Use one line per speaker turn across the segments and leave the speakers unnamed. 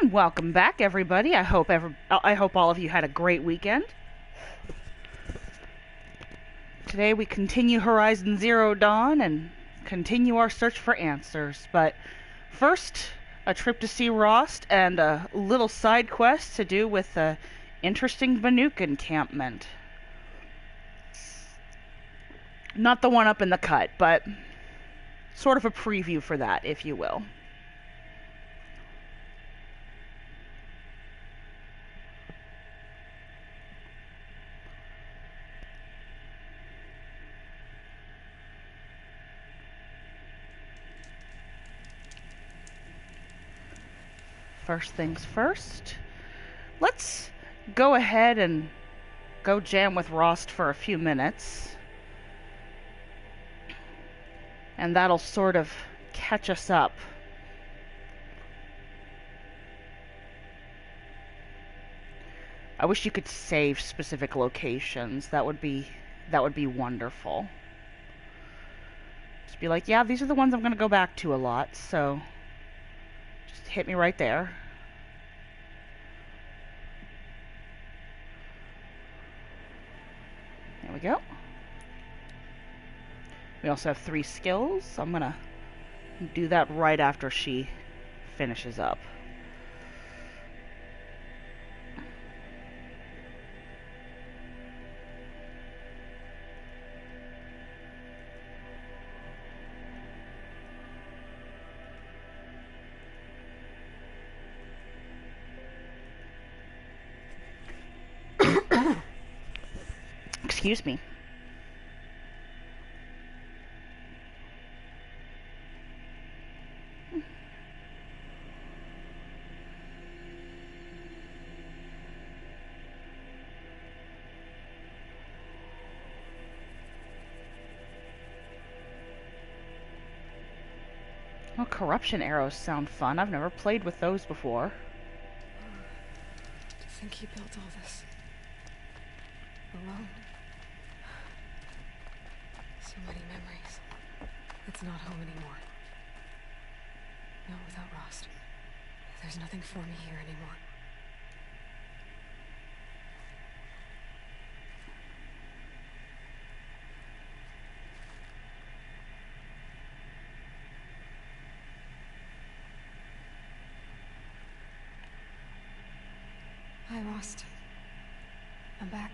And welcome back, everybody. I hope all of you had a great weekend. Today we continue Horizon Zero Dawn and continue our search for answers. But first, a trip to see Rost and a little side quest to do with the interesting Banuk encampment. Not the one up in the cut, but sort of a preview for that, if you will. First things first, let's go ahead and go jam with Rost for a few minutes. And that'll sort of catch us up. I wish you could save specific locations. That would be wonderful. Just be like, yeah, these are the ones I'm going to go back to a lot, so just hit me right there. There we go. We also have 3 skills, so I'm going to do that right after she finishes up. Excuse me. Well, corruption arrows sound fun. I've never played with those before.
To think he built all this alone. So many memories. It's not home anymore. Not without Rost. There's nothing for me here anymore. Hi, Rost. I'm back.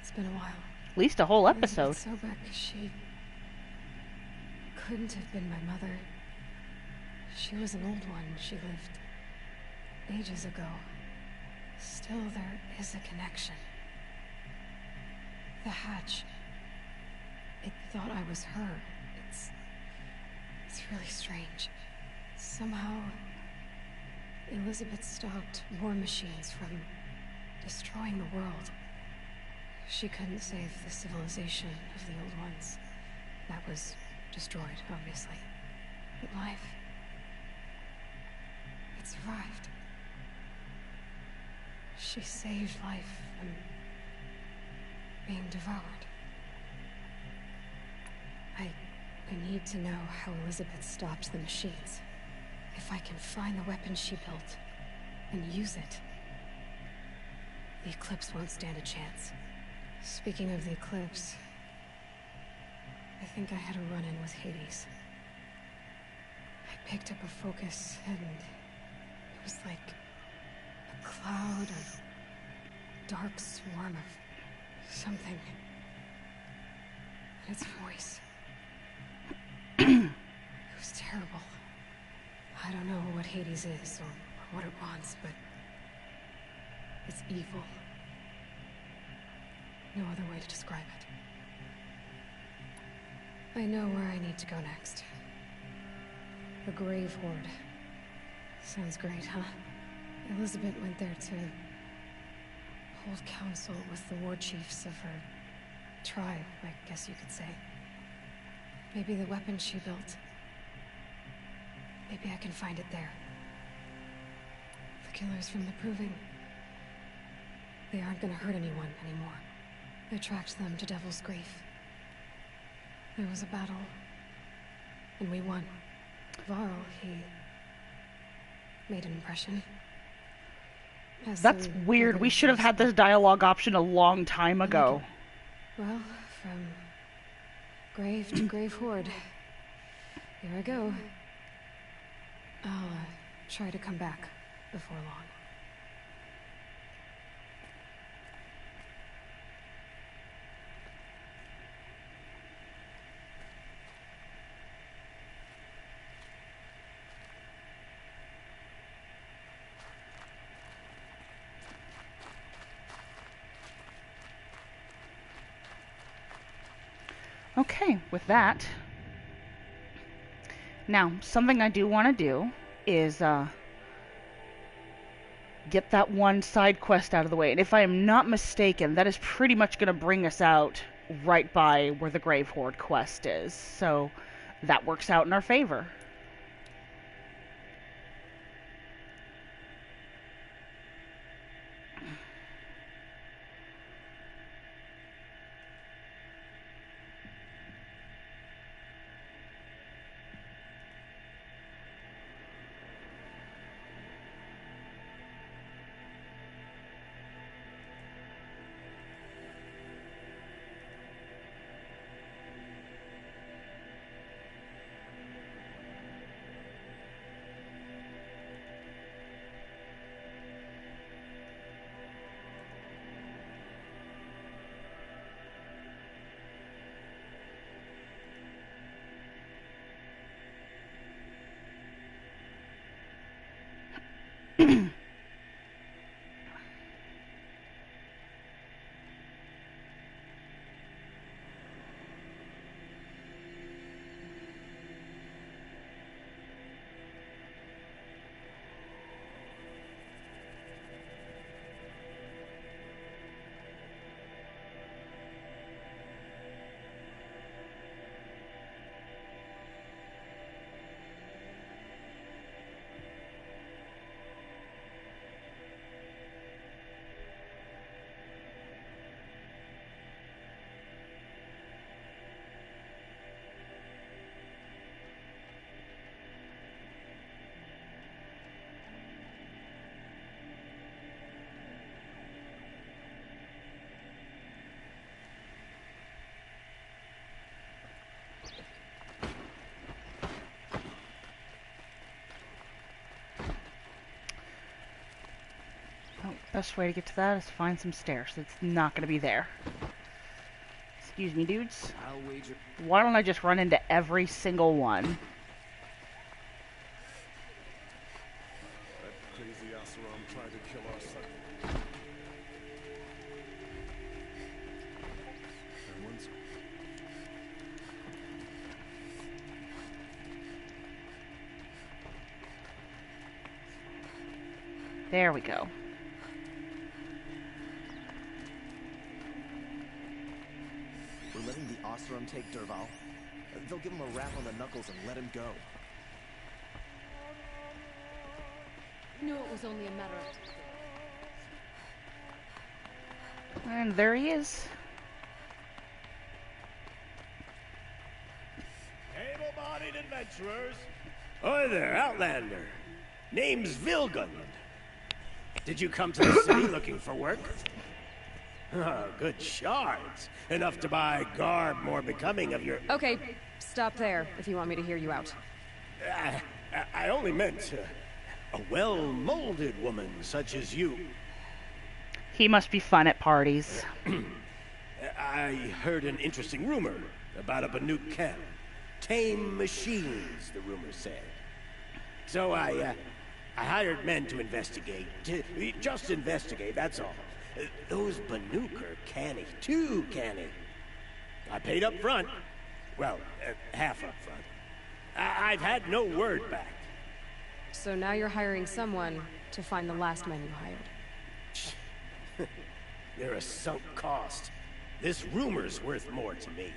It's been a while.
At least a whole episode.
Sobek, she couldn't have been my mother. She was an old one. She lived ages ago. Still, there is a connection. The hatch. It thought I was her. It's really strange. Somehow, Elizabeth stopped war machines from destroying the world. She couldn't save the civilization of the old ones. That was destroyed, obviously. But life, it survived. She saved life from being devoured. I need to know how Elizabeth stopped the machines. If I can find the weapon she built and use it, the Eclipse won't stand a chance. Speaking of the Eclipse, I think I had a run-in with Hades. I picked up a focus, and it was like a cloud, a dark swarm of something. And its voice. It was terrible. I don't know what Hades is, or what it wants, but it's evil. No other way to describe it. I know where I need to go next. The Grave Horde. Sounds great, huh? Elizabeth went there to hold council with the war chiefs of her tribe, I guess you could say. Maybe the weapon she built. Maybe I can find it there. The killers from the Proving. They aren't gonna hurt anyone anymore. I tracked them to Devil's Grief. There was a battle, and we won. Varl, made an impression.
That's weird. We should have had this dialogue option a long time ago.
Well, from grave to grave horde. Here I go. I'll try to come back before long.
Okay, with that, now something I do want to do is get that one side quest out of the way. And if I am not mistaken, that is pretty much going to bring us out right by where the Grave Horde quest is. So that works out in our favor. Best way to get to that is to find some stairs. It's not going to be there. Excuse me, dudes.
I'll wager.
Why don't I just run into every single one?
That crazy Asaram tried to kill our son. And once.
There we go.
We're letting the Oseram take Derval. They'll give him a rap on the knuckles and let him go.
Knew it was only a matter of...
And there he is.
Able-bodied adventurers. Hi there, Outlander. Name's Vilgund. Did you come to the city looking for work? Oh, good shards. Enough to buy garb more becoming of your...
Okay, stop there if you want me to hear you out.
I only meant a well-molded woman such as you.
He must be fun at parties.
I heard an interesting rumor about a Banuk camp. Tame machines, the rumor said. So I hired men to investigate. Just investigate, that's all. Those Banuk are canny, too canny. I paid up front. Well, half up front. I've had no word back.
So now you're hiring someone to find the last men you hired.
They're a sunk cost. This rumor's worth more to me.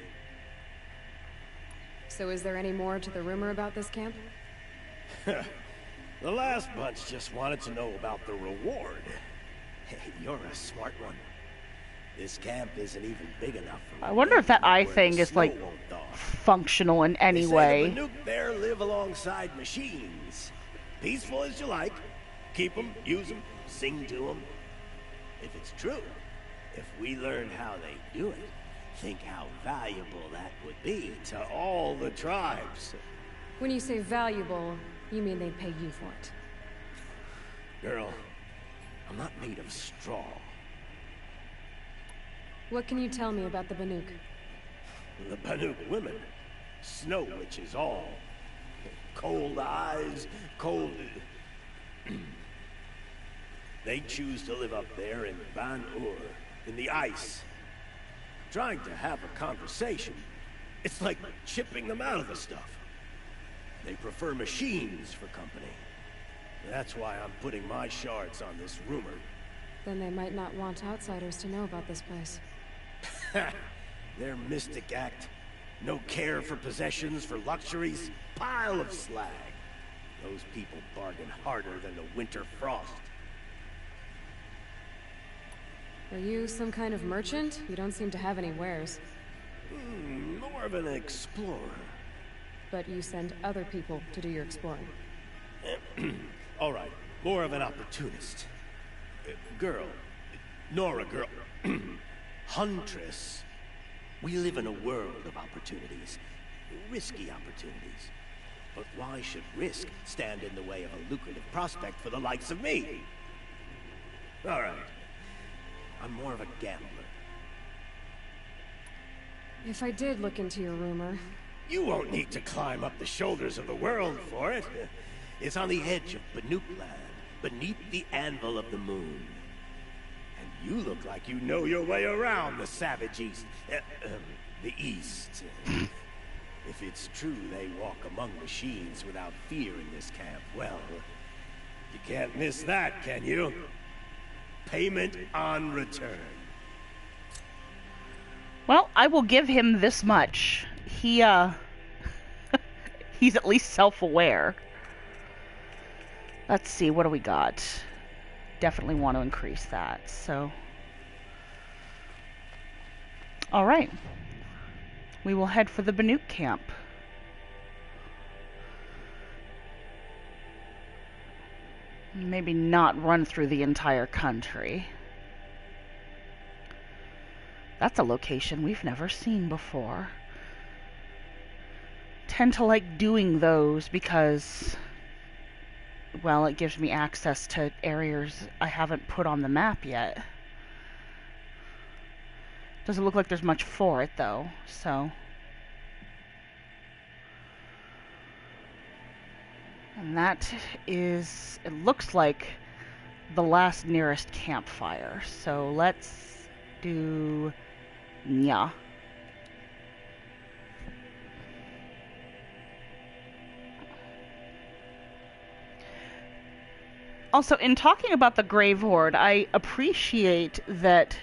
So is there any more to the rumor about this camp?
The last bunch just wanted to know about the reward. Hey, you're a smart one. This camp isn't even big enough for...
I wonder if that eye thing is, like, functional in any way.
The Banuk there live alongside machines. Peaceful as you like. Keep them, use them, sing to them. If it's true, if we learn how they do it, think how valuable that would be to all the tribes.
When you say valuable, you mean they'd pay you for it.
Girl, I'm not made of straw.
What can you tell me about the Banuk?
The Banuk women, snow witches all. Cold eyes, cold... They choose to live up there in Ban-Ur, in the ice. Trying to have a conversation, it's like chipping them out of the stuff. They prefer machines for company. That's why I'm putting my shards on this rumor.
Then they might not want outsiders to know about this place.
Their mystic act. No care for possessions, for luxuries. Pile of slag. Those people bargain harder than the winter frost.
Are you some kind of merchant? You don't seem to have any wares.
More of an explorer.
But you send other people to do your exploring.
All right, more of an opportunist. Girl. Nora girl. Huntress. We live in a world of opportunities. Risky opportunities. But why should risk stand in the way of a lucrative prospect for the likes of me? All right. I'm more of a gambler.
If I did look into your rumor...
You won't need to climb up the shoulders of the world for it. It's on the edge of Banuk land, beneath the anvil of the moon. And you look like you know your way around the savage east. The east. If it's true they walk among machines without fear in this camp, well, you can't miss that, can you? Payment on return.
Well, I will give him this much. He's at least self-aware. Let's see, what do we got? Definitely want to increase that, so... Alright. We will head for the Banuk camp. Maybe not run through the entire country. That's a location we've never seen before. Tend to like doing those because, well, it gives me access to areas I haven't put on the map yet. Doesn't look like there's much for it though, so. And that is, it looks like the last nearest campfire. So let's do Nya. Also, in talking about the Grave Horde, I appreciate that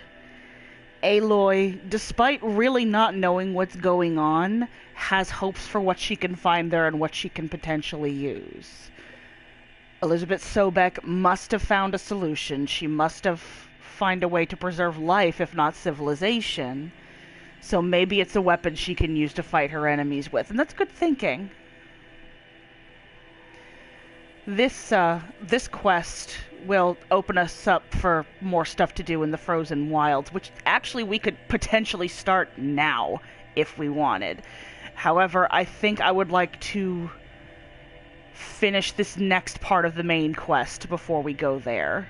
Aloy, despite really not knowing what's going on, has hopes for what she can find there and what she can potentially use. Elizabeth Sobek must have found a solution. She must have found a way to preserve life, if not civilization. So maybe it's a weapon she can use to fight her enemies with, and that's good thinking. This quest will open us up for more stuff to do in the Frozen Wilds, which actually we could potentially start now if we wanted. However, I think I would like to finish this next part of the main quest before we go there.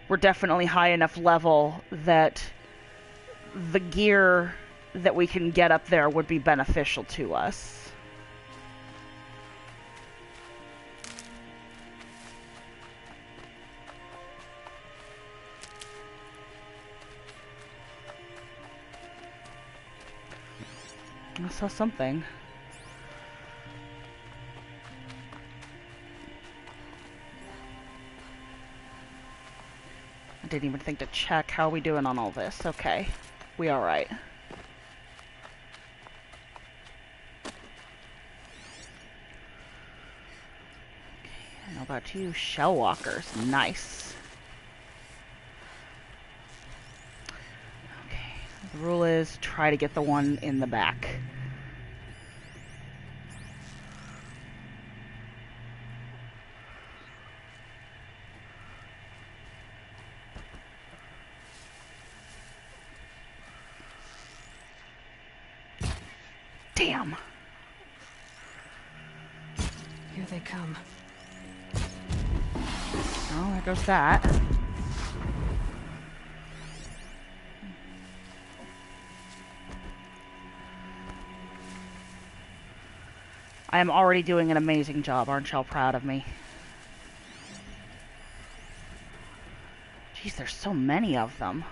We're definitely high enough level that the gear that we can get up there would be beneficial to us. I saw something. I didn't even think to check. How are we doing on all this? Okay. We alright. Okay, how about you? Shell walkers. Nice. Okay. The rule is try to get the one in the back. Damn.
Here they come.
Oh, there goes that. I am already doing an amazing job. Aren't y'all proud of me? Jeez, there's so many of them.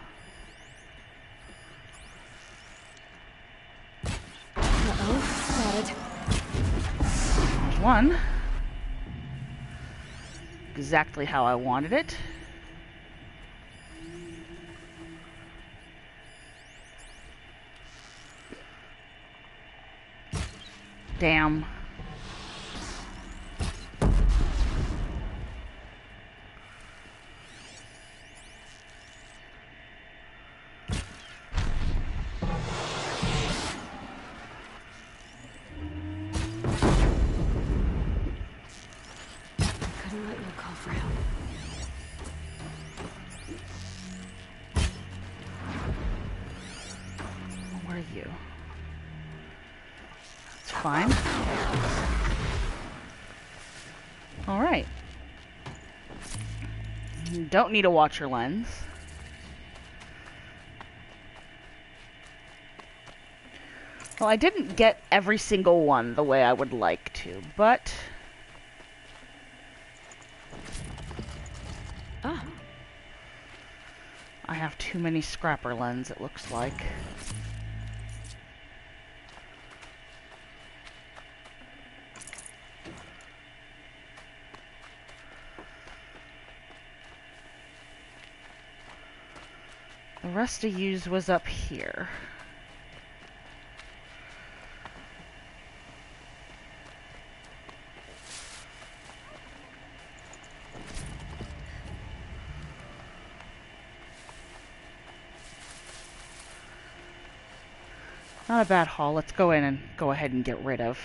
Uh-oh, got it.
There's one. Exactly how I wanted it. Damn.
Couldn't let you call for help.
Where are you? It's fine. Alright. You don't need a watcher lens. Well, I didn't get every single one the way I would like to, but...
Ah,
I have too many scrapper lens, it looks like. The rest I used was up here. Not a bad haul. Let's go in and go ahead and get rid of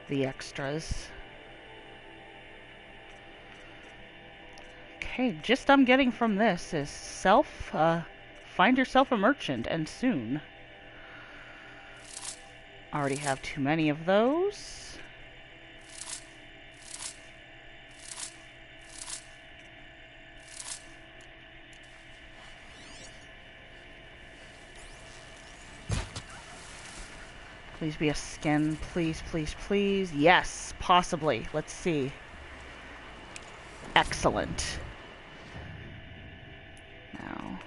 the extras. Okay, gist I'm getting from this is find yourself a merchant, and soon. Already have too many of those. Please be a skin. Please, please, please. Yes, possibly. Let's see. Excellent. Now,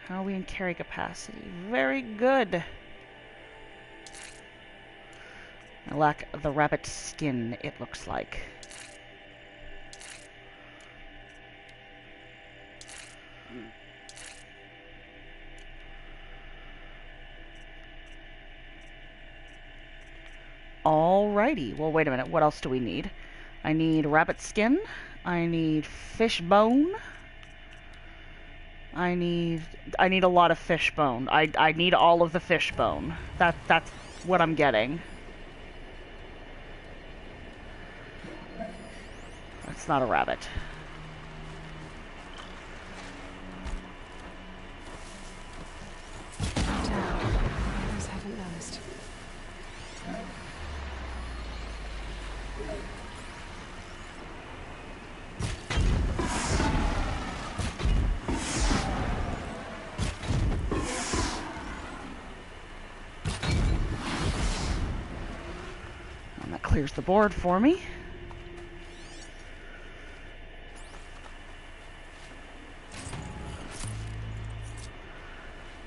how are we in carry capacity? Very good. I lack the rabbit skin, it looks like. Alrighty. Well, wait a minute. What else do we need? I need rabbit skin. I need fish bone. I need a lot of fish bone. I need all of the fish bone. That's what I'm getting. That's not a rabbit.
Others haven't noticed.
And that clears the board for me.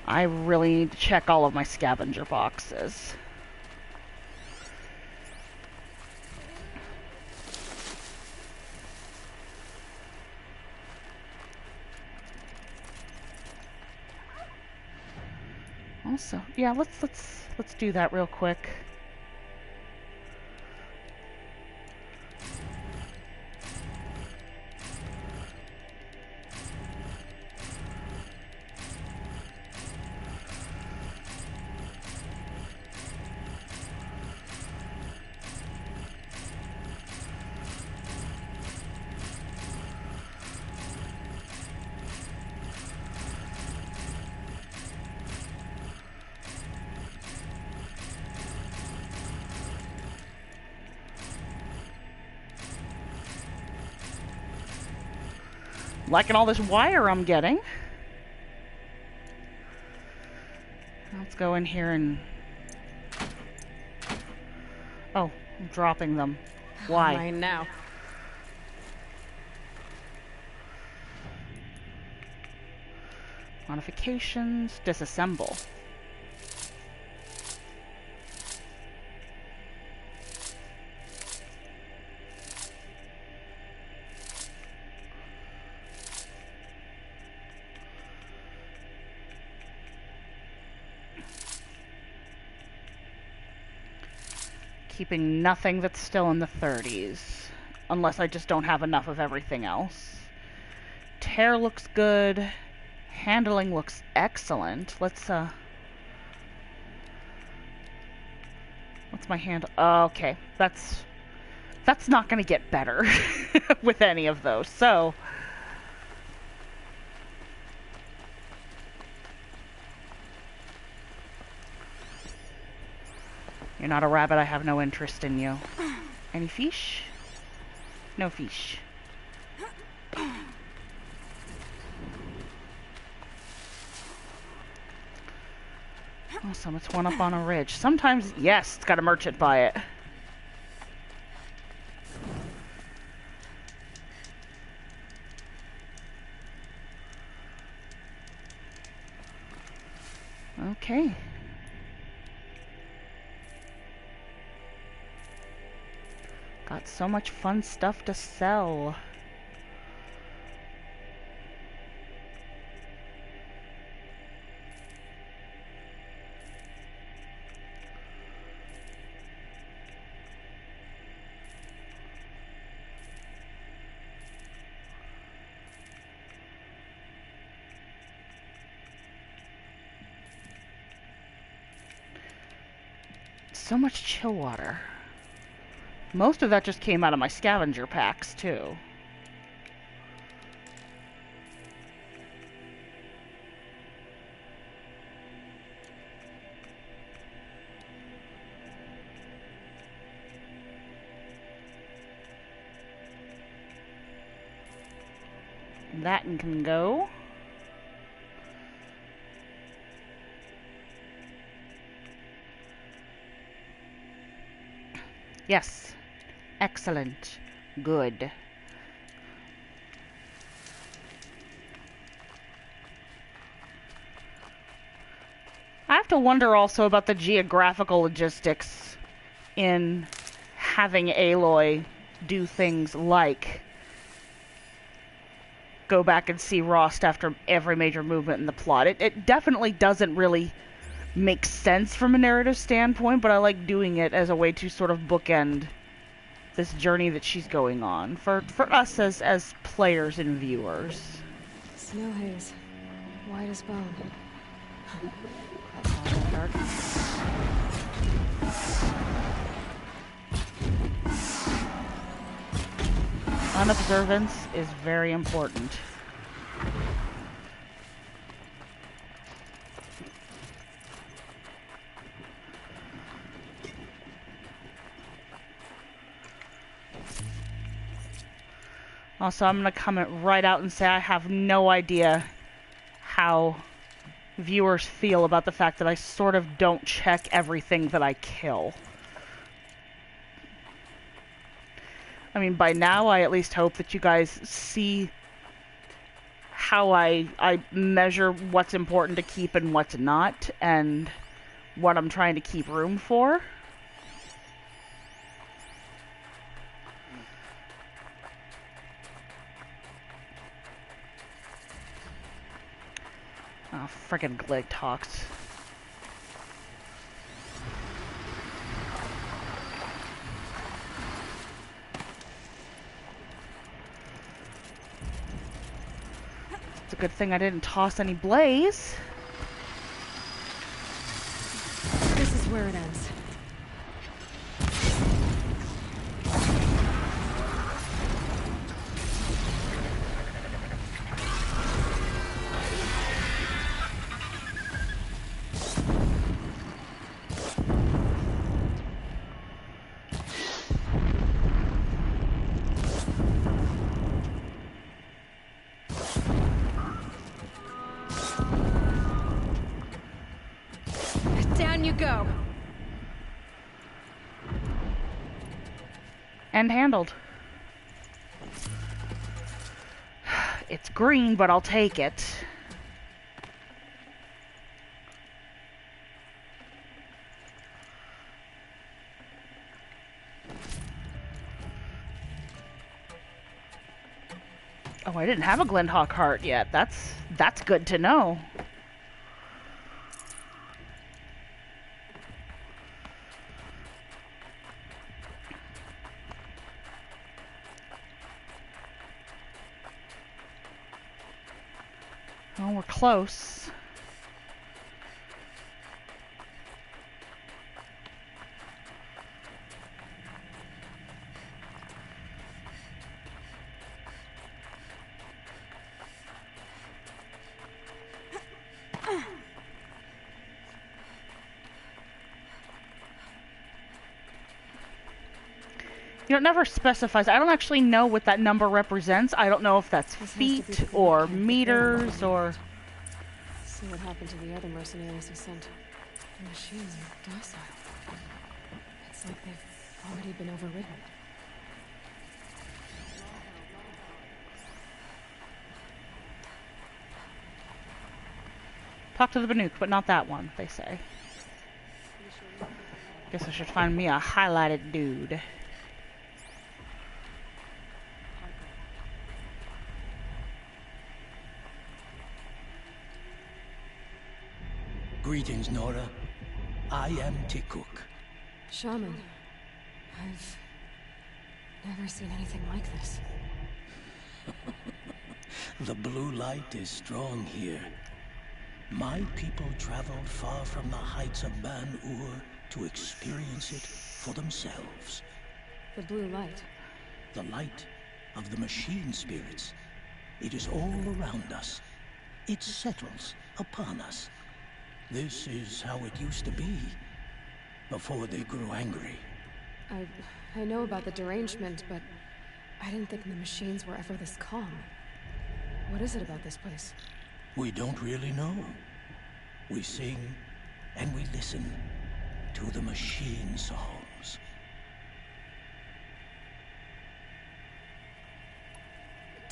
I really need to check all of my scavenger boxes. Also, yeah, let's do that real quick. Liking all this wire I'm getting. Let's go in here and... Oh, I'm dropping them. Why?
Mine now.
Modifications, disassemble. Keeping nothing that's still in the 30s, unless I just don't have enough of everything else. Tear looks good. Handling looks excellent. What's my handle? Okay, that's not gonna get better with any of those. So you're not a rabbit. I have no interest in you. Any fish? No fish. Awesome, it's one up on a ridge. Sometimes, yes, it's got a merchant by it. Okay. Got so much fun stuff to sell. So much chill water. Most of that just came out of my scavenger packs, too. That can go. Yes. Excellent. Good. I have to wonder also about the geographical logistics in having Aloy do things like go back and see Rost after every major movement in the plot. It definitely doesn't really make sense from a narrative standpoint, but I like doing it as a way to sort of bookend this journey that she's going on for us as players and viewers.
Snow haze. White as bone.
Unobservance is very important. Also, I'm going to comment right out and say I have no idea how viewers feel about the fact that I sort of don't check everything that I kill. I mean, by now, I at least hope that you guys see how I measure what's important to keep and what's not, and what I'm trying to keep room for. Oh, frickin' Glig talks. It's a good thing I didn't toss any blaze.
This is where it ends. go.
And handled. It's green, but I'll take it. Oh, I didn't have a Glendhawk heart yet. That's good to know. Oh, we're close. You know, it never specifies. I don't actually know what that number represents. I don't know if that's feet or meters or...
See what happened to the other mercenaries he sent. The machines are docile. It's like they've already been overridden.
Talk to the Banuk, but not that one, they say. Guess I should find me a highlighted dude.
Greetings, Nora. I am Tikuk.
Shaman, I've never seen anything like this.
The blue light is strong here. My people traveled far from the heights of Ban-Ur to experience it for themselves.
The blue light.
The light of the machine spirits. It is all around us. It settles upon us. This is how it used to be, before they grew angry.
I know about the derangement, but I didn't think the machines were ever this calm. What is it about this place?
We don't really know. We sing and we listen to the machine songs.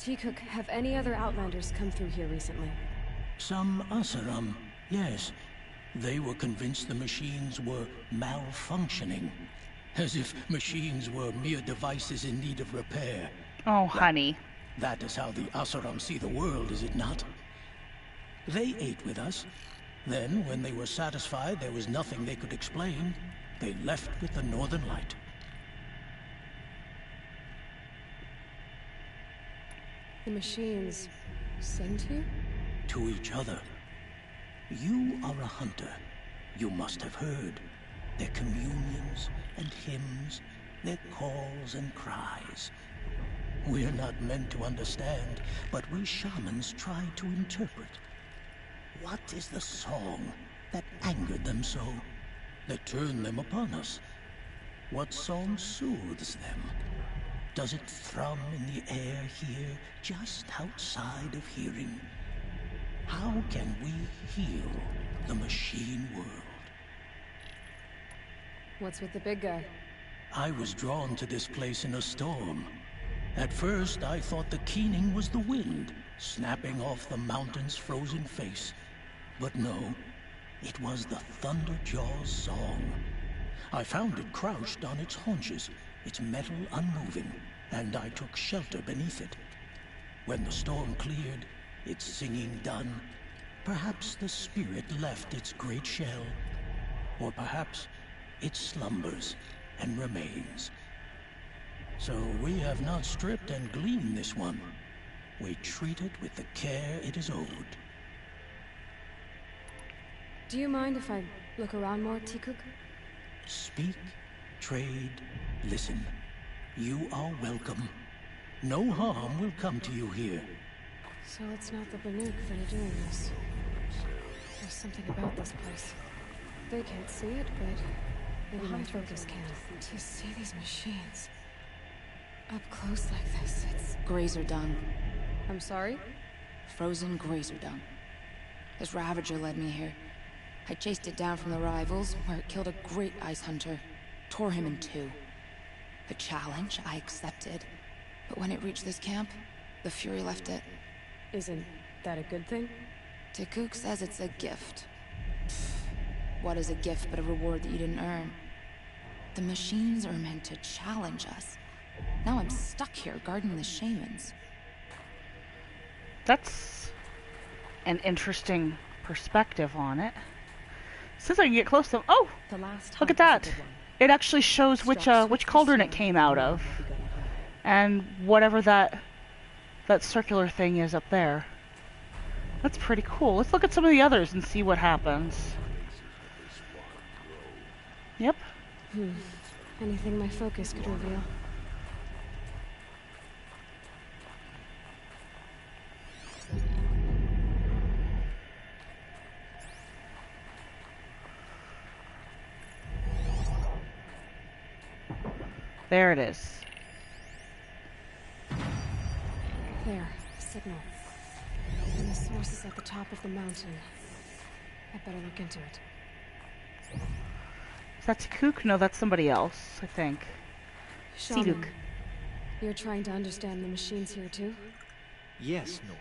Tikuk, have any other Outlanders come through here recently?
Some Asaram, yes. They were convinced the machines were malfunctioning. As if machines were mere devices in need of repair.
Oh, honey.
That is how the Asaram see the world, is it not? They ate with us. Then, when they were satisfied there was nothing they could explain, they left with the Northern Light.
The machines sing to you?
To each other. You are a hunter. You must have heard their communions and hymns, their calls and cries. We're not meant to understand, but we shamans try to interpret. What is the song that angered them so, that turned them upon us? What song soothes them? Does it thrum in the air here, just outside of hearing? How can we heal the machine world?
What's with the big guy?
I was drawn to this place in a storm. At first, I thought the keening was the wind, snapping off the mountain's frozen face. But no, it was the Thunderjaw's song. I found it crouched on its haunches, its metal unmoving, and I took shelter beneath it. When the storm cleared, its singing done, perhaps the spirit left its great shell, or perhaps it slumbers and remains. So we have not stripped and gleaned this one. We treat it with the care it is owed.
Do you mind if I look around more, Tikuk?
Speak, trade, listen. You are welcome. No harm will come to you here.
So it's not the Banuk that are doing this. There's something about this place. They can't see it, but maybe my focus can. To see these machines up close like this, it's...
Grazer dung.
I'm sorry?
Frozen grazer dung. This Ravager led me here. I chased it down from the rivals, where it killed a great ice hunter. Tore him in two. The challenge I accepted. But when it reached this camp, the Fury left it.
Isn't that a good thing?
Tikuk says it's a gift. What is a gift but a reward that you didn't earn? The machines are meant to challenge us. Now I'm stuck here guarding the shamans.
That's an interesting perspective on it. Since I can get close to them. Oh!
The last
Look at
hunt was
that!
a good one.
It actually shows which cauldron it came out of. And whatever that circular thing is up there. That's pretty cool. Let's look at some of the others and see what happens. Yep.
Anything my focus could reveal.
There it is.
There, signal. And the source is at the top of the mountain. I'd better look into it.
Is that Tikuk? No, that's somebody else, I think.
Shaman,
Siduk.
you're trying to understand the machines here too?
Yes, Nora.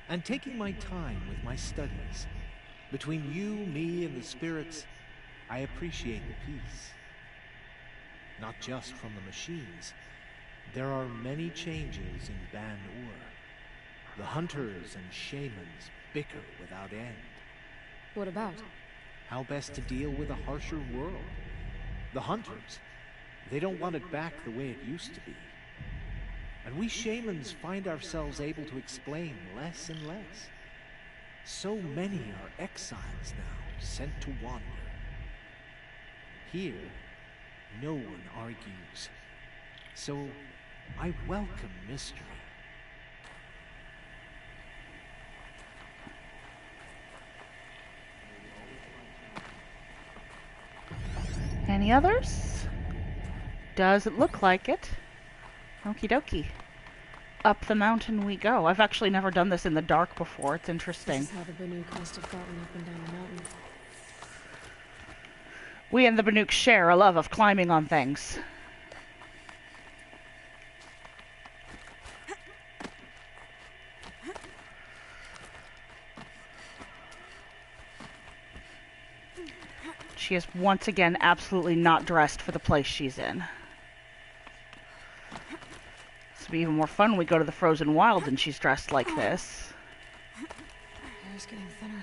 And taking my time with my studies. Between you, me, and the spirits, I appreciate the peace. Not just from the machines. There are many changes in Ban-Ur. The hunters and shamans bicker without end.
What about?
How best to deal with a harsher world. The hunters, they don't want it back the way it used to be. And we shamans find ourselves able to explain less and less. So many are exiles now, sent to wander. Here, no one argues. So, I welcome mystery.
Any others? Doesn't look like it. Okie dokie. Up the mountain we go. I've actually never done this in the dark before. It's interesting.
This is how the Banuk must have gotten up and down the mountain.
We and the Banuk share a love of climbing on things. She is once again absolutely not dressed for the place she's in. This will be even more fun when we go to the frozen wilds and she's dressed like this.
Air's getting thinner.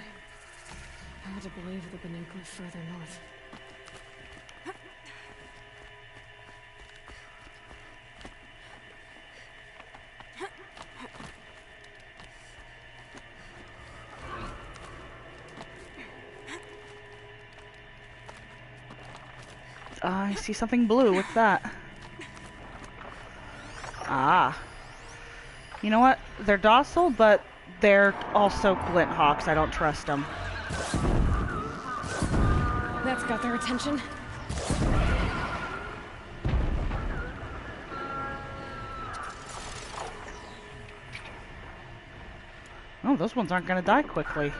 Hard to believe the Banuk live further north.
I see something blue. What's that? Ah. You know what? They're docile, but they're also glint hawks. I don't trust them.
That's got their attention.
Oh, those ones aren't going to die quickly.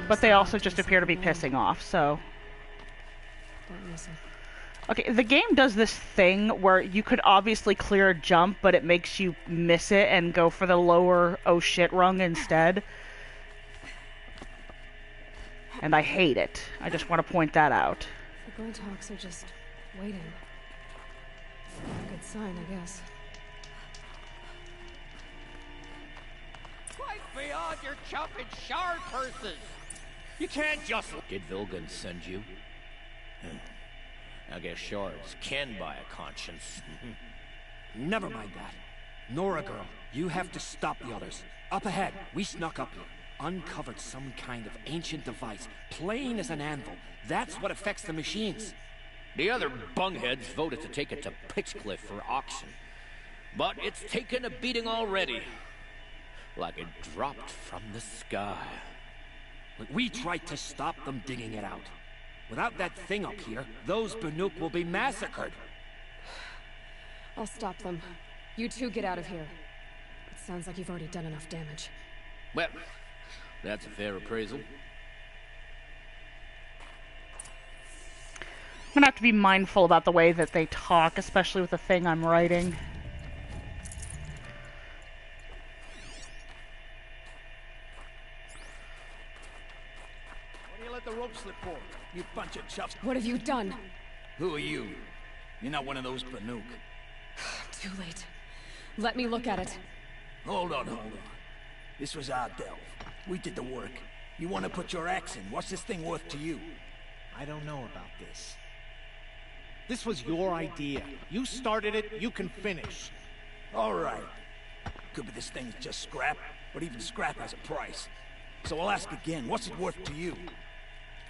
But they also just appear to be pissing off, so...
Don't miss it.
Okay, the game does this thing where you could obviously clear a jump, but it makes you miss it and go for the lower oh shit rung instead. And I hate it. I just want to point that out.
The glint hawks are just waiting. Good sign, I guess.
Quite beyond your chopping shard purses. You can't just...
Did Vilgan send you? I guess shards can buy a conscience.
Never mind that. Nora girl, you have to stop the others. Up ahead, we snuck up here. Uncovered some kind of ancient device, plain as an anvil. That's what affects the machines.
The other bungheads voted to take it to Pitchcliff for auction. But it's taken a beating already. Like it dropped from the sky.
We tried to stop them digging it out. Without that thing up here, those Banuk will be massacred.
I'll stop them. You two get out of here. It sounds like you've already done enough damage.
Well, that's a fair appraisal.
gonna have to be mindful about the way that they talk, especially with the thing I'm writing.
Why do you let the rope slip forward? You bunch of chuffs.
What have you done?
Who are you? You're not one of those Banuk.
Too late. Let me look at it.
Hold on. This was our delve. We did the work. You want to put your axe in? What's this thing worth to you?
I don't know about this. This was your idea. You started it, you can finish.
All right. Could be this thing's just scrap, but even scrap has a price. So I'll ask again, what's it worth to you?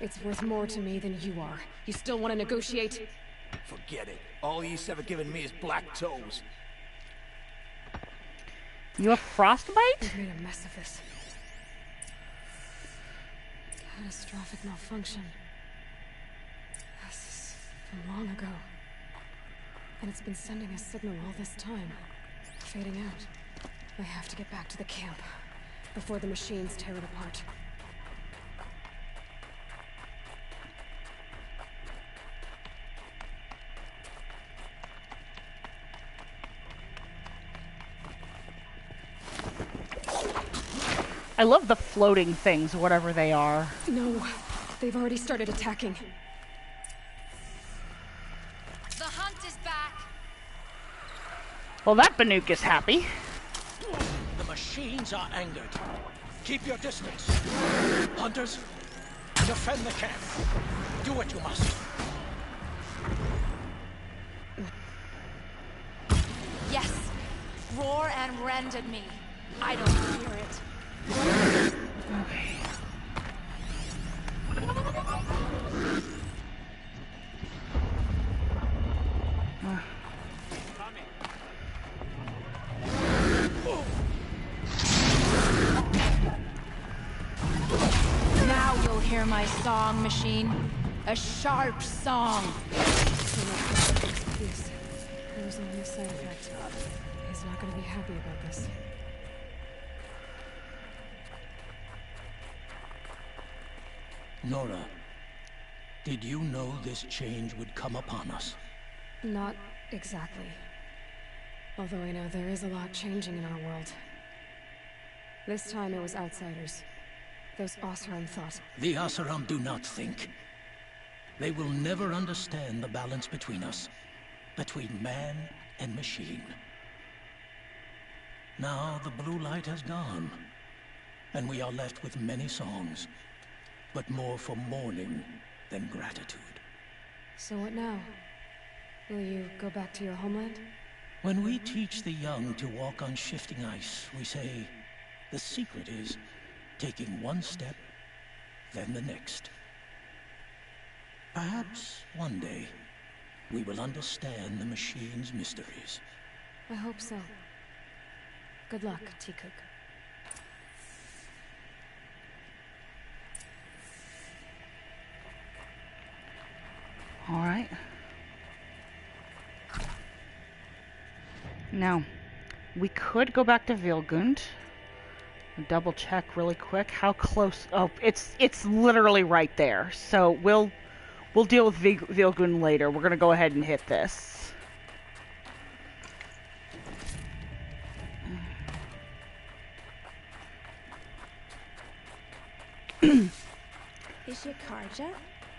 It's worth more to me than you are. You still want to negotiate?
Forget it. All you've ever given me is black toes.
You have frostbite?
We've made a mess of this. Catastrophic malfunction. This is from long ago. And it's been sending a signal all this time. Fading out. I have to get back to the camp before the machines tear it apart.
I love the floating things, whatever they are.
No, they've already started attacking.
The hunt is back.
Well, that Banuk is happy.
The machines are angered. Keep your distance. Hunters, defend the camp. Do what you must.
Yes. Roar and rend at me. I don't hear it.
Okay.
Now you'll hear my song, machine. A sharp song.
Yes. There was only a side effect. He's not going to be happy about this.
Nora, did you know this change would come upon us?
Not exactly. Although I know there is a lot changing in our world. This time it was outsiders. Those Osram thought.
The Asaram do not think. They will never understand the balance between us. Between man and machine. Now the blue light has gone. And we are left with many songs. But more for mourning than gratitude.
So what now? Will you go back to your homeland?
When we teach the young to walk on shifting ice, we say, the secret is taking one step, then the next. Perhaps one day, we will understand the machine's mysteries.
I hope so. Good luck, T-Cook.
All right. Now, we could go back to Vilgund. Double check really quick how close. Oh, it's literally right there. So we'll deal with Vilgund later. We're gonna go ahead and hit this.
Is she a Karja?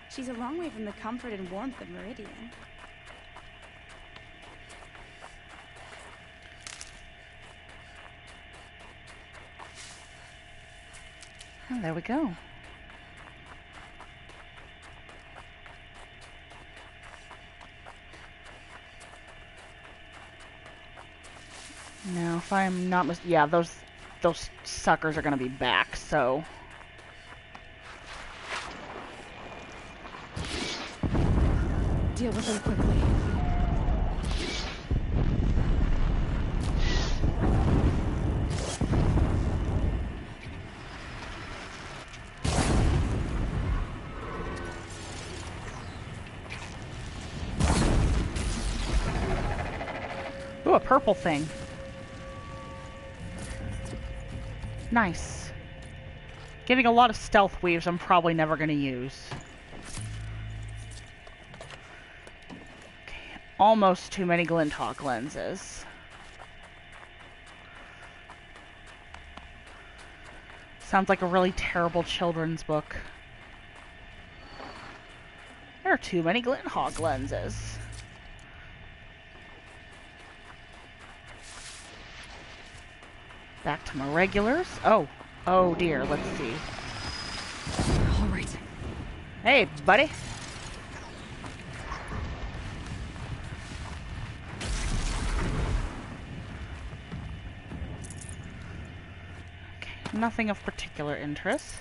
She's a long way from the comfort and warmth of Meridian.
Oh, there we go. Now, if I'm not yeah, those suckers are gonna be back, so.
Deal with them quickly.
Ooh, a purple thing. Nice. Getting a lot of stealth weaves I'm probably never going to use. almost too many Glinthawk lenses. Sounds like a really terrible children's book. There are too many Glinthawk lenses. Back to my regulars. Oh dear, let's see.
All right.
Hey, buddy. Okay, nothing of particular interest.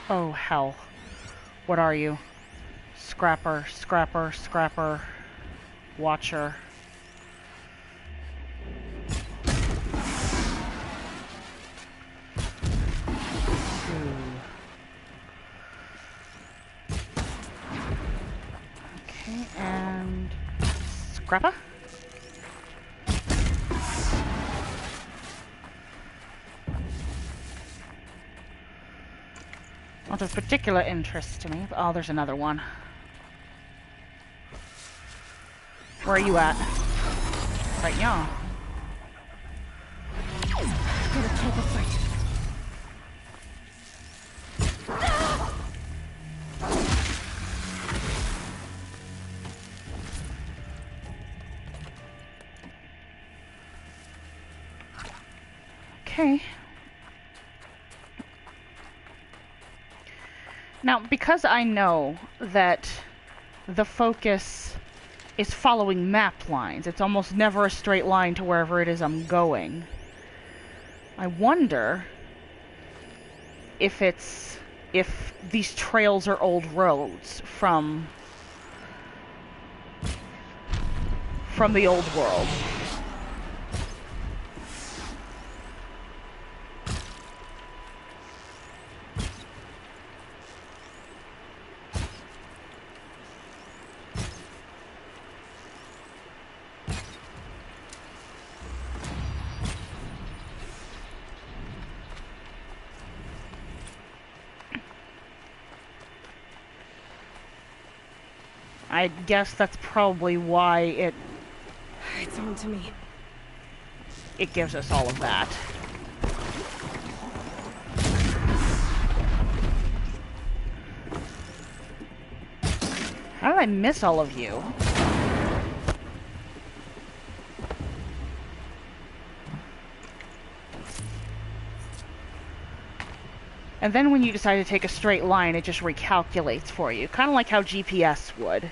Oh, hell. What are you? Scrapper, scrapper, scrapper, watcher. Okay, and scrapper. Not of particular interest to me. Oh, there's another one. Where are you at? Right, yeah.
Gotta take a fight.
Okay. Now, because I know that the focus is following map lines, it's almost never a straight line to wherever it is I'm going. I wonder if these trails are old roads from the old world. I guess that's probably why
It's on to me.
It gives us all of that. How did I miss all of you? And then when you decide to take a straight line, it just recalculates for you. Kind of like how GPS would.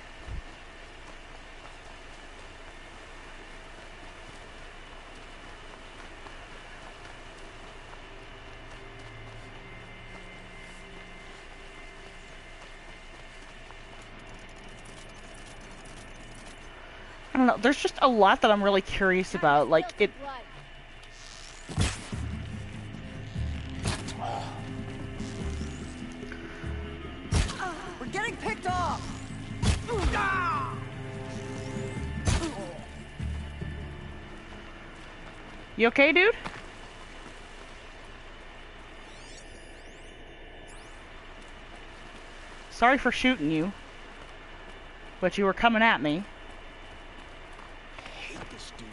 I don't know, there's just a lot that I'm really curious about. Like, it...
We're getting picked off!
You okay, dude? Sorry for shooting you, but you were coming at me.
I hate this dude.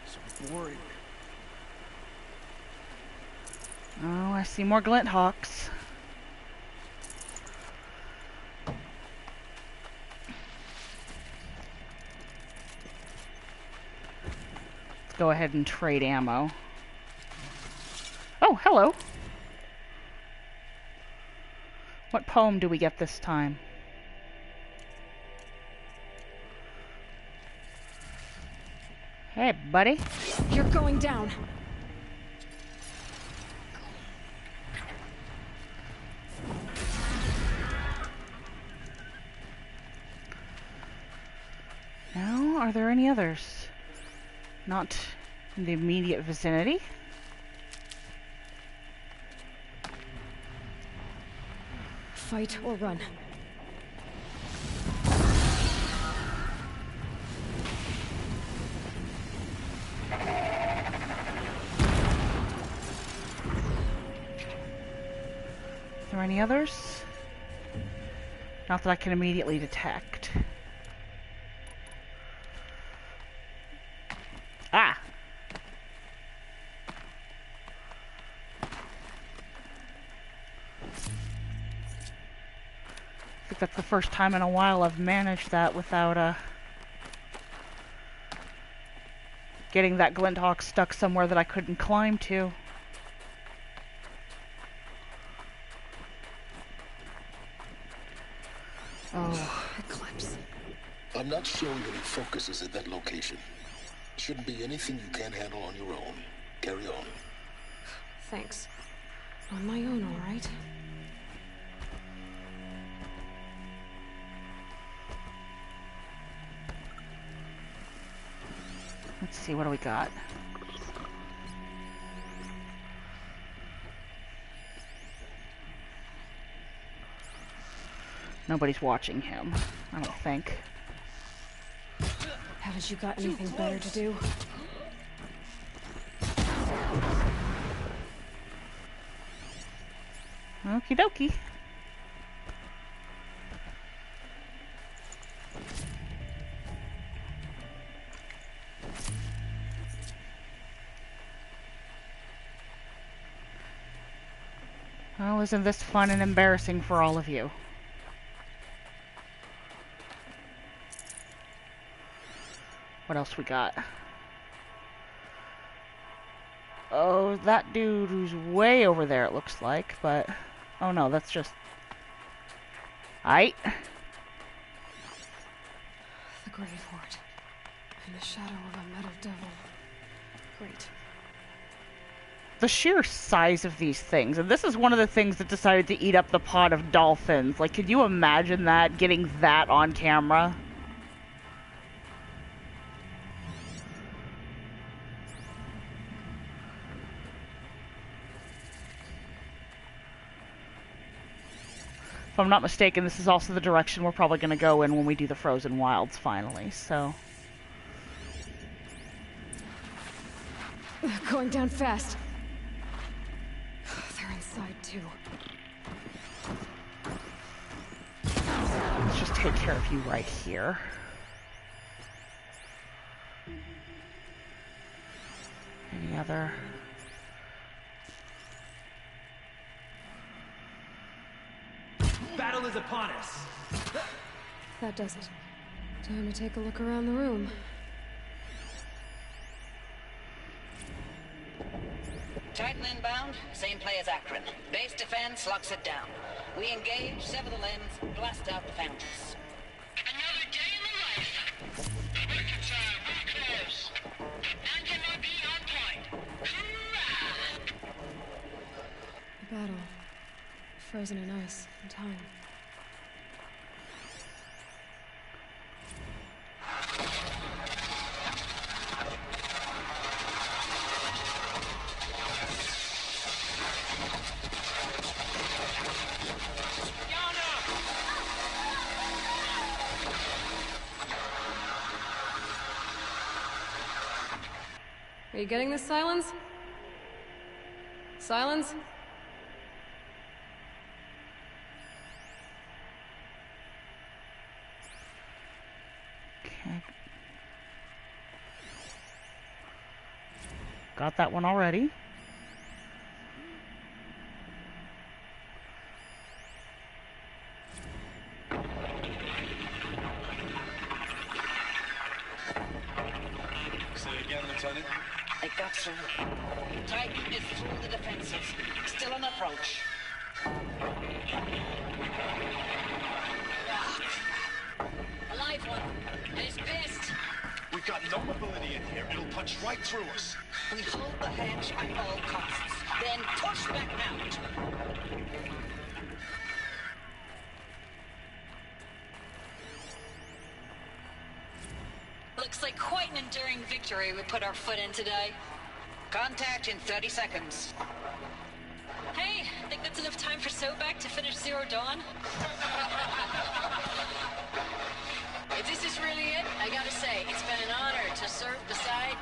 So boring.
Oh, I see more Glinthawks. Let's go ahead and trade ammo. Oh, hello. What poem do we get this time? Hey, buddy.
You're going down.
Now, are there any others? Not in the immediate vicinity.
fight or run.
Are there any others? Not that I can immediately detect. Ah! I think that's the first time in a while I've managed that without getting that Glinthawk stuck somewhere that I couldn't climb to. Oh,
Eclipse.
I'm not showing any focuses at that location. Shouldn't be anything you can't handle on your own. Carry on.
Thanks. On my own, all right.
Let's see, what do we got? Nobody's watching him, I don't think.
Haven't you got anything better to do?
Okie dokie. Well, isn't this fun and embarrassing for all of you? What else we got? Oh, that dude who's way over there, it looks like, but... Oh no, that's just... Aight.
The Grave Horde. In the shadow of a metal devil. Great.
The sheer size of these things, and this is one of the things that decided to eat up the pod of dolphins. Like, could you imagine that, getting that on camera? If I'm not mistaken, this is also the direction we're probably going to go in when we do the Frozen Wilds finally, so...
Going down fast. They're inside too.
Let's just take care of you right here. Any other...
Battle is upon us.
That does it. Time to take a look around the room.
Titan inbound, same play as Akron. Base defense locks it down. We engage, sever the limbs, blast out the foundries.
Another day in the life. ImpureTale, we're close. Anti-MOB on point. Hoorah!
The battle. Frozen in ice and time. Are you getting this, Silence? Silence?
Okay. Got that one already.
Say again, Lieutenant.
It got through. Titan is through the defenses. Still on approach. A live one. And he's pissed.
We've got no mobility in here. It'll punch right through us.
We hold the hedge at all costs. Then push back out. Looks like quite an enduring victory we put our foot in today. Contact in 30 seconds. Hey, I think that's an enough time for Sobek to finish Zero Dawn? If this is really it, I gotta say, it's been an honor to serve beside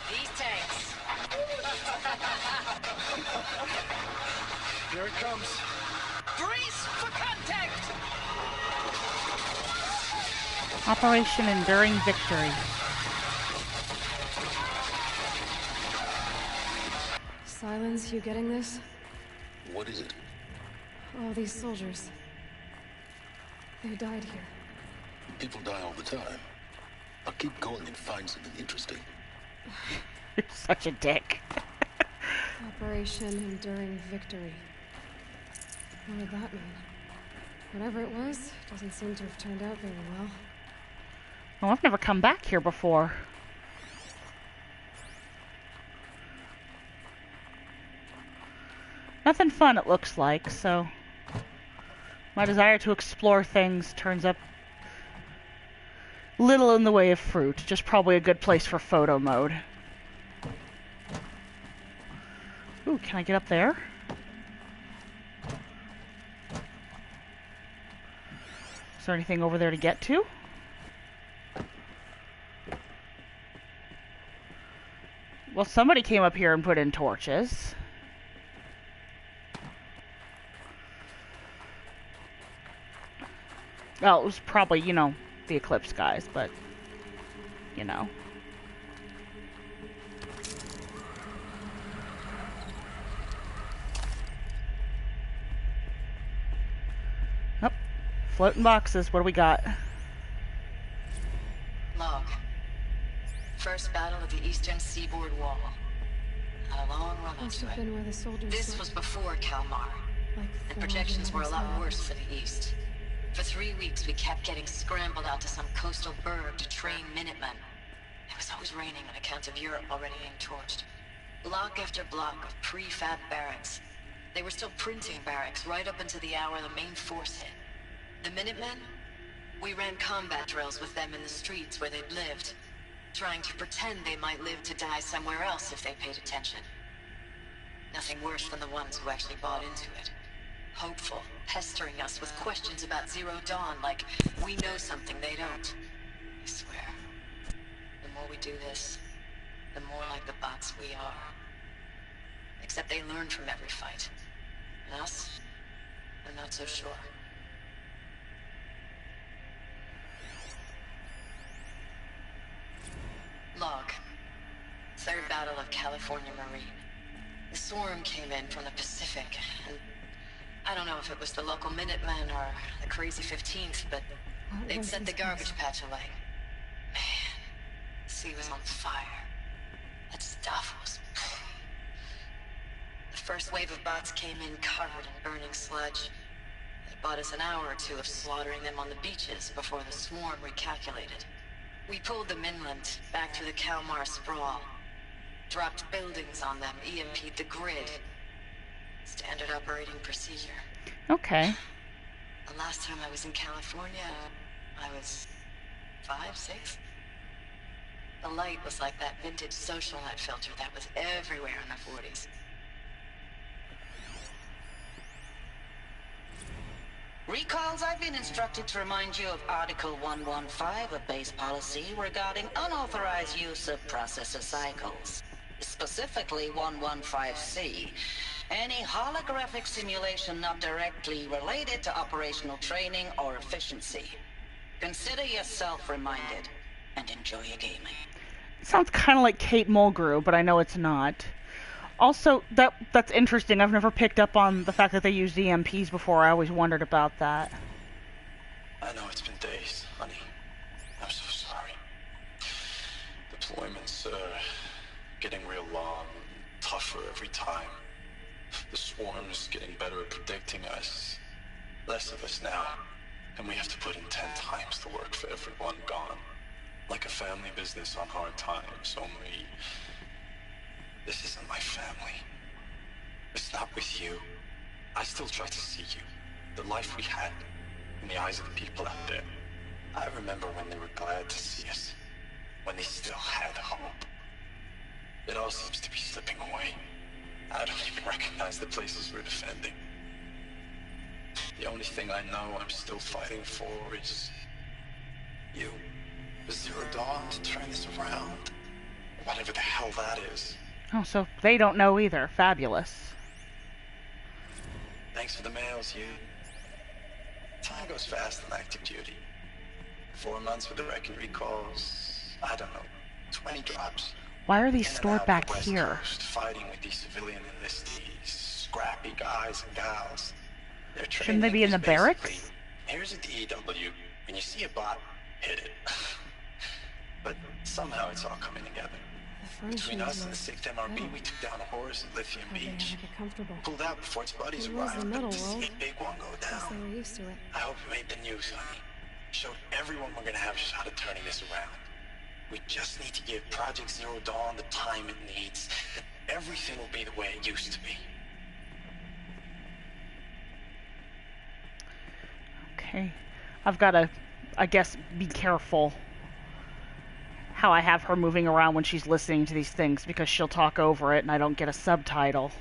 these tanks.
Here it comes.
Brace for contact!
Operation Enduring Victory.
Silence, you getting this?
What is it?
All these soldiers. They died here.
People die all the time. I'll keep going and find something interesting.
You're such a dick.
Operation Enduring Victory. What did that mean? Whatever it was, doesn't seem to have turned out very well.
Oh, I've never come back here before. Nothing fun, it looks like, so my desire to explore things turns up little in the way of fruit. Just probably a good place for photo mode. Ooh, can I get up there? Is there anything over there to get to? Well, somebody came up here and put in torches. Well, it was probably, you know, the Eclipse guys, but, you know. Oh, floating boxes. What do we got?
Log. First battle of the eastern seaboard wall. Had a long run up
Must
to
have
it.
been where the soldiers
This
were.
was before Kalmar,
Like
and projections were a lot worse for the east. For 3 weeks, we kept getting scrambled out to some coastal burg to train Minutemen. It was always raining on account of Europe already being torched. Block after block of prefab barracks. They were still printing barracks right up until the hour the main force hit. The Minutemen? We ran combat drills with them in the streets where they'd lived, trying to pretend they might live to die somewhere else if they paid attention. Nothing worse than the ones who actually bought into it. Hopeful, pestering us with questions about Zero Dawn like we know something they don't. I swear, the more we do this, the more like the bots we are. Except they learn from every fight. And us, I'm not so sure. Log. Third Battle of California Marine. The swarm came in from the Pacific, and I don't know if it was the local Minutemen or the crazy 15th, but they'd set the garbage patch alight. Man, the sea was on fire. That stuff was... The first wave of bots came in covered in burning sludge. It bought us an hour or two of slaughtering them on the beaches before the swarm recalculated. We pulled them inland, back through the Kalmar sprawl. Dropped buildings on them, EMP'd the grid. Standard operating procedure.
Okay.
The last time I was in California, I was 5, 6. The light was like that vintage social net filter that was everywhere in the 40s. Recalls, I've been instructed to remind you of Article 115 of base policy regarding unauthorized use of processor cycles. Specifically 115C. Any holographic simulation not directly related to operational training or efficiency. Consider yourself reminded and enjoy your gaming.
It sounds kind of like Kate Mulgrew, but I know it's not. Also, that's interesting. I've never picked up on the fact that they used EMPs before. I always wondered about that.
I know it's been days, honey. I'm so sorry. Deployments are getting real long and tougher every time. The swarm's getting better at predicting us. Less of us now. And we have to put in 10 times the work for everyone gone. Like a family business on hard times, only... This isn't my family. It's not with you. I still try to see you. The life we had in the eyes of the people out there. I remember when they were glad to see us. When they still had hope. It all seems to be slipping away. I don't even recognize the places we're defending. The only thing I know I'm still fighting for is you. Zero Dawn to turn this around. Whatever the hell that is.
Oh, so they don't know either. Fabulous.
Thanks for the mails, you. Time goes fast in active duty. 4 months with the wreck and recalls, I don't know, 20 drops.
Why are these
In and
stored
out
back
the West
here?
Coast, fighting with these civilian enlistees, scrappy guys and gals. Their
Shouldn't they
training
be in
is
the barracks?
basically, here's a DEW. When you see a bot, hit it. But somehow it's all coming together. Between us and the 6th MRB, we took down a horse at Lithium Beach. Pulled out before its buddies arrived, but to see a big one go down. I hope it made the news, honey. Showed everyone we're gonna have a shot at turning this around. We just need to give Project Zero Dawn the time it needs, and everything will be the way it used to be.
Okay. I've got to, I guess, be careful how I have her moving around when she's listening to these things, because she'll talk over it and I don't get a subtitle.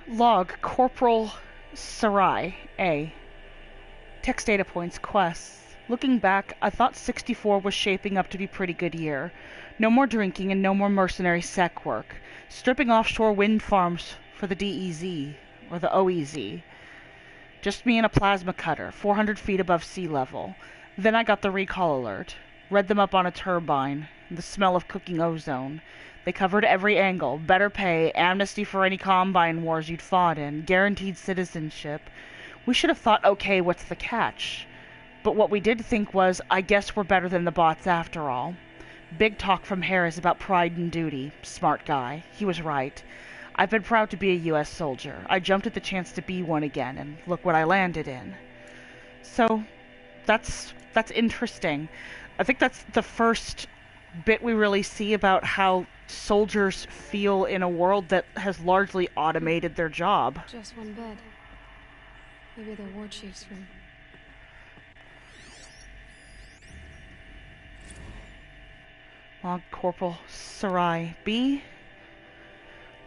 Log, Corporal Sarai, A. Text data points, quests. Looking back, I thought 64 was shaping up to be a pretty good year. No more drinking and no more mercenary sec work. Stripping offshore wind farms for the DEZ, or the OEZ. Just me and a plasma cutter, 400 feet above sea level. Then I got the recall alert. Read them up on a turbine. The smell of cooking ozone. They covered every angle. Better pay, amnesty for any Combine wars you'd fought in, guaranteed citizenship. We should have thought, okay, what's the catch? But what we did think was, I guess we're better than the bots after all. Big talk from Harris about pride and duty. Smart guy. He was right. I've been proud to be a U.S. soldier. I jumped at the chance to be one again, and look what I landed in. So, that's interesting. I think that's the first bit we really see about how soldiers feel in a world that has largely automated their job.
Just one bed. Maybe they're war chiefs from...
Log Corporal Sarai B.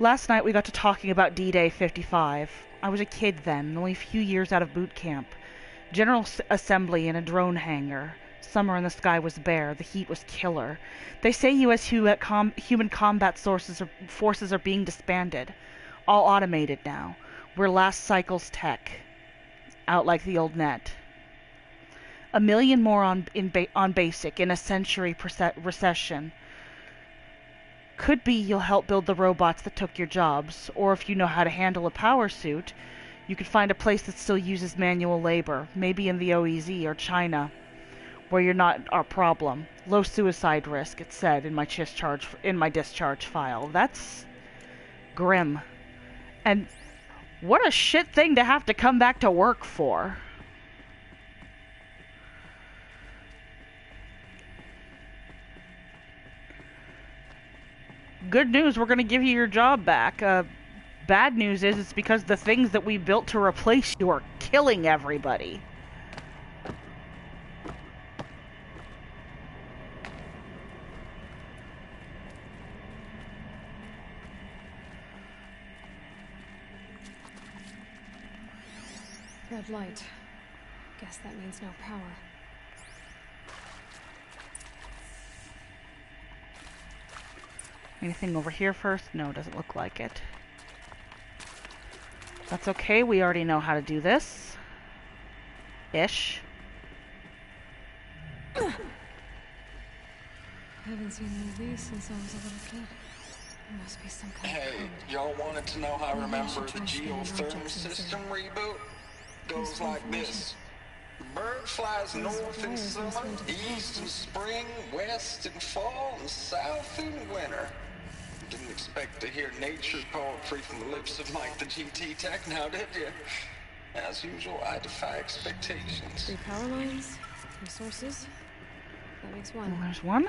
Last night we got to talking about D-Day 55. I was a kid then, only a few years out of boot camp. General assembly in a drone hangar. Summer in the sky was bare, the heat was killer. They say U.S. human combat forces are being disbanded. All automated now. We're last cycle's tech. Out like the old net. 1 million more on basic in a century recession. Could be you'll help build the robots that took your jobs, or if you know how to handle a power suit, you could find a place that still uses manual labor, maybe in the OEZ or China, where you're not our problem. Low suicide risk, it said in my discharge file. That's grim. And what a shit thing to have to come back to work for. Good news, we're going to give you your job back. Bad news is it's because the things that we built to replace you are killing everybody.
Red light. Guess that means no power.
Anything over here first? No, doesn't look like it. That's okay, we already know how to do this. Ish.
I haven't seen one of these since I was a little kid. There must be some kind of
Hey,
code.
y'all wanted to know how I
Maybe I
remember
should
the
try scanning
geothermal
objects in
system
zero.
reboot? Goes
Useful
like
information.
this. Bird flies
These
north in
wires
summer,
must run to the
east in
past.
spring, west in fall, and south in winter. Didn't expect to hear nature poetry from the lips of Mike the GT Tech now, did you? As usual, I defy expectations.
3 power lines, 3 sources. That makes one.
Well, there's one.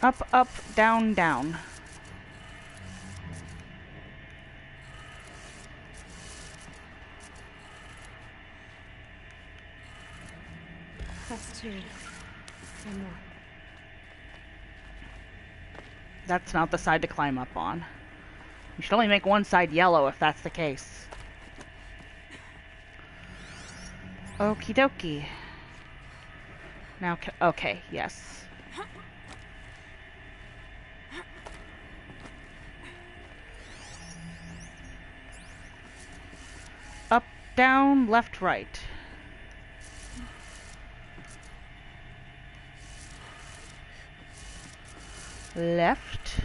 Up, up, down, down.
That's 2. One more.
That's not the side to climb up on. You should only make one side yellow if that's the case. Okie dokie. Now, okay, yes. Up, down, left, right. Left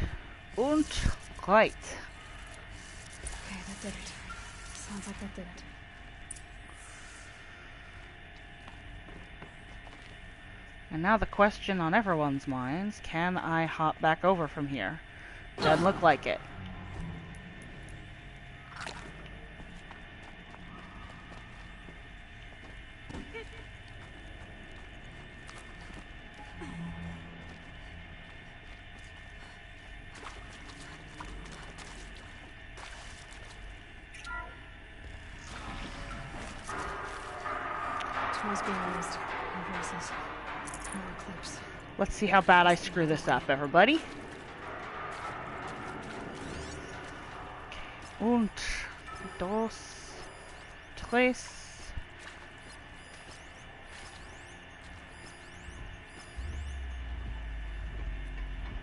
und right.
Okay, that did it. Sounds like that did it.
And now the question on everyone's minds, can I hop back over from here? Doesn't look like it.
Tools being used. No voices. No clips.
Let's see how bad I screw this up, everybody. Und, dos, tres.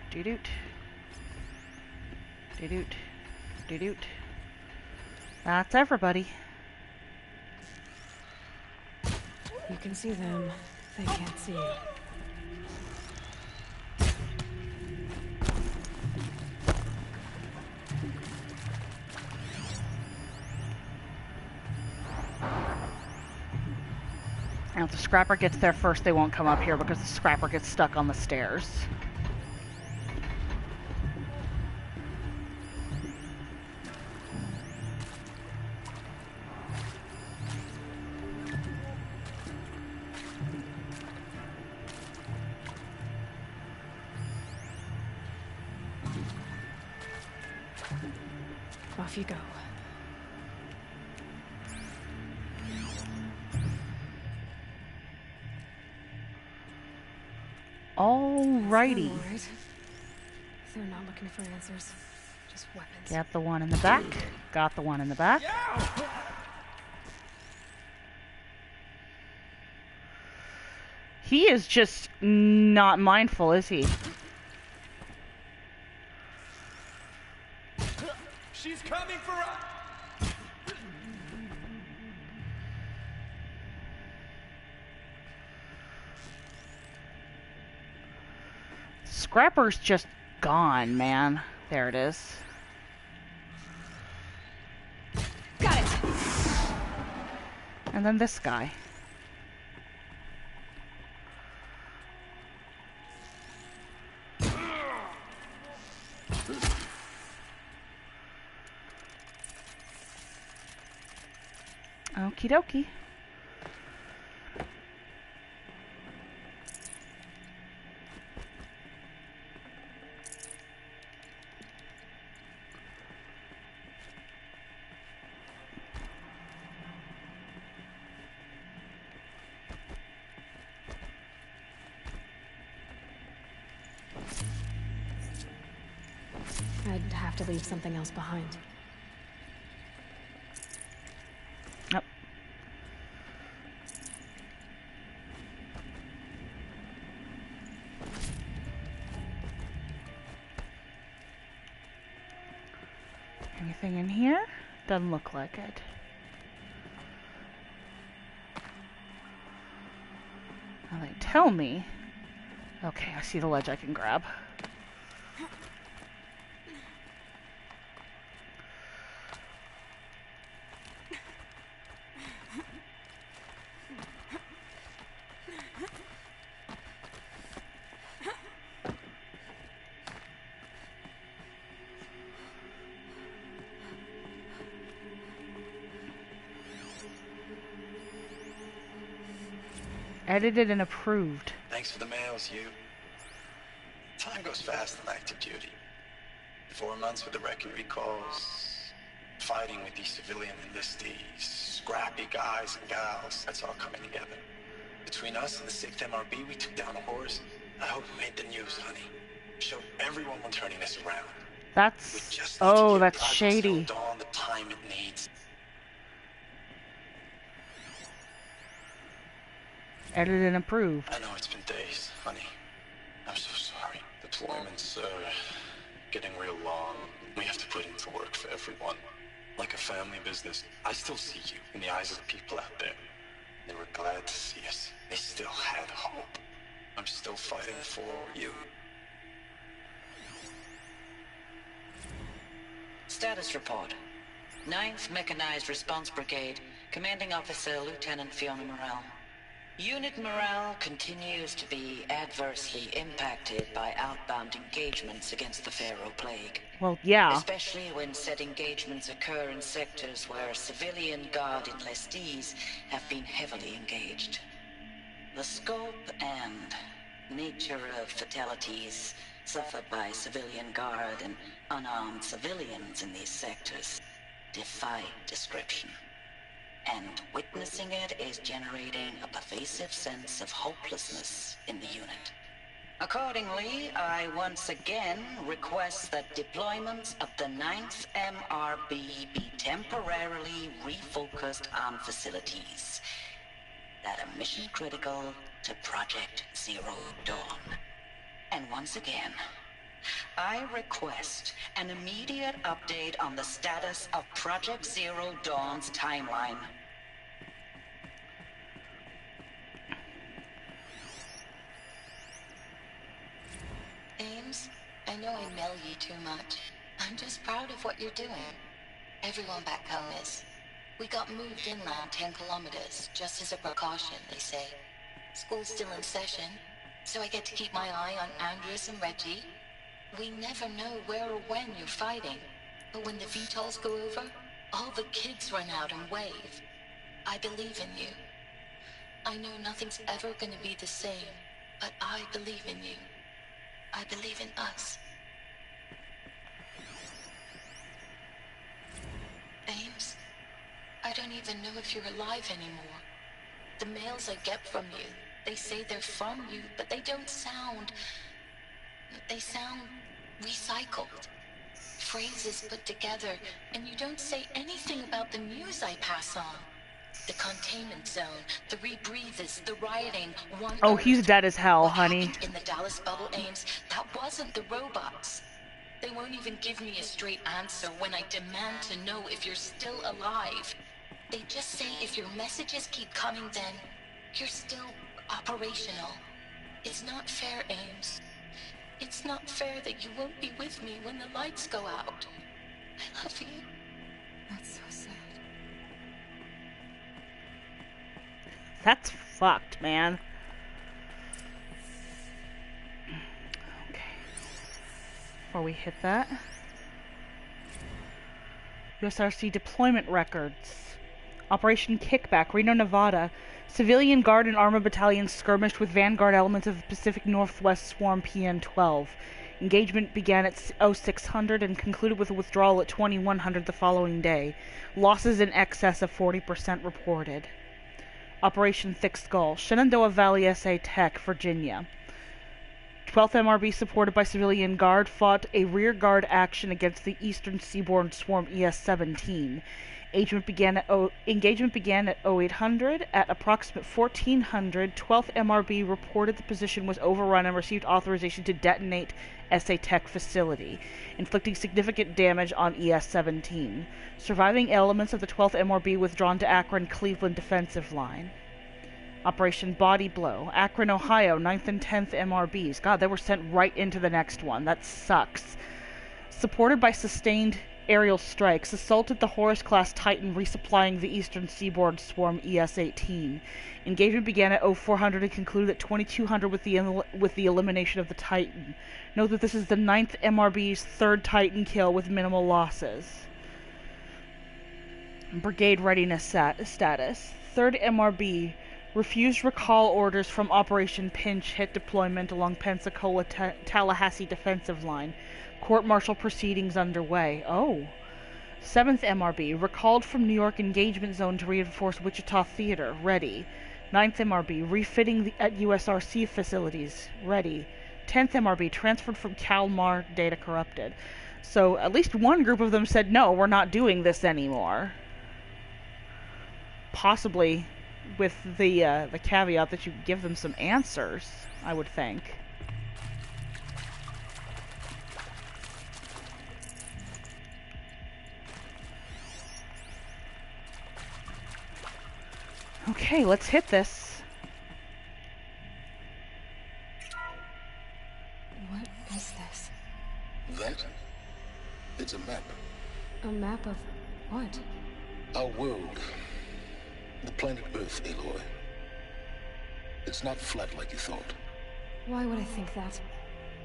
Doo-doot. Doo-doot. Doo-doot. That's everybody.
You can see them. They can't see you.
Now if the scrapper gets there first, they won't come up here because the scrapper gets stuck on the stairs.
Off you go.
Alrighty.
Right. They're not looking for answers. Just weapons.
Got the one in the back. Got the one in the back. He is just not mindful, is he?
She's coming for us!
Scrapper's just gone, man. There it is.
Got it!
And then this guy. Okie dokie.
I'd have to leave something else behind.
Yep. Anything in here? Doesn't look like it. Now they tell me. Okay, I see the ledge I can grab. Edited and approved.
Thanks for the mails, you. Time goes fast on active duty. 4 months with the record recalls, fighting with these civilian enlistees, scrappy guys and gals, that's all coming together. Between us and the 6th MRB, we took down a horse. I hope we made the news, honey. Showed everyone we're turning this around.
That's... Oh, that's shady.
Dawn the time it needs.
Edited and approved.
I know it's been days, honey. I'm so sorry. Deployments are getting real long. We have to put in the work for everyone. Like a family business. I still see you in the eyes of the people out there. They were glad to see us. They still had hope. I'm still fighting for you.
Status report. 9th Mechanized Response Brigade, Commanding Officer Lieutenant Fiona Morrell. Unit morale continues to be adversely impacted by outbound engagements against the Pharaoh Plague.
Well, yeah.
Especially when said engagements occur in sectors where civilian guard enlistees have been heavily engaged. The scope and nature of fatalities suffered by civilian guard and unarmed civilians in these sectors defy description. And witnessing it is generating a pervasive sense of hopelessness in the unit. Accordingly, I once again request that deployments of the 9th MRB be temporarily refocused on facilities that are mission critical to Project Zero Dawn. And once again, I request an immediate update on the status of Project Zero Dawn's timeline.
Ames, I know I mail you too much. I'm just proud of what you're doing. Everyone back home is. We got moved inland 10 kilometers, just as a precaution, they say. School's still in session, so I get to keep my eye on Andres and Reggie. We never know where or when you're fighting, but when the VTOLs go over, all the kids run out and wave. I believe in you. I know nothing's ever gonna be the same, but I believe in you. I believe in us. Ames, I don't even know if you're alive anymore. The mails I get from you, they say they're from you, but they don't sound... They sound recycled. Phrases put together, and you don't say anything about the news I pass on. The containment zone, the rebreathers, the rioting, one...
Oh, he's dead as hell, honey.
In the Dallas bubble, Ames, that wasn't the robots. They won't even give me a straight answer when I demand to know if you're still alive. They just say if your messages keep coming, then you're still operational. It's not fair, Ames. It's not fair that you won't be with me when the lights go out. I love you.
That's so sad.
That's fucked, man. Okay. Before we hit that. USRC deployment records. Operation Kickback, Reno, Nevada. Civilian Guard and Armor Battalions skirmished with Vanguard elements of the Pacific Northwest Swarm PN-12. Engagement began at 0600 and concluded with a withdrawal at 2100 the following day. Losses in excess of 40% reported. Operation Thick Skull, Shenandoah Valley SA Tech, Virginia. 12th MRB, supported by Civilian Guard, fought a rear guard action against the Eastern Seaboard Swarm ES-17. Engagement began at 0800. At approximate 1400, 12th MRB reported the position was overrun and received authorization to detonate SA Tech facility, inflicting significant damage on ES-17. Surviving elements of the 12th MRB withdrawn to Akron-Cleveland defensive line. Operation Body Blow, Akron, Ohio, 9th and 10th MRBs. God, they were sent right into the next one. That sucks. Supported by sustained aerial strikes, assaulted the Horus-class Titan, resupplying the Eastern Seaboard Swarm ES-18. Engagement began at 0400 and concluded at 2200 with the elimination of the Titan. Note that this is the 9th MRB's third Titan kill with minimal losses. Brigade readiness status. 3rd MRB refused recall orders from Operation Pinch Hit deployment along Pensacola-Tallahassee defensive line. Court-martial proceedings underway. Oh. 7th MRB recalled from New York engagement zone to reinforce Wichita Theater. Ready. Ninth MRB, refitting at USRC facilities, ready. 10th MRB, transferred from Kalmar, data corrupted. So at least one group of them said, no, we're not doing this anymore. Possibly with the caveat that you give them some answers, I would think. Okay, let's hit this.
What is this?
That? It's a map.
A map of what?
Our world. The planet Earth, Aloy. It's not flat like you thought.
Why would I think that?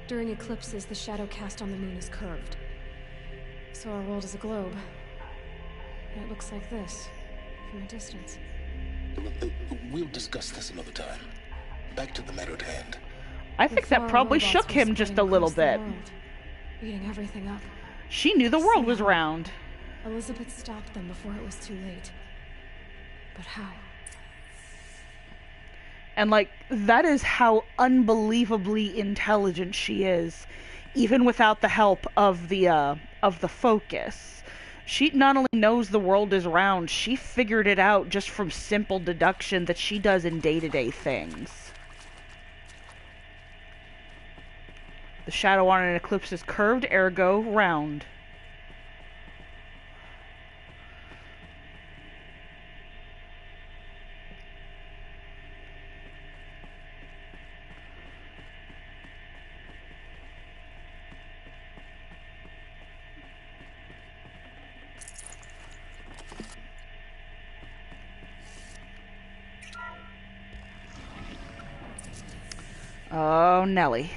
During eclipses, the shadow cast on the moon is curved. So our world is a globe. And it looks like this, from a distance.
We'll discuss this another time. Back to the matter at hand.
I think that probably shook him just a little bit.
Eating everything up.
She knew the world was round.
Elizabeth stopped them before it was too late. But how?
And like, that is how unbelievably intelligent she is, even without the help of the focus. She not only knows the world is round, she figured it out just from simple deduction that she does in day-to-day things. The shadow on an eclipse is curved, ergo round. Oh, Nelly.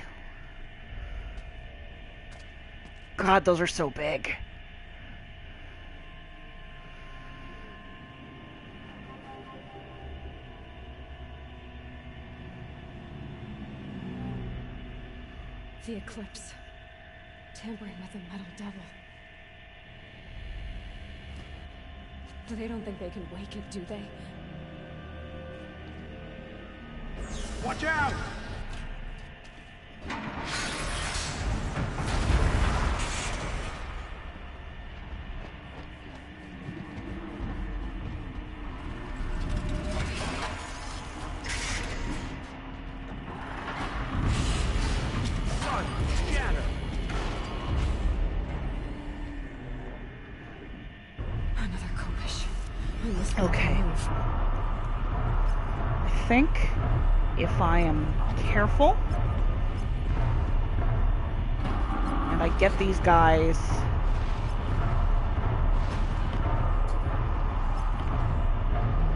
God, those are so big.
The eclipse. Tampering with the metal devil. They don't think they can wake it, do they?
Watch out!
Okay. I think if I am careful and I get these guys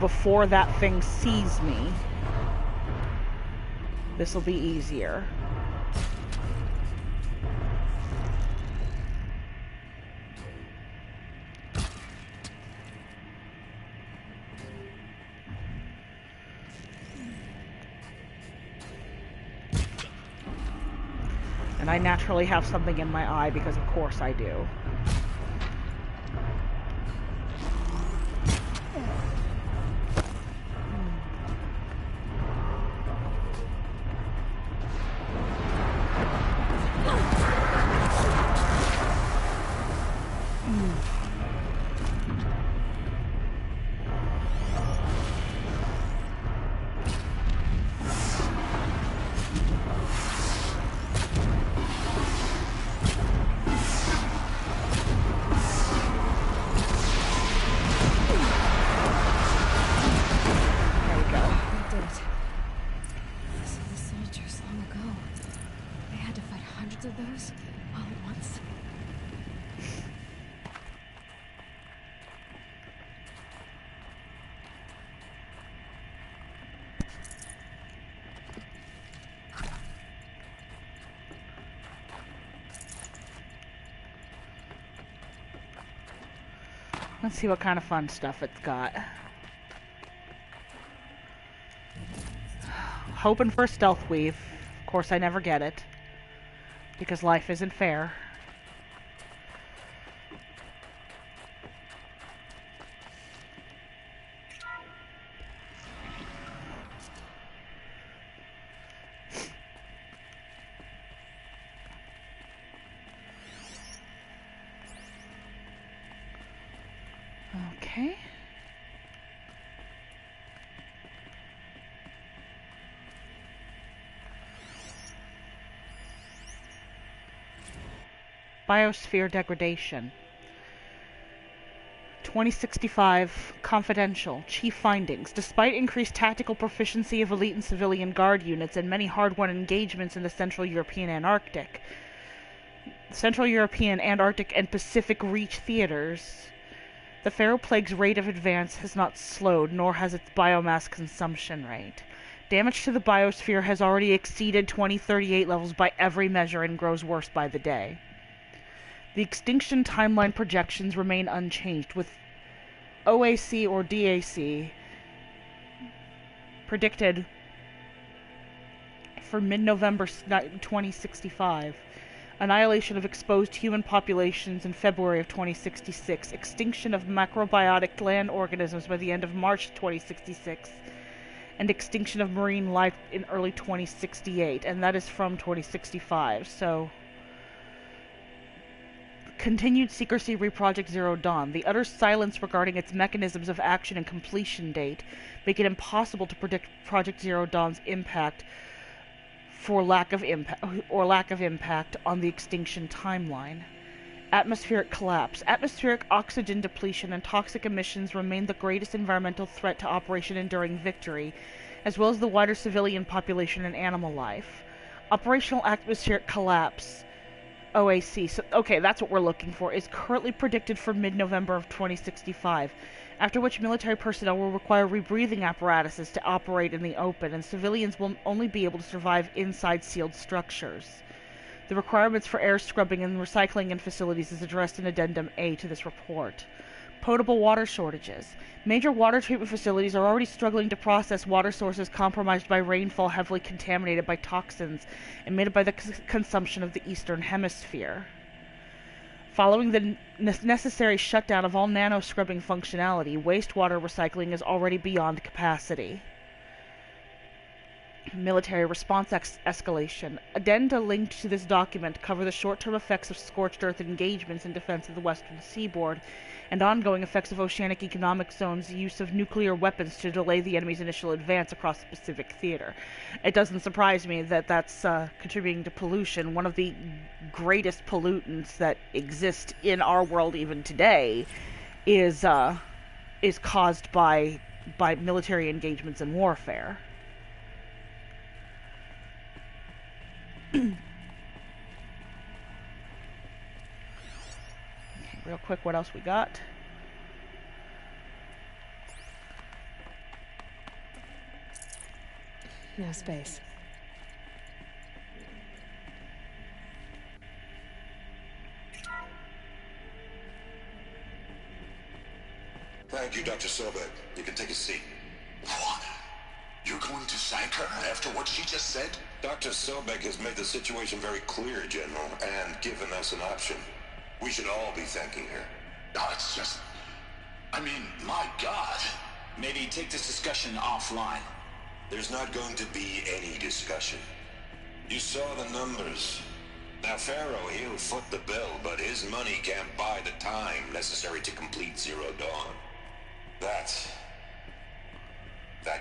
before that thing sees me, this will be easier. And I naturally have something in my eye because of course I do. Let's see what kind of fun stuff it's got. Hoping for a stealth weave. Of course I never get it. Because life isn't fair. Biosphere degradation. 2065 confidential. Chief findings. Despite increased tactical proficiency of elite and civilian guard units and many hard-won engagements in the Central European, Antarctic, and Pacific Reach theaters, the Pharaoh Plague's rate of advance has not slowed, nor has its biomass consumption rate. Damage to the biosphere has already exceeded 2038 levels by every measure and grows worse by the day. The extinction timeline projections remain unchanged, with OAC or DAC predicted for mid-November 2065. Annihilation of exposed human populations in February of 2066. Extinction of macrobiotic land organisms by the end of March 2066. And extinction of marine life in early 2068. And that is from 2065, so... Continued secrecy re Project Zero Dawn. The utter silence regarding its mechanisms of action and completion date make it impossible to predict Project Zero Dawn's impact or lack of impact on the extinction timeline. Atmospheric collapse. Atmospheric oxygen depletion and toxic emissions remain the greatest environmental threat to Operation Enduring Victory, as well as the wider civilian population and animal life. Operational atmospheric collapse, OAC, so, okay, that's what we're looking for, is currently predicted for mid-November of 2065, after which military personnel will require rebreathing apparatuses to operate in the open, and civilians will only be able to survive inside sealed structures. The requirements for air scrubbing and recycling in facilities is addressed in Addendum A to this report. Potable water shortages. Major water treatment facilities are already struggling to process water sources compromised by rainfall heavily contaminated by toxins emitted by the consumption of the Eastern Hemisphere. Following the necessary shutdown of all nano-scrubbing functionality, wastewater recycling is already beyond capacity. Military response escalation. Addenda linked to this document cover the short-term effects of scorched earth engagements in defense of the western seaboard and ongoing effects of Oceanic Economic Zone's use of nuclear weapons to delay the enemy's initial advance across the Pacific theater. It doesn't surprise me that that's contributing to pollution. One of the greatest pollutants that exist in our world even today is caused by military engagements and warfare. Real quick, what else we got?
No space.
Thank you, Dr. Sobek. You can take a seat.
What? You're going to thank her after what she just said?
Dr. Sobek has made the situation very clear, General, and given us an option. We should all be thanking her.
No, it's just... I mean, my God.
Maybe take this discussion offline.
There's not going to be any discussion. You saw the numbers. Now, Pharaoh, he'll foot the bill, but his money can't buy the time necessary to complete Zero Dawn. That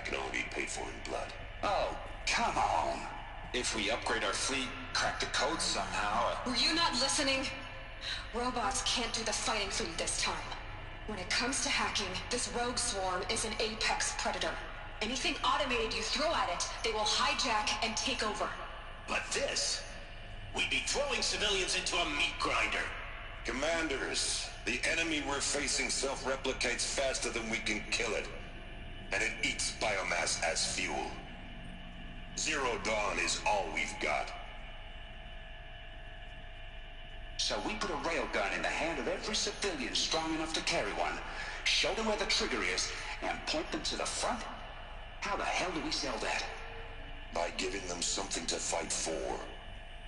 can only be paid for in blood.
Oh, come on. If we upgrade our fleet, crack the code somehow...
Were you not listening? Robots can't do the fighting for you this time. When it comes to hacking, this rogue swarm is an apex predator. Anything automated you throw at it, they will hijack and take over.
But this? We'd be throwing civilians into a meat grinder.
Commanders, the enemy we're facing self-replicates faster than we can kill it. And it eats biomass as fuel. Zero Dawn is all we've got.
So we put a railgun in the hand of every civilian strong enough to carry one, show them where the trigger is, and point them to the front? How the hell do we sell that?
By giving them something to fight for.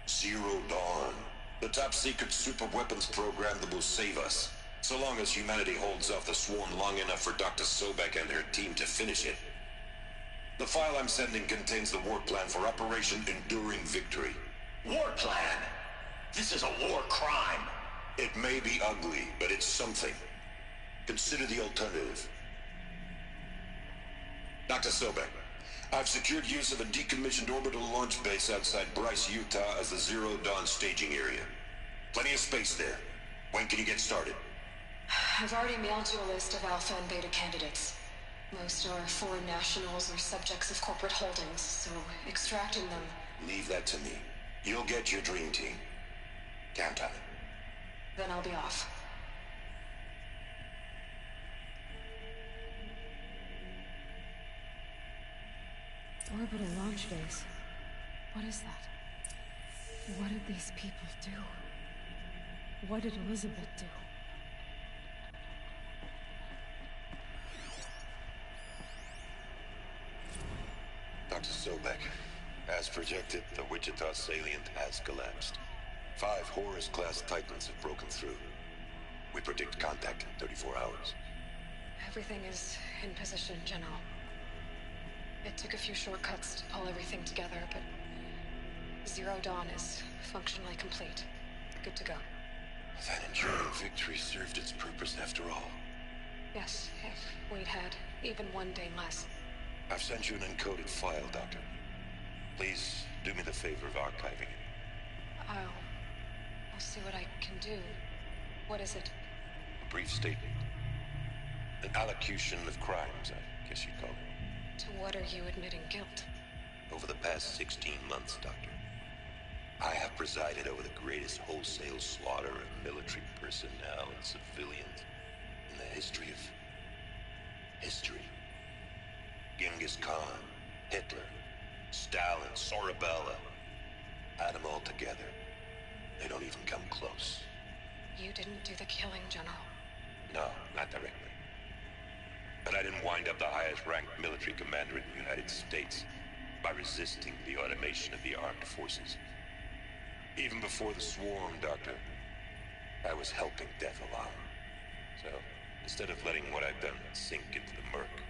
Zero Dawn. The top-secret super-weapons program that will save us. So long as humanity holds off the swarm long enough for Dr. Sobek and her team to finish it. The file I'm sending contains the war plan for Operation Enduring Victory.
War plan? This is a war crime.
It may be ugly, but it's something. Consider the alternative. Dr. Sobek, I've secured use of a decommissioned orbital launch base outside Bryce, Utah as the Zero Dawn staging area. Plenty of space there. When can you get started?
I've already mailed you a list of Alpha and Beta candidates. Most are foreign nationals or subjects of corporate holdings, so extracting them...
Leave that to me. You'll get your dream team. Count on it.
Then I'll be off.
Orbital launch base. What is that? What did these people do? What did Elizabeth do?
Dr. Sobek, as projected, the Wichita salient has collapsed. 5 Horus-class Titans have broken through. We predict contact in 34 hours.
Everything is in position, General. It took a few shortcuts to pull everything together, but Zero Dawn is functionally complete. Good to go.
That enduring victory served its purpose after all.
Yes, if we'd had even one day less.
I've sent you an encoded file, Doctor. Please do me the favor of archiving it.
I'll see what I can do. What is it?
A brief statement. An allocution of crimes, I guess you'd call it.
To what are you admitting guilt?
Over the past 16 months, Doctor, I have presided over the greatest wholesale slaughter of military personnel and civilians in the history of... history. Genghis Khan, Hitler, Stalin, Sorabella. Add them all together. They don't even come close.
You didn't do the killing, General.
No, not directly. But I didn't wind up the highest-ranked military commander in the United States by resisting the automation of the armed forces. Even before the swarm, Doctor, I was helping death along. So, instead of letting what I've done sink into the murk,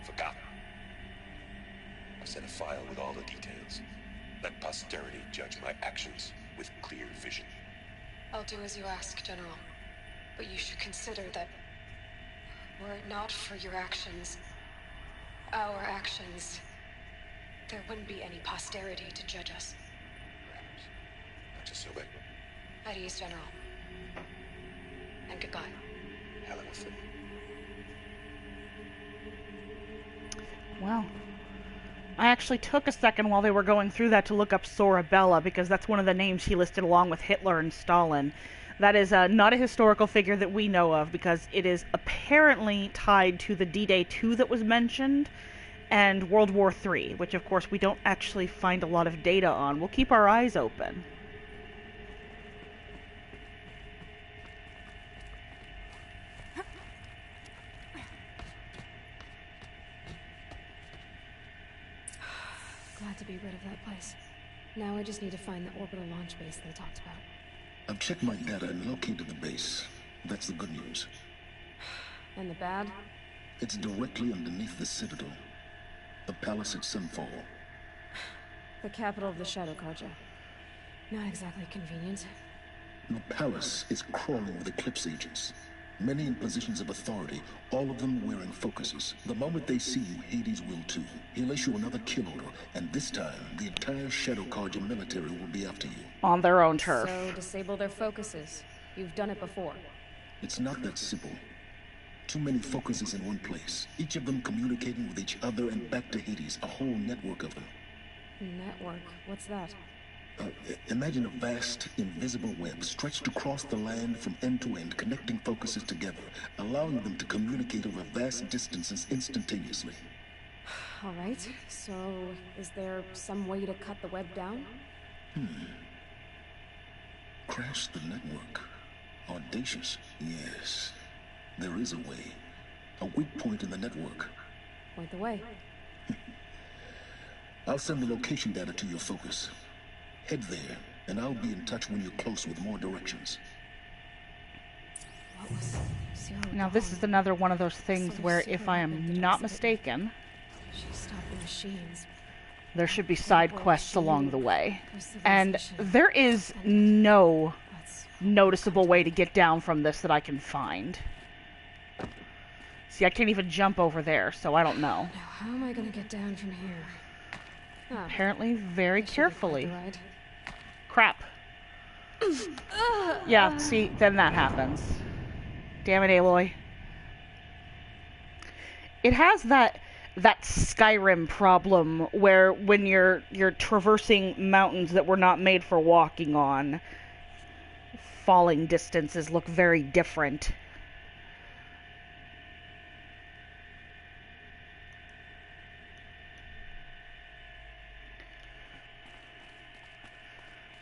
forgotten, I've sent a file with all the details. Let posterity judge my actions with clear vision.
I'll do as you ask, General. But you should consider that were it not for your actions, our actions, there wouldn't be any posterity to judge us.
Dr. Sobek.
At ease, General. And goodbye.
Hell of a thing.
Well, I actually took a second while they were going through that to look up Sorabella, because that's one of the names he listed along with Hitler and Stalin. That is not a historical figure that we know of, because it is apparently tied to the D-Day 2 that was mentioned, and World War III, which of course we don't actually find a lot of data on. We'll keep our eyes open.
Glad to be rid of that place. Now I just need to find the orbital launch base they talked about.
I've checked my data and located the base. That's the good news.
And the bad?
It's directly underneath the Citadel. The palace at Sunfall.
The capital of the Shadow Carja. Not exactly convenient.
The palace is crawling with Eclipse agents. Many in positions of authority, all of them wearing focuses. The moment they see you, Hades will too. He'll issue another kill order, and this time, the entire Shadow Carja military will be after you.
On their own turf.
So, disable their focuses. You've done it before.
It's not that simple. Too many focuses in one place, each of them communicating with each other and back to Hades, a whole network of them.
Network? What's that?
Imagine a vast, invisible web stretched across the land from end to end, connecting focuses together, allowing them to communicate over vast distances instantaneously.
All right, so is there some way to cut the web down?
Crash the network. Audacious, yes. There is a way. A weak point in the network.
Point the way.
I'll send the location data to your focus. Head there, and I'll be in touch when you're close with more directions.
What was
Now this is another one of those things where, if I am not mistaken,
she stopped the machines.
there should be side quests along the way. And there is no noticeable way to get down from this that I can find. See, I can't even jump over there, so I don't know.
Now, how am I going to get down from here?
Apparently very carefully. Crap. Yeah, see, then that happens. Damn it, Aloy. It has that Skyrim problem where when you're traversing mountains that were not made for walking on, falling distances look very different.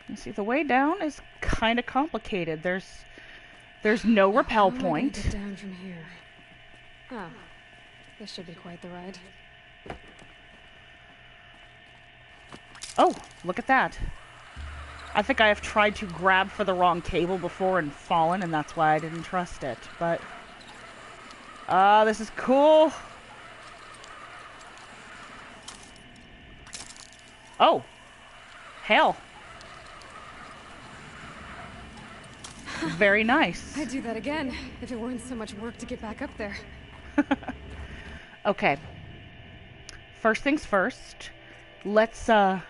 You see, the way down is kind of complicated. There's no rappel point.
How am I gonna get down from here? Oh, this should be quite the ride.
Oh, look at that. I think I have tried to grab for the wrong cable before and fallen, and that's why I didn't trust it. But, this is cool. Oh, hell. Very nice.
I'd do that again if it weren't so much work to get back up there.
Okay. First things first. Let's go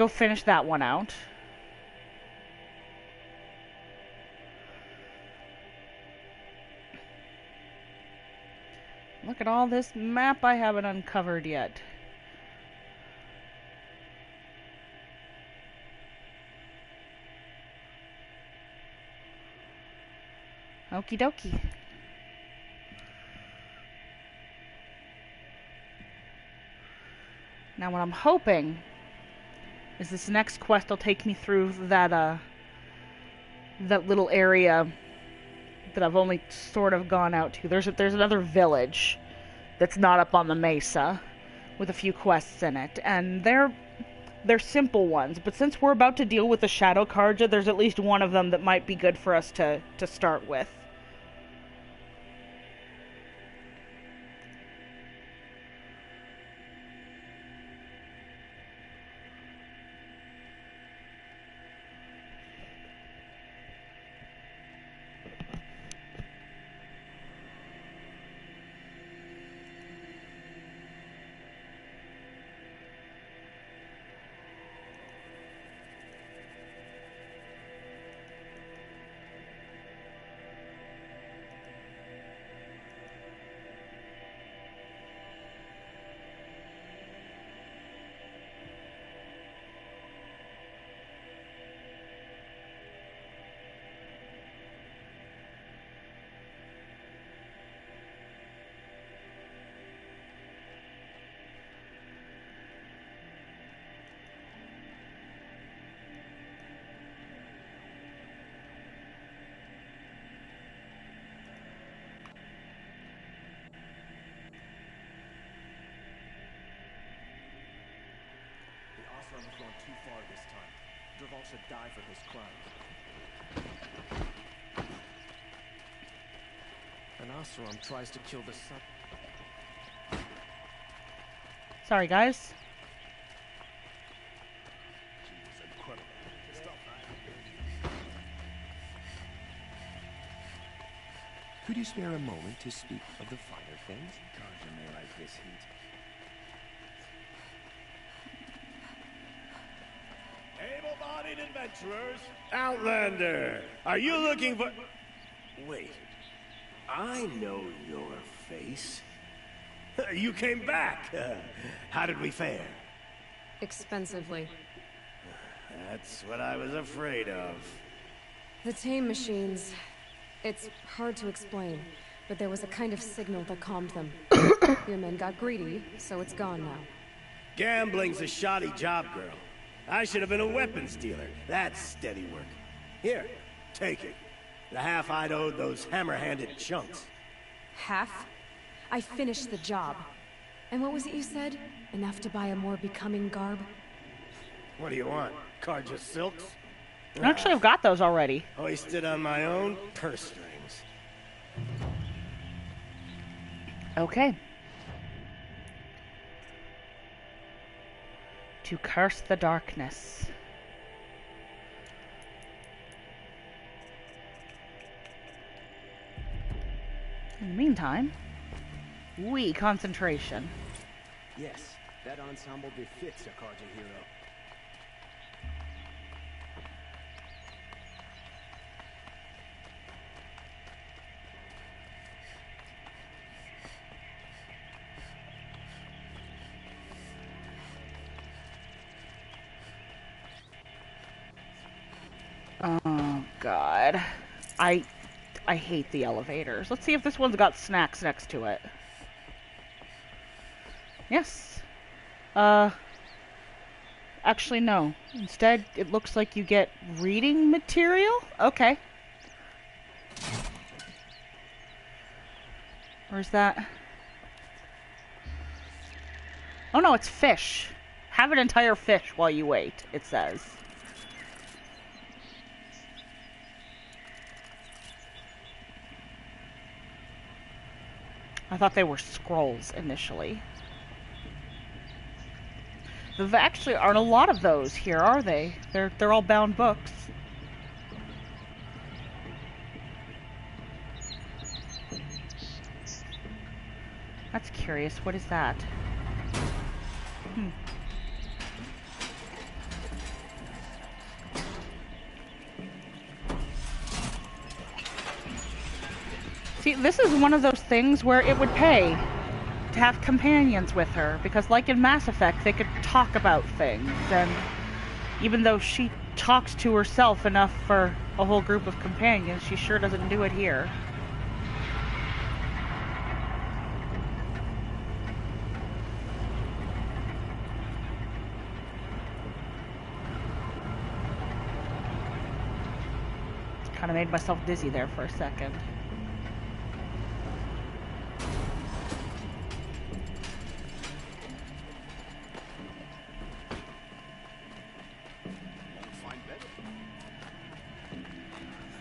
finish that one out. Look at all this map I haven't uncovered yet. Okie dokie. Now what I'm hoping is this next quest will take me through that little area that I've only sort of gone out to. There's another village that's not up on the mesa with a few quests in it, and they're simple ones, but since we're about to deal with the Shadow Karja, there's at least one of them that might be good for us to start with.
Osram has gone too far this time. Dervahl should die for his crimes. An Osram tries to kill the sun.
Sorry, guys.
Could you spare a moment to speak of the finer things? Karja may like this heat. Able-bodied adventurers! Outlander! Are you looking for... Wait. I know your face. You came back! How did we fare?
Expensively.
That's what I was afraid of.
The tame machines. It's hard to explain, but there was a kind of signal that calmed them. Your men got greedy, so it's gone now.
Gambling's a shoddy job, girl. I should have been a weapons dealer. That's steady work. Here, take it. The half I'd owed those hammer-handed chunks.
Half? I finished the job. And what was it you said? Enough to buy a more becoming garb?
What do you want? Karja silks?
Actually, I've got those already.
Hoisted on my own purse strings.
Okay. To curse the darkness. In the meantime, concentration.
Yes, that ensemble befits a Karja hero.
God. I hate the elevators. Let's see if this one's got snacks next to it. Yes. Actually, no. Instead, it looks like you get reading material? Okay. Where's that? Oh no, it's fish. Have an entire fish while you wait, it says. I thought they were scrolls initially. There actually aren't a lot of those here, are they? They're all bound books. That's curious. What is that? See, this is one of those things where it would pay to have companions with her, because like in Mass Effect, they could talk about things, and even though she talks to herself enough for a whole group of companions, she sure doesn't do it here. Kind of made myself dizzy there for a second.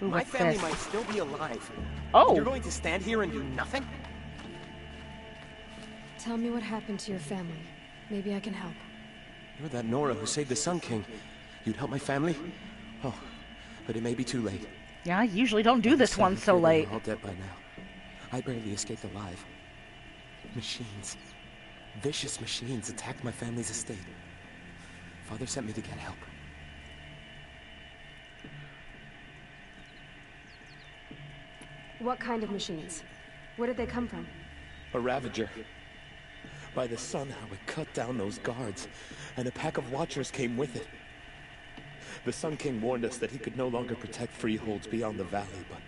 Ooh,
My family
this?
might still be alive.
Oh!
You're going to stand here and do nothing?
Tell me what happened to your family. Maybe I can help.
You're that Nora who saved the Sun King. You'd help my family? Oh, but it may be too late.
Yeah, I usually don't do this one so late.
They're all dead by now. I barely escaped alive. Machines. Vicious machines attacked my family's estate. Father sent me to get help.
What kind of machines? Where did they come from?
A Ravager. By the sun, how it cut down those guards, and a pack of Watchers came with it. The Sun King warned us that he could no longer protect freeholds beyond the valley, but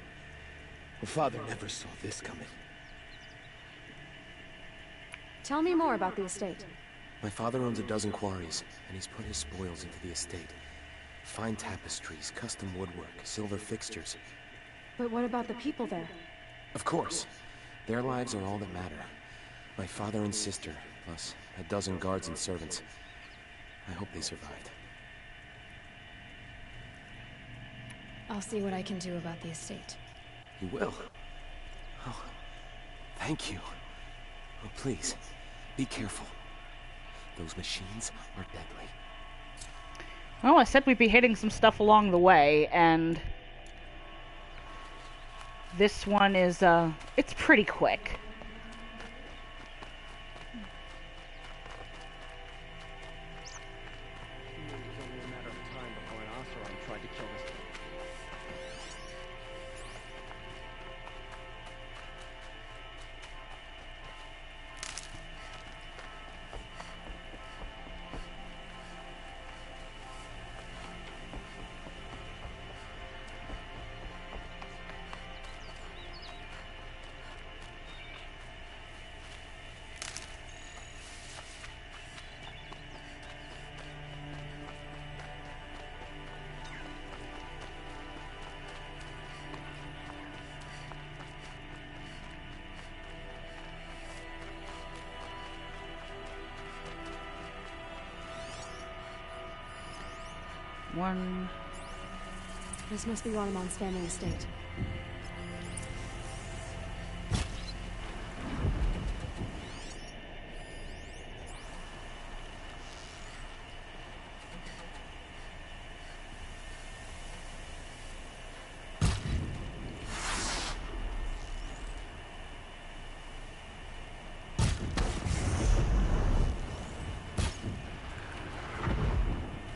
Father never saw this coming.
Tell me more about the estate.
My father owns a dozen quarries, and he's put his spoils into the estate. Fine tapestries, custom woodwork, silver fixtures.
But what about the people there?
Of course. Their lives are all that matter. My father and sister, plus a dozen guards and servants. I hope they survived.
I'll see what I can do about the estate.
You will? Oh, thank you. Oh, please, be careful. Those machines are deadly.
Well, I said we'd be hitting some stuff along the way, and this one is, it's pretty quick. One.
This must be Ranamon's family estate.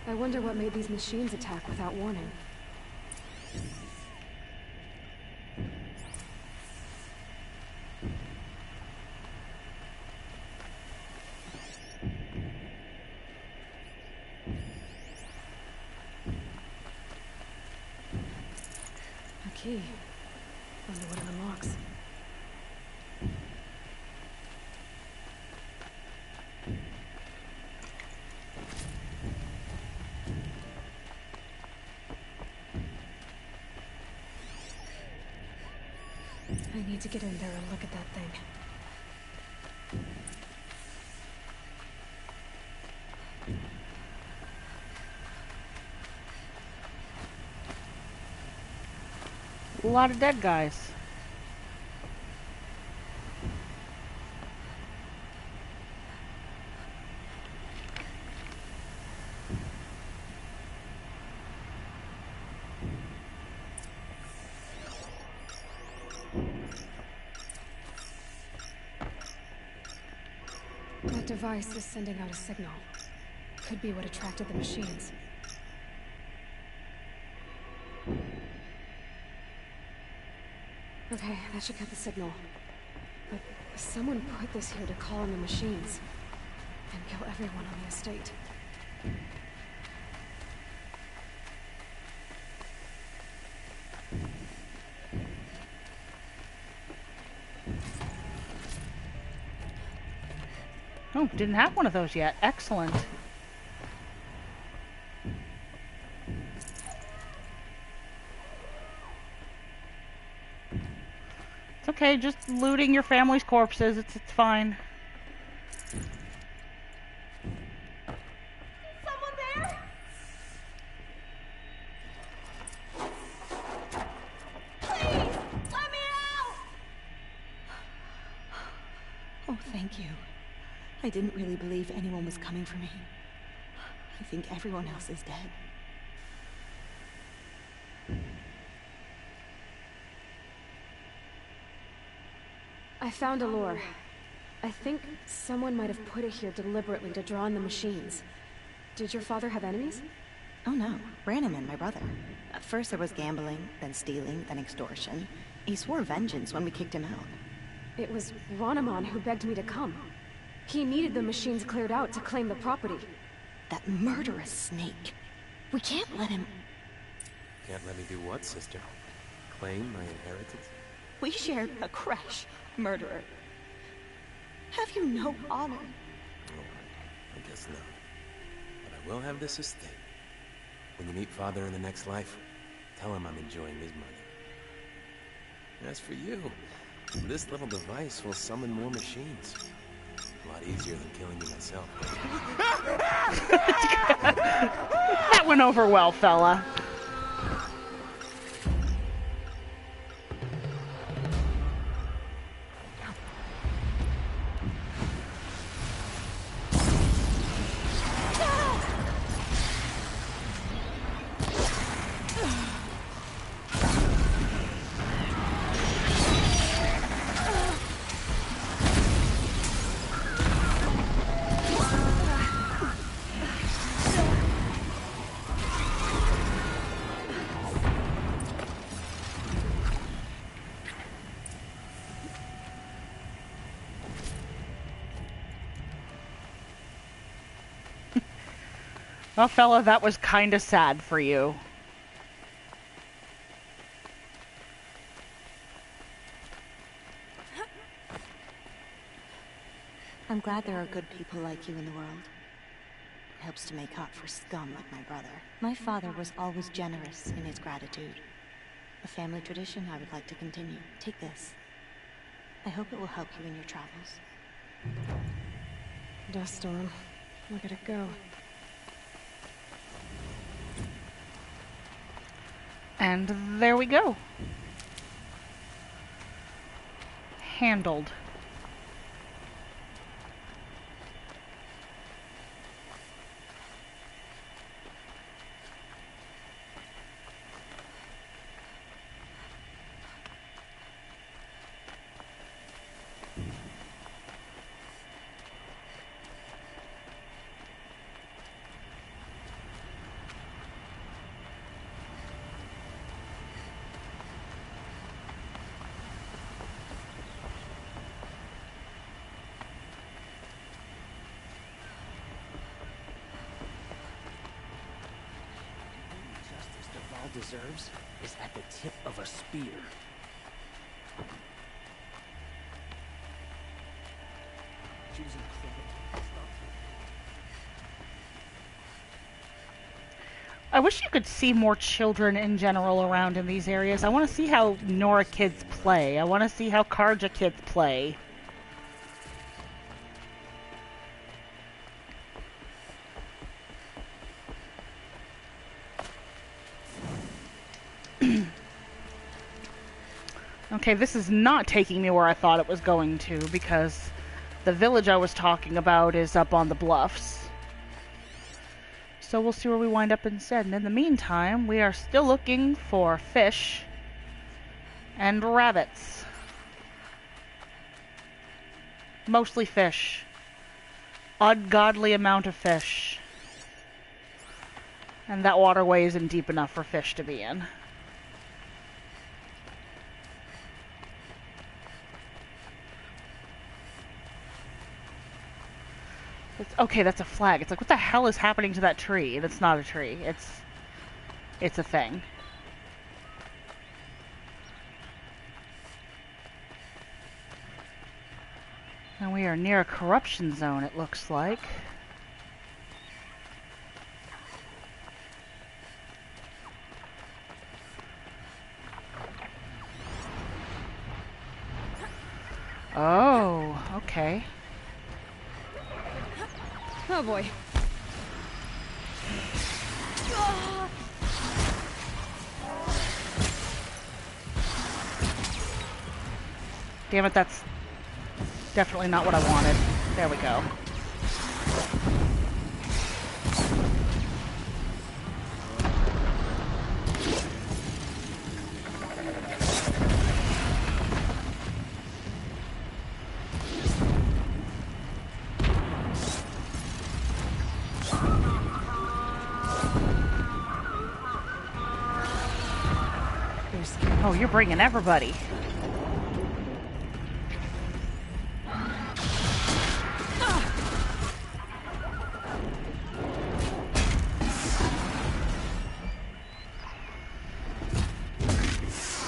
I wonder what made these machines attack without warning. key. Wonder what it unlocks. I need to get in there and look at that thing.
A lot of dead guys.
That device is sending out a signal. Could be what attracted the machines. Okay, that should cut the signal. But someone put this here to call in the machines. And kill everyone on the estate.
Oh, didn't have one of those yet. Excellent. It's okay, just looting your family's corpses. It's fine.
Someone there? Please, let me out!
Oh, thank you. I didn't really believe anyone was coming for me. I think everyone else is dead.
I found a lure. I think someone might have put it here deliberately to draw on the machines. Did your father have enemies?
Oh no, Branham and my brother. At first there was gambling, then stealing, then extortion. He swore vengeance when we kicked him out.
It was Ronamon who begged me to come. He needed the machines cleared out to claim the property.
That murderous snake. We can't let him...
Can't let me do what, sister? Claim my inheritance?
We shared a crash, murderer. Have you no honor?
Oh, I guess not. But I will have this estate. When you meet Father in the next life, tell him I'm enjoying his money. As for you, this little device will summon more machines. A lot easier than killing you myself.
That went over well, fella. Well, fella, that was kind of sad for you.
I'm glad there are good people like you in the world. It helps to make up for scum like my brother. My father was always generous in his gratitude. A family tradition I would like to continue. Take this. I hope it will help you in your travels.
Dust storm. Look at it go.
And there we go. Handled.
deserves is at the tip of a spear. She was incredible.
I wish you could see more children in general around in these areas. I want to see how Nora kids play. I want to see how Karja kids play. Okay, this is not taking me where I thought it was going to, because the village I was talking about is up on the bluffs. So we'll see where we wind up instead. And in the meantime, we are still looking for fish and rabbits. Mostly fish. Ungodly amount of fish. And that waterway isn't deep enough for fish to be in. Okay, that's a flag. It's like, what the hell is happening to that tree? And it's not a tree. It's a thing. And we are near a corruption zone, it looks like. Oh, okay.
Oh boy.
Damn it, that's definitely not what I wanted. There we go. Oh, you're bringing everybody.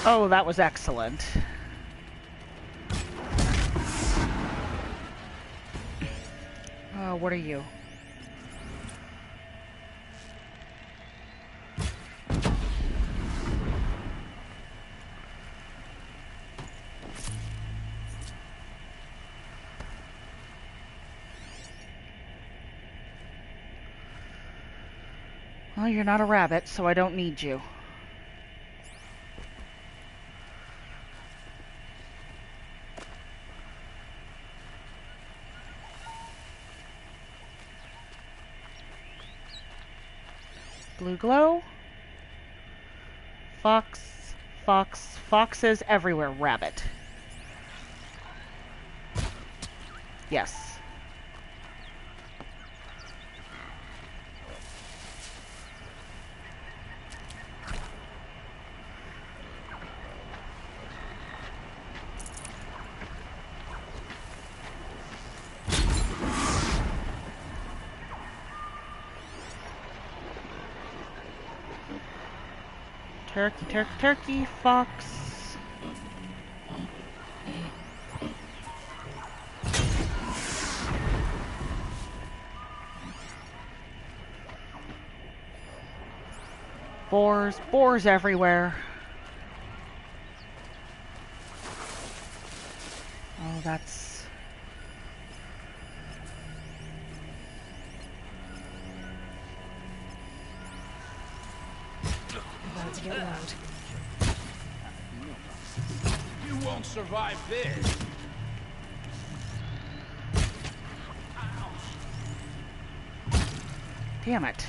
Oh, that was excellent. What are you? Well, you're not a rabbit, so I don't need you. Blue glow. Fox, fox, foxes everywhere. Rabbit. Yes. Turkey, turkey, turkey, fox. Boars, boars everywhere. Oh, that's...
About to get loud.
You won't survive this.
Damn it.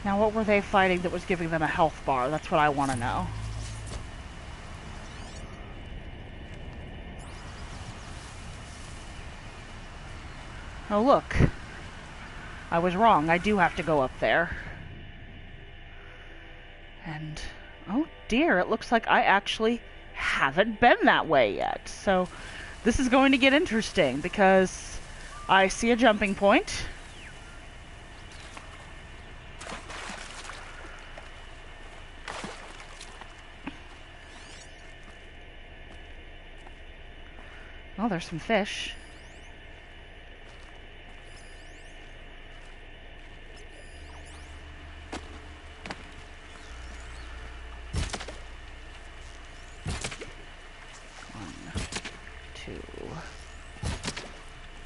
Now, what were they fighting that was giving them a health bar? That's what I want to know. Oh, look. I was wrong. I do have to go up there. And, oh dear, it looks like I actually haven't been that way yet. So, this is going to get interesting because I see a jumping point. Oh, there's some fish.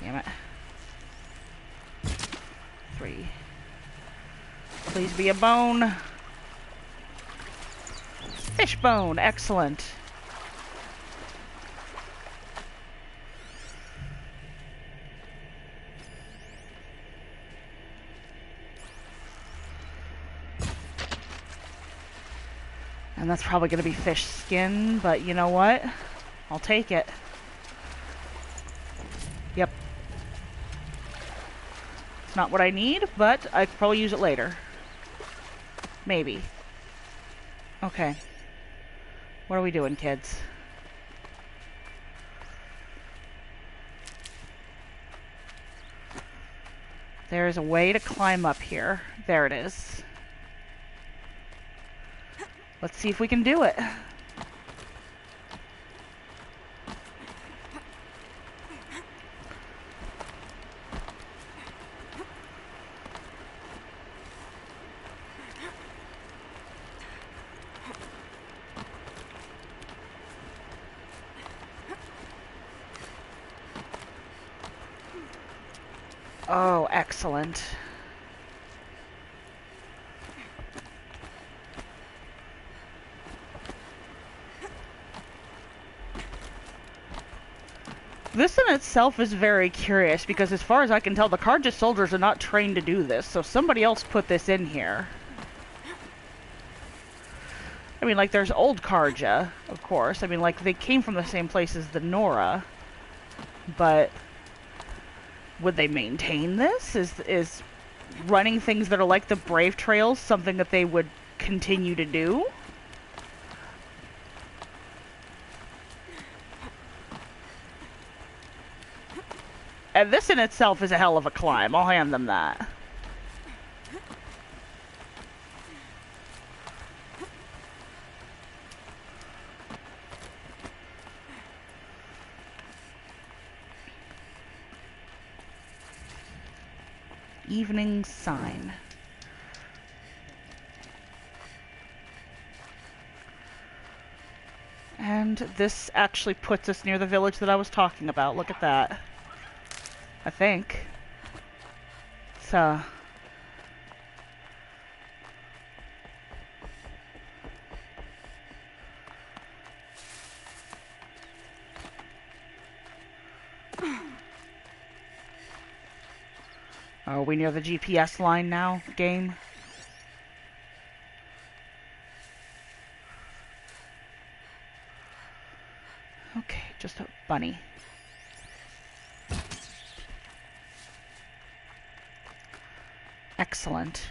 Damn it. 3. Please be a bone. Fish bone, excellent. And that's probably going to be fish skin, but you know what? I'll take it. Yep. It's not what I need, but I could probably use it later. Maybe. Okay. What are we doing, kids? There is a way to climb up here. There it is. Let's see if we can do it. Oh, excellent. This in itself is very curious because as far as I can tell, the Carja soldiers are not trained to do this, so somebody else put this in here. I mean, like, there's old Carja, of course. I mean, like, they came from the same place as the Nora, but would they maintain this? Is running things that are like the Brave Trails something that they would continue to do? And this in itself is a hell of a climb, I'll hand them that. Evening sign. And this actually puts us near the village that I was talking about. Look at that. I think. It's, Are we near the GPS line now, game? Okay, just a bunny. Excellent.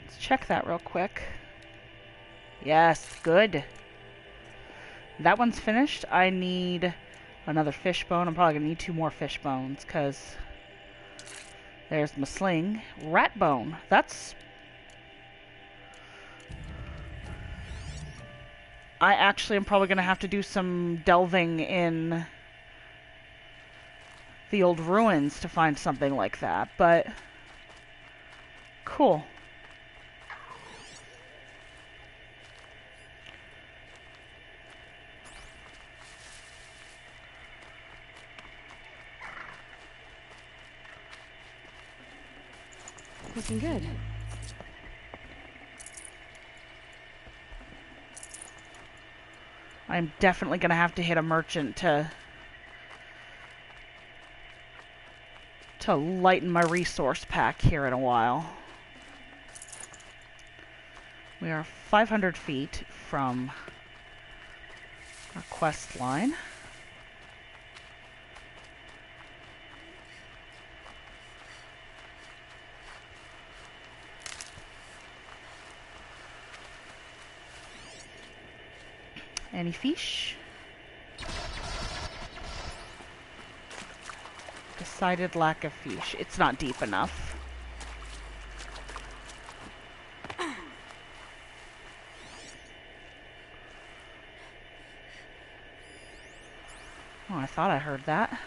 Let's check that real quick. Yes, good. That one's finished. I need another fish bone. I'm probably going to need 2 more fish bones, because there's my sling. Rat bone. That's... I actually am probably going to have to do some delving in the old ruins to find something like that, but cool.
Looking good.
I'm definitely going to have to hit a merchant to lighten my resource pack here in a while. We are 500 feet from our quest line. Any fish? Decided lack of fish. It's not deep enough. Oh, I thought I heard that.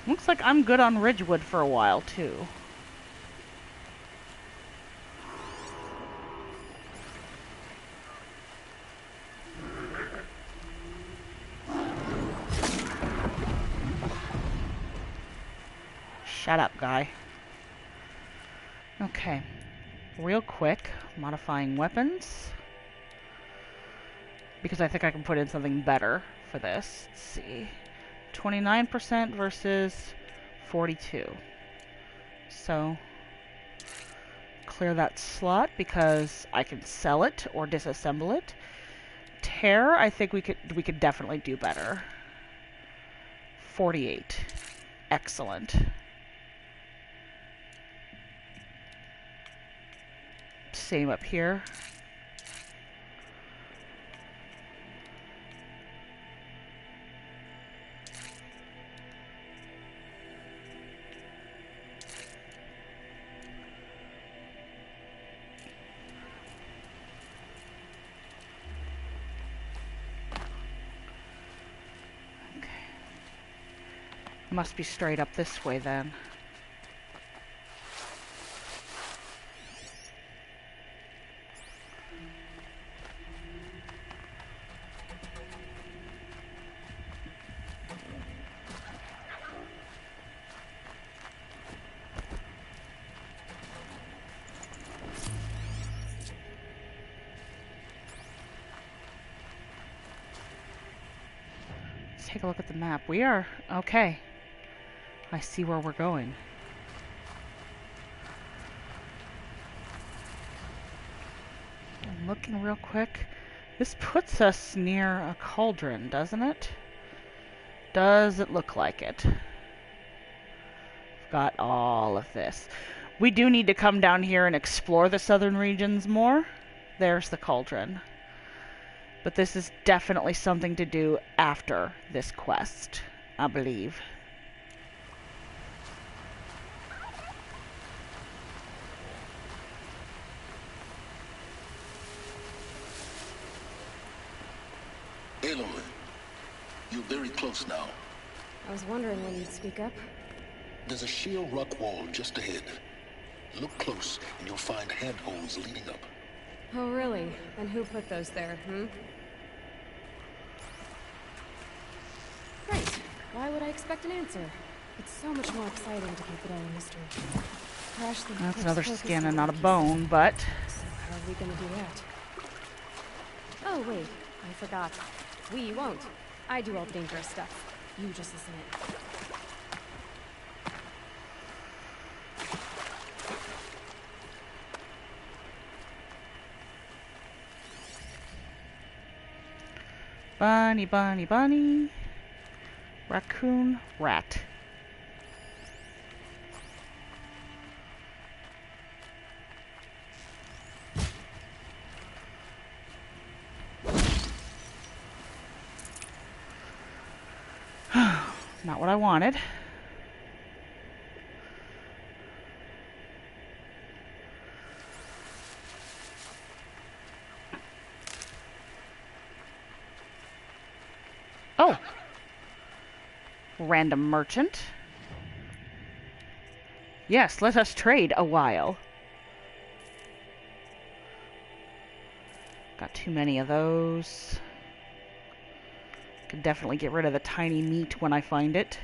Looks like I'm good on Ridgewood for a while, too. Shut up, guy. Okay. Real quick, modifying weapons. Because I think I can put in something better for this. Let's see. 29% versus 42. So, clear that slot because I can sell it or disassemble it. Tear, I think we could definitely do better. 48. Excellent. Same up here. Must be straight up this way then. Let's take a look at the map. We are okay. I see where we're going. I'm looking real quick. This puts us near a cauldron, doesn't it? Does it look like it? Got all of this. We do need to come down here and explore the southern regions more. There's the cauldron. But this is definitely something to do after this quest, I believe.
Aloy, you're very close now.
I was wondering when you'd speak up.
There's a sheer rock wall just ahead. Look close, and you'll find handholds leading up.
Oh, really? And who put those there, Great. Why would I expect an answer? It's so much more exciting to keep it all a mystery. Crash the
That's another skin and not a bone, but...
So how are we gonna do that? Oh, wait. I forgot. We won't. I do all the dangerous stuff. You just listen in.
Bunny, bunny, bunny. Raccoon, rat. Not what I wanted. Oh! Random merchant. Yes, let us trade a while. Got too many of those. Could definitely get rid of the tiny meat when I find it.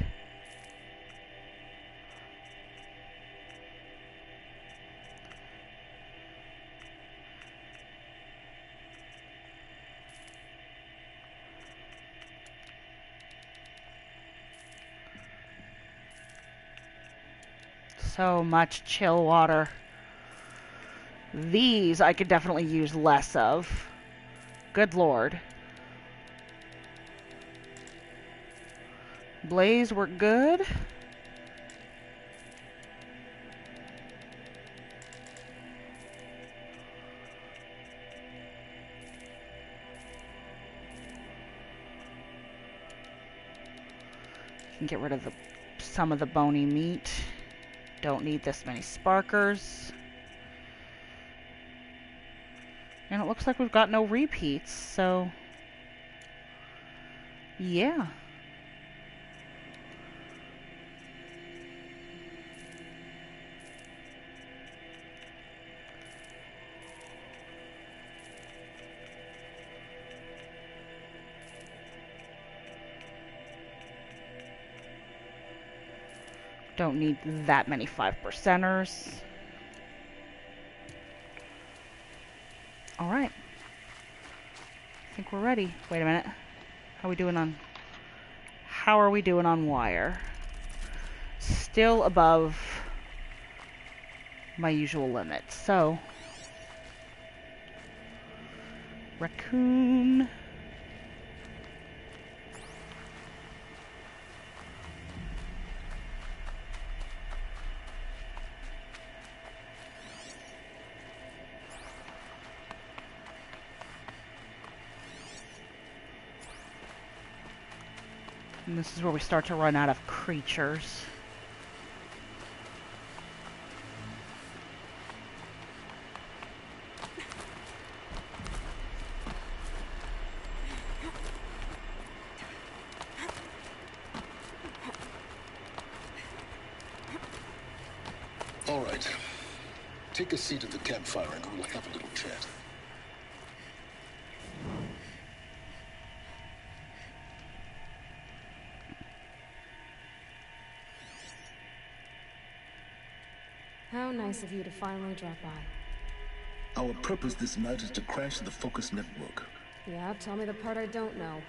So much chill water. These I could definitely use less of. Good lord. Blaze, we're good. Can get rid of some of the bony meat. Don't need this many sparkers. And it looks like we've got no repeats, so yeah. Don't need that many 5%ers. Alright. I think we're ready. Wait a minute. How are we doing on wire? Still above my usual limit. So, raccoon. And this is where we start to run out of creatures.
All right. Take a seat at the campfire and we'll have a little chat.
How nice of you to finally drop by.
Our purpose this night is to crash the Focus network.
Yeah, tell me the part I don't know.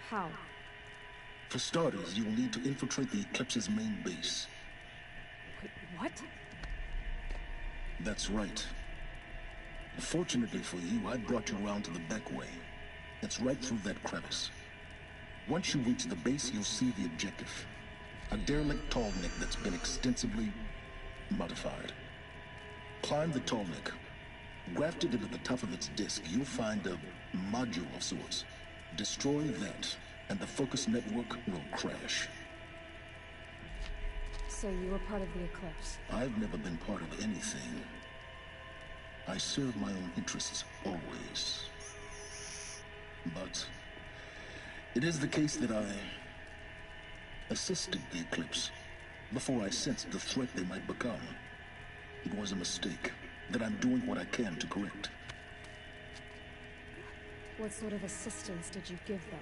How?
For starters, you will need to infiltrate the Eclipse's main base.
Wait, what?
That's right. Fortunately for you, I brought you around to the back way. It's right through that crevice. Once you reach the base, you'll see the objective. A derelict tall neck that's been extensively modified. Climb the tall neck. Grafted into the top of its disk, you'll find a module of sorts. Destroy that, and the Focus network will crash.
So you were part of the Eclipse?
I've never been part of anything. I serve my own interests, always. But it is the case that I assisted the Eclipse before I sensed the threat they might become. It was a mistake that I'm doing what I can to correct.
What sort of assistance did you give them?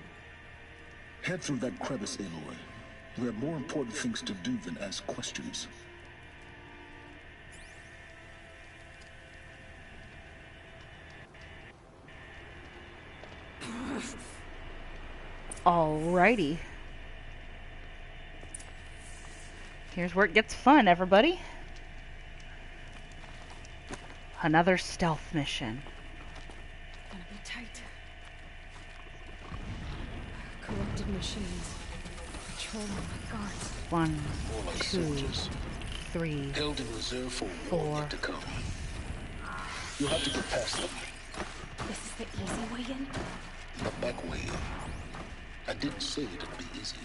Head through that crevice, Aloy. You have more important things to do than ask questions.
Alrighty. Here's where it gets fun, everybody. Another stealth mission.
Gonna be tight. Corrupted machines. Patrolling my guards.
1,
More like
2,
soldiers.
3,
Held in reserve for
4.
war yet to come. You'll have to get past them.
This is the easy way in?
The back way. I didn't say it'd be easy.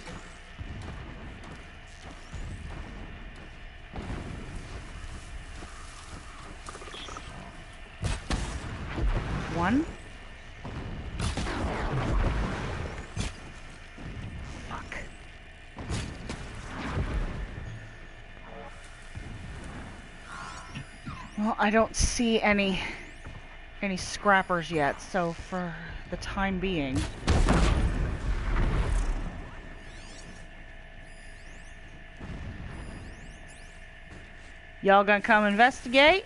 One. Fuck. Well, I don't see any scrappers yet, so for the time being. Y'all gonna come investigate?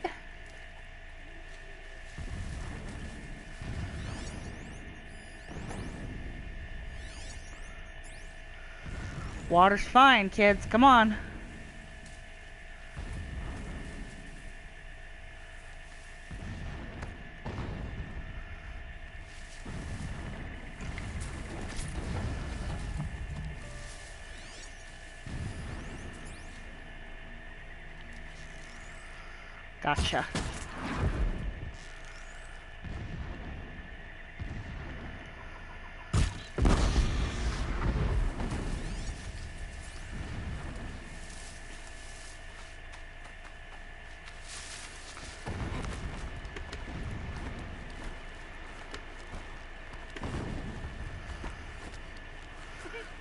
Water's fine, kids. Come on. Gotcha.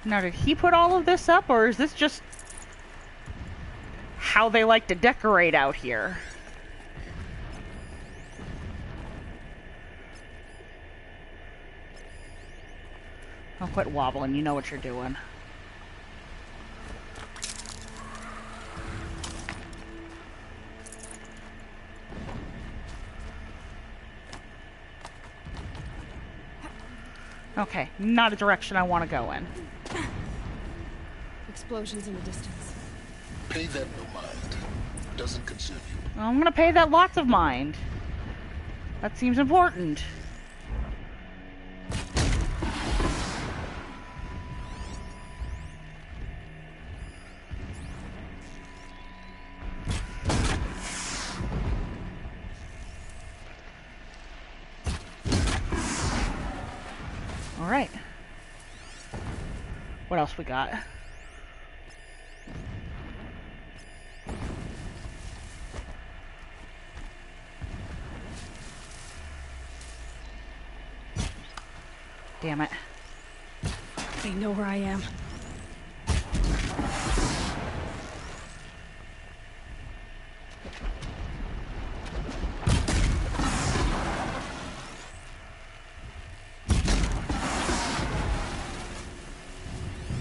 Now, did he put all of this up, or is this just how they like to decorate out here? I'll quit wobbling, you know what you're doing. Okay, not a direction I want to go in.
Explosions in the distance.
Pay that no mind. Doesn't concern you.
I'm gonna pay that lots of mind. That seems important. All right. What else we got? Damn it.
They know where I am.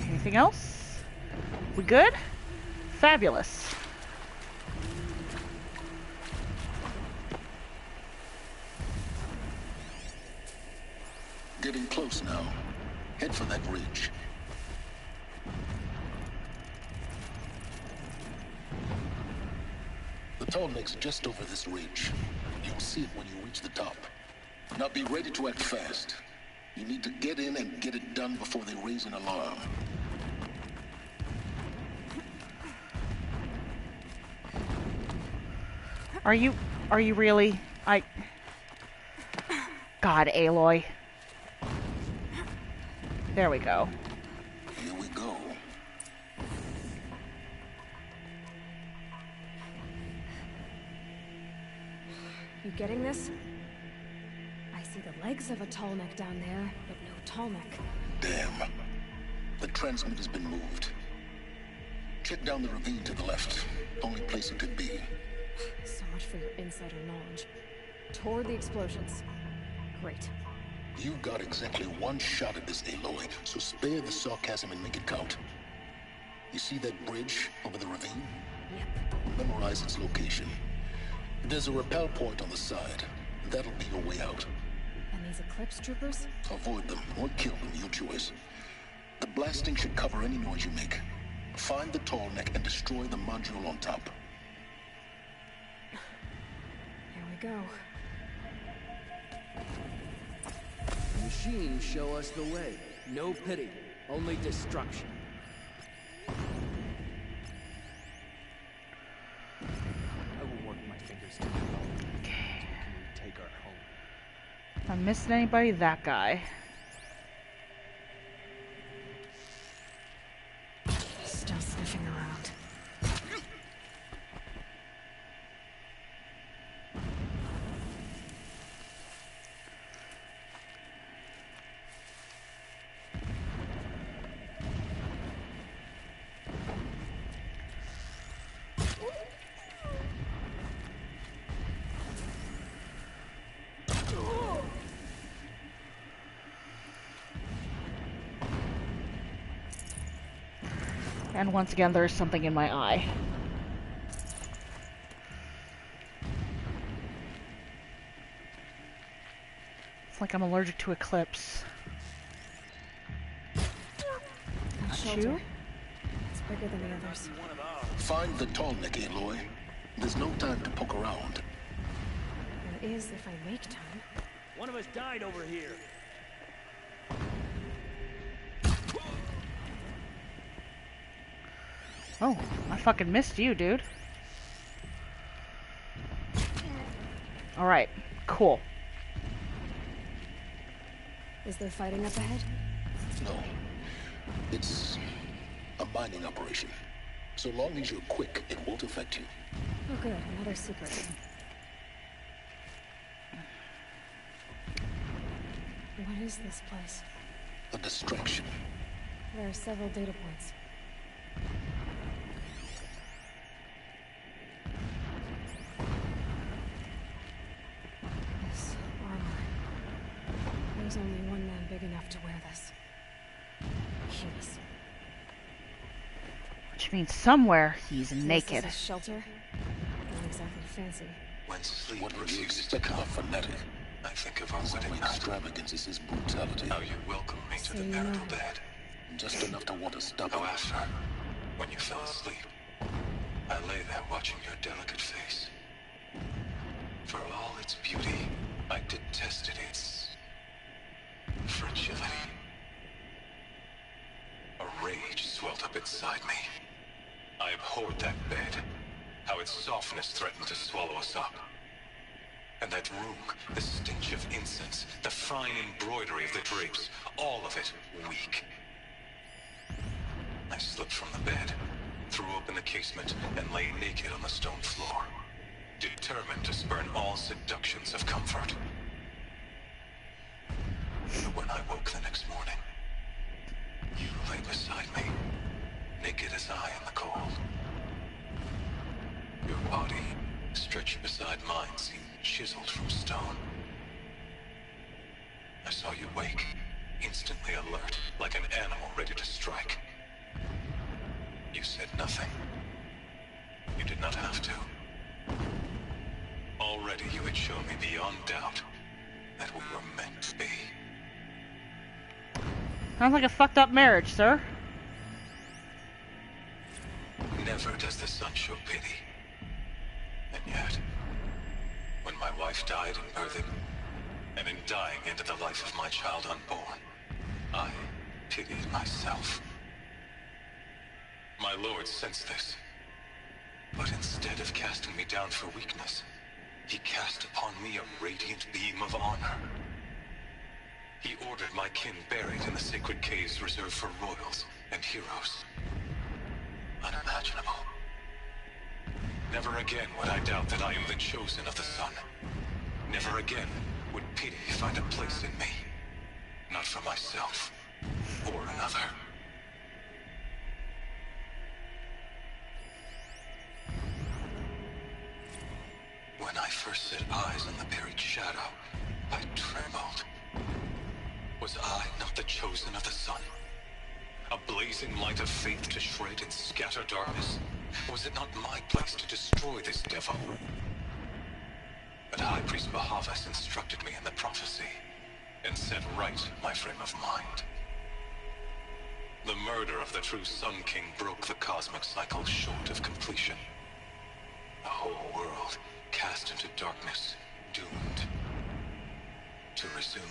Anything else? We good? Fabulous.
Getting close now. Head for that ridge. The tall neck's just over this ridge. You'll see it when you reach the top. Now be ready to act fast. You need to get in and get it done before they raise an alarm.
Are you really? God, Aloy. There we go.
Here we go.
You getting this? I see the legs of a tall neck down there, but no tall neck.
Damn. The transmit has been moved. Check down the ravine to the left. Only place it could be.
So much for your insider knowledge. Toward the explosions. Great.
You've got exactly one shot at this, Aloy, so spare the sarcasm and make it count. You see that bridge over the ravine?
Yep.
Memorize its location. There's a rappel point on the side. That'll be your way out.
And these Eclipse troopers?
Avoid them or kill them, your choice. The blasting should cover any noise you make. Find the tall neck and destroy the module on top.
Here we go.
The machines show us the way. No pity, only destruction. I will work my fingers to the bone. Okay. Take our home.
If I'm missing anybody, that guy.
Still sniffing around.
And once again, there's something in my eye. It's like I'm allergic to Eclipse. Not you?
It's bigger than the others.
Find the tall neck, Aloy. There's no time to poke around.
There is if I make time.
One of us died over here.
Oh, I fucking missed you, dude. Alright, cool.
Is there fighting up ahead?
No. It's a mining operation. So long as you're quick, it won't affect you.
Oh good, another secret. What is this place?
A distraction.
There are several data points. This armor. There's only one man big enough to wear this. Hubris.
Which means somewhere he's
This
naked.
is a shelter? Not exactly fancy.
When sleep
What would you
refuses to
expect
come,
of a fanatic?
I think of our
Some
wedding night.
extravagance is his brutality.
How you welcome me to the marital bed.
Just enough to want to stop
How
it.
after, when you fell asleep, I lay there watching your delicate face. For all its beauty, I detested its fragility. A rage swelled up inside me. I abhorred that bed, how its softness threatened to swallow us up. And that room, the stench of incense, the fine embroidery of the drapes, all of it weak. I slipped from the bed, threw open the casement, and lay naked on the stone floor, determined to spurn all seductions of comfort. But when I woke the next morning, you lay beside me, naked as I in the cold. Your body, stretched beside mine, seemed chiseled from stone. I saw you wake, instantly alert, like an animal ready to strike. You said nothing. You did not have to. Already you had shown me beyond doubt that we were meant to be.
Sounds like a fucked up marriage, sir.
Never does the sun show pity. And yet, when my wife died in birthing, and in dying into the life of my child unborn, I pitied myself. My lord sensed this, but instead of casting me down for weakness, he cast upon me a radiant beam of honor. He ordered my kin buried in the sacred caves reserved for royals and heroes. Unimaginable. Never again would I doubt that I am the chosen of the sun. Never again would pity find a place in me. Not for myself, or another. When I first set eyes on the buried shadow, I trembled. Was I not the chosen of the sun? A blazing light of faith to shred and scatter darkness? Was it not my place to destroy this devil? But High Priest Bahavas instructed me in the prophecy, and set right my frame of mind. The murder of the true Sun King broke the cosmic cycle short of completion. The whole world cast into darkness, doomed. To resume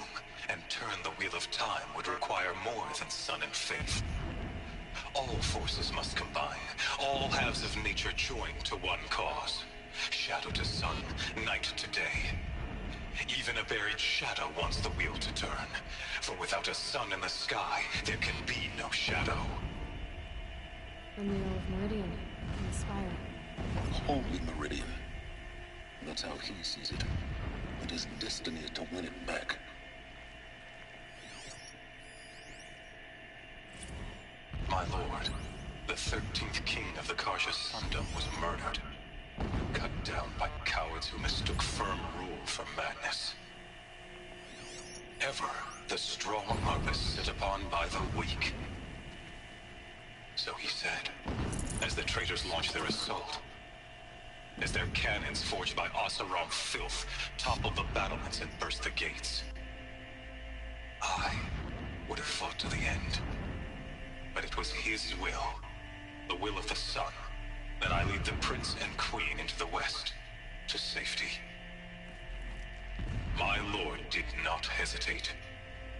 and turn the wheel of time would require more than sun and faith. All forces must combine, all halves of nature join to one cause. Shadow to sun, night to day. Even a buried shadow wants the wheel to turn, for without a sun in the sky, there can be no shadow.
And the Earl of Meridian, in the spire.
Holy Meridian. That's how he sees it. But his destiny is to win it back.
My lord, the 13th king of the Karsha Sundom was murdered. Cut down by cowards who mistook firm rule for madness. Ever the strong are beset upon by the weak. So he said, as the traitors launched their assault. As their cannons forged by Oseram filth toppled the battlements and burst the gates. I would have fought to the end. But it was his will, the will of the sun, that I lead the prince and queen into the west, to safety. My lord did not hesitate.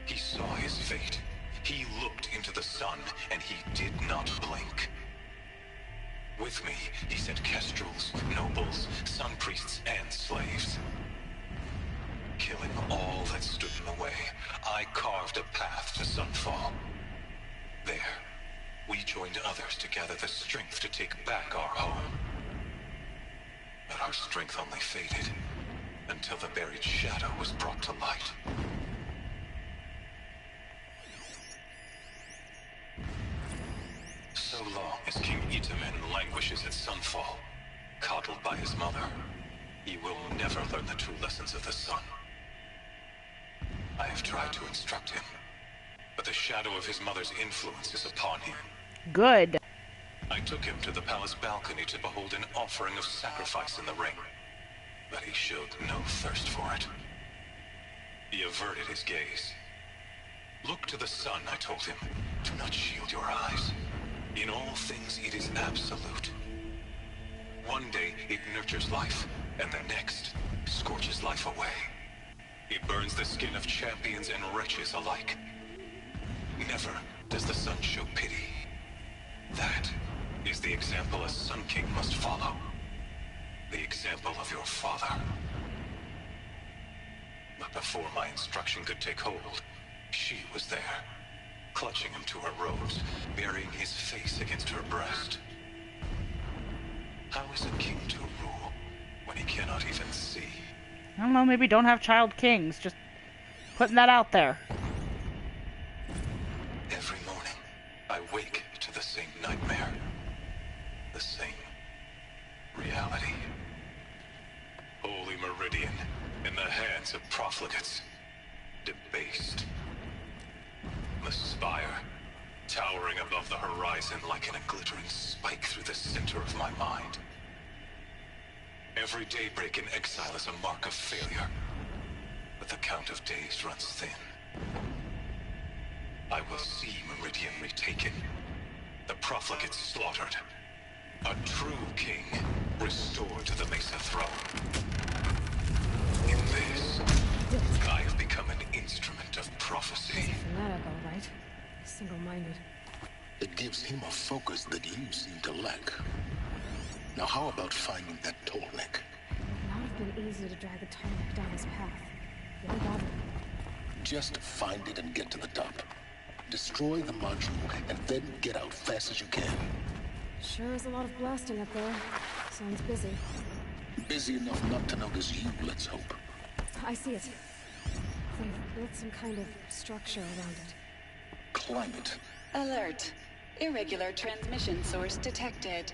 He saw his fate. He looked into the sun, and he did not blink. With me, he sent kestrels, nobles, sun priests, and slaves.
joined others to gather the strength to take back our home. But our strength only faded until the buried shadow was brought to light. So long as King Itamen languishes at Sunfall, coddled by his mother, he will never learn the true lessons of the sun. I have tried to instruct him, but the shadow of his mother's influence is upon him.
Good.
I took him to the palace balcony to behold an offering of sacrifice in the ring, but he showed no thirst for it. He averted his gaze. Look to the sun, I told him. Do not shield your eyes. In all things, it is absolute. One day, it nurtures life, and the next, scorches life away. It burns the skin of champions and wretches alike. Never does the sun show pity. That is the example a Sun King must follow. The example of your father. But before my instruction could take hold, she was there, clutching him to her robes, burying his face against her breast. How is a king to rule when he cannot even see?
I don't know, maybe don't have child kings. Just putting that out there.
Every morning, I wake to the same nightmare. The same reality. Holy Meridian in the hands of profligates. Debased. The spire, towering above the horizon like a glittering spike through the center of my mind. Every daybreak in exile is a mark of failure, but the count of days runs thin. I will see Meridian retaken, the profligates slaughtered, a true king restored to the Mesa throne. In this, I have become an instrument of prophecy.
Fanatic, all right. Single-minded.
It gives him a focus that you seem to lack. Now how about finding that Tolnik?
It would not have been easy to drag the Tolnik down his path. Why bother?
Just find it and get to the top. Destroy the module, and then get out fast as you can.
Sure is a lot of blasting up there. Sounds busy.
Busy enough not to notice you, let's hope.
I see it. They've built some kind of structure around it.
Climb it.
Alert. Irregular transmission source detected.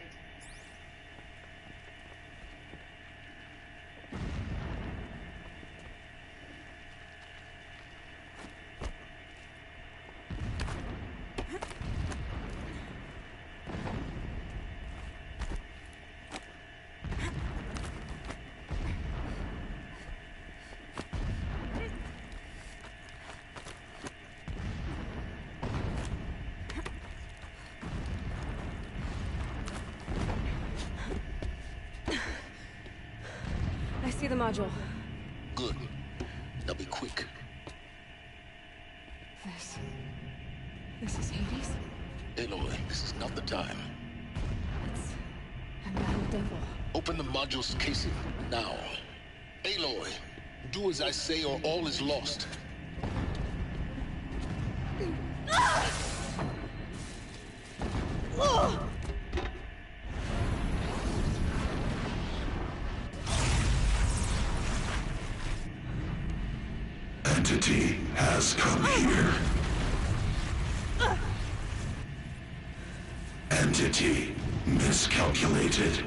I see the module.
Good. Now be quick.
This is Hades?
Aloy, this is not the time.
It's a metal devil.
Open the module's casing, now. Aloy, do as I say or all is lost.
Entity has come here. Entity miscalculated.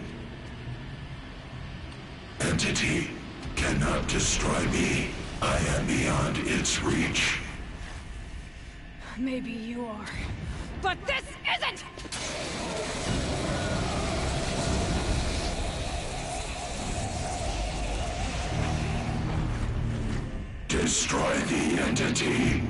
Entity cannot destroy me. I am beyond its reach.
Maybe you are. But this isn't!
Destroy the entity.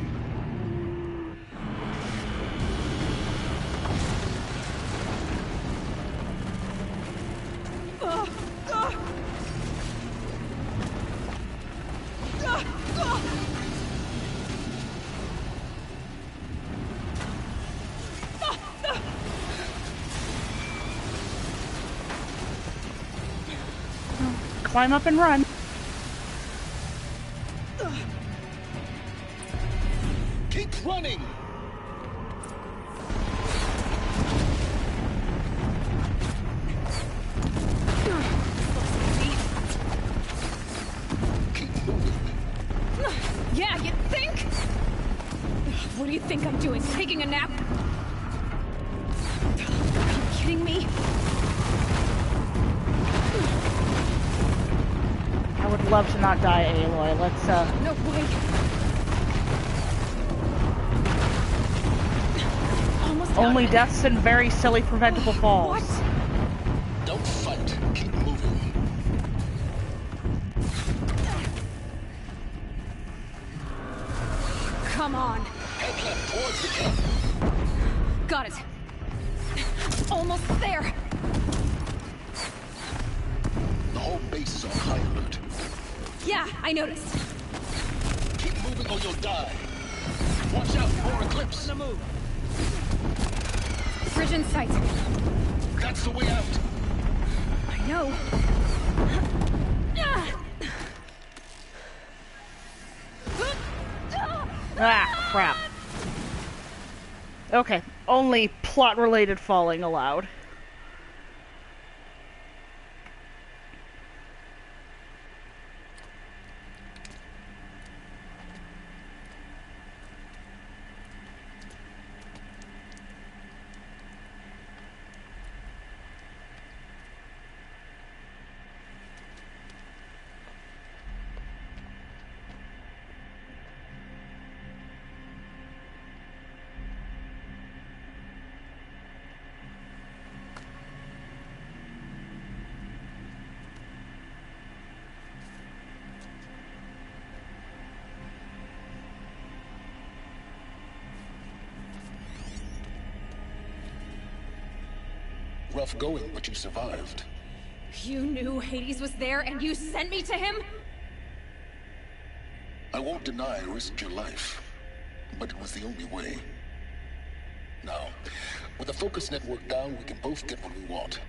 Climb up and run.
Keep running!
Yeah, you think? What do you think I'm doing? Taking a nap? Are you kidding me?
I would love to not die, Aloy. Let's,
No way. Almost
only deaths and very silly preventable falls.
What?
Don't fight. Keep moving.
Come on.
Head left towards the camp.
Got it. Almost there.
The whole base is on high alert.
Yeah, I noticed.
Keep moving or you'll die. Watch out, more eclipse.
On the move.
Bridge in sight.
That's the way out.
I know.
Ah, crap. Okay, only plot-related falling allowed.
Rough going, but you survived.
You knew Hades was there and you sent me to him?
I won't deny I risked your life, but it was the only way. Now, with the focus network down, we can both get what we want.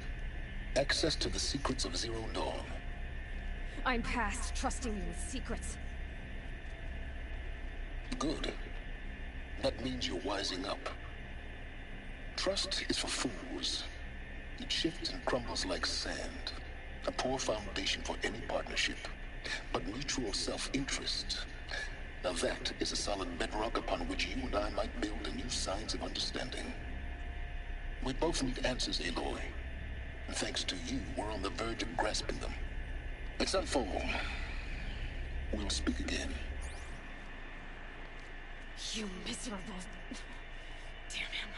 Access to the secrets of Zero Dawn.
I'm past trusting you with secrets.
Good. That means you're wising up. Trust is for fools. It shifts and crumbles like sand. A poor foundation for any partnership. But mutual self-interest, now that is a solid bedrock upon which you and I might build a new science of understanding. We both need answers, Aloy. And thanks to you, we're on the verge of grasping them. Let's unfold. We'll speak again.
You miserable... Damn him.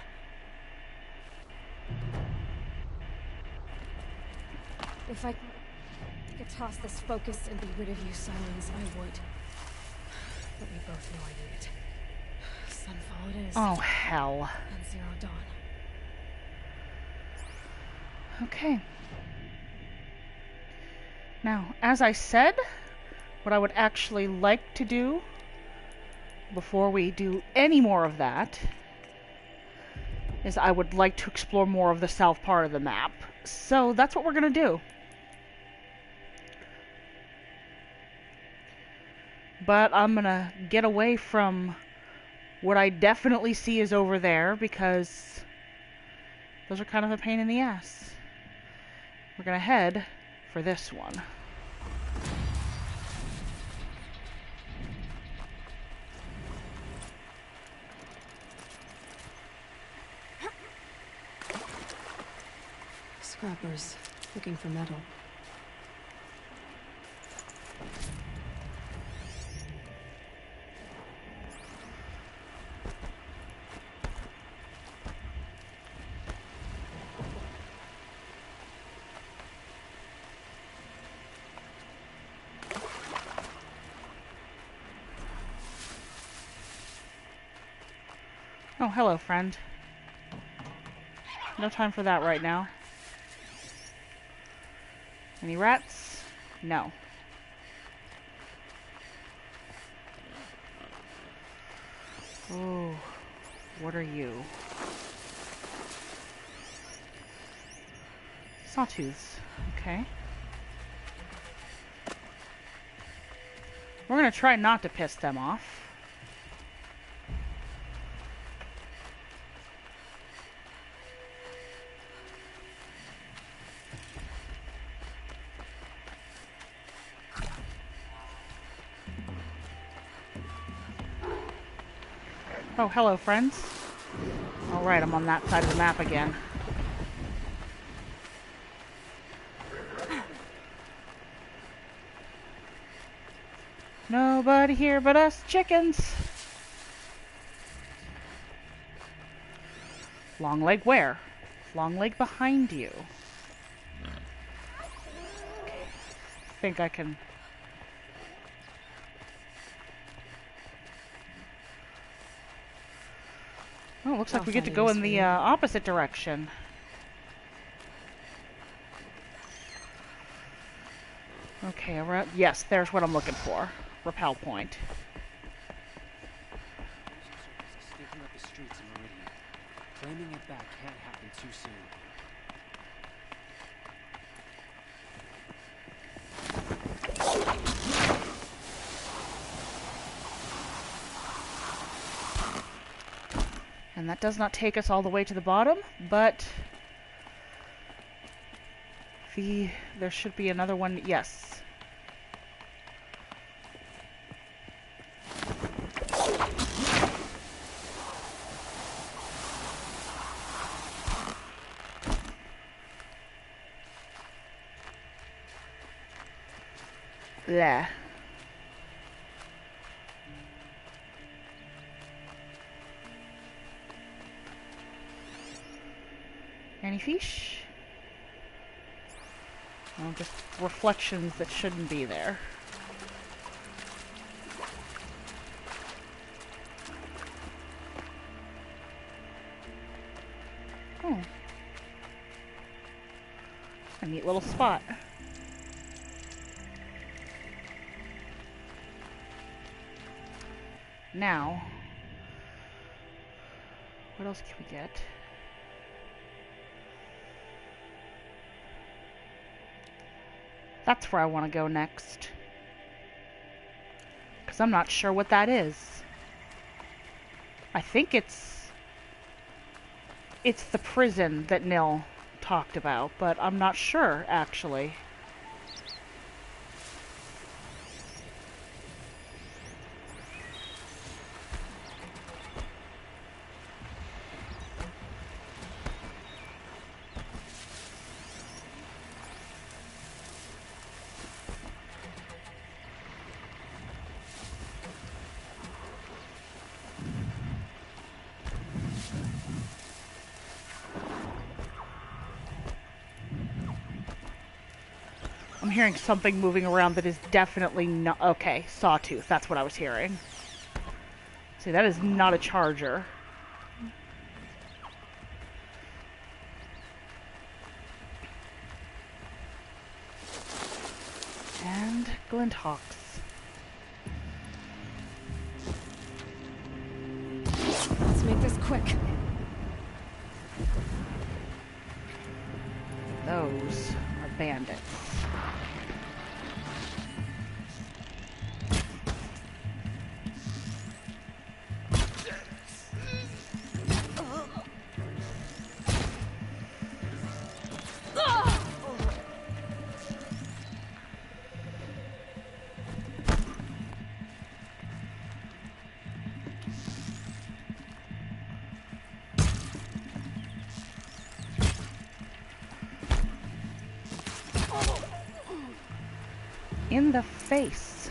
If I could toss this focus and be rid of you, Silence, I would. But we both know I need it. Sunfall it is.
Oh, hell.
And Zero Dawn.
Okay. Now, as I said, what I would actually like to do before we do any more of that is I would like to explore more of the south part of the map. So that's what we're going to do. But I'm going to get away from what I definitely see is over there because those are kind of a pain in the ass. We're going to head for this one.
Scrappers, looking for metal.
Oh, hello, friend. No time for that right now. Any rats? No. Oh, what are you? Sawtooths. Okay. We're gonna try not to piss them off. Oh, hello, friends. Alright, I'm on that side of the map again. Nobody here but us chickens. Long leg where? Long leg behind you. Okay. I think I can... Oh, looks like we get to go in the opposite direction. Okay, around... Yes, there's what I'm looking for. Rappel point.
Sneaking up the streets in Meridian. Claiming it back can't happen too soon.
And that does not take us all the way to the bottom, but there should be another one. Yes. Blah. Any fish? Oh, just reflections that shouldn't be there. Oh. A neat little spot. Now, what else can we get? That's where I want to go next. Because I'm not sure what that is. I think it's the prison that Nil talked about, but I'm not sure, actually. I'm hearing something moving around that is definitely not... Okay, sawtooth. That's what I was hearing. See, that is not a charger. And Glinthawks.
Let's make this quick.
Those are bandits. In the face.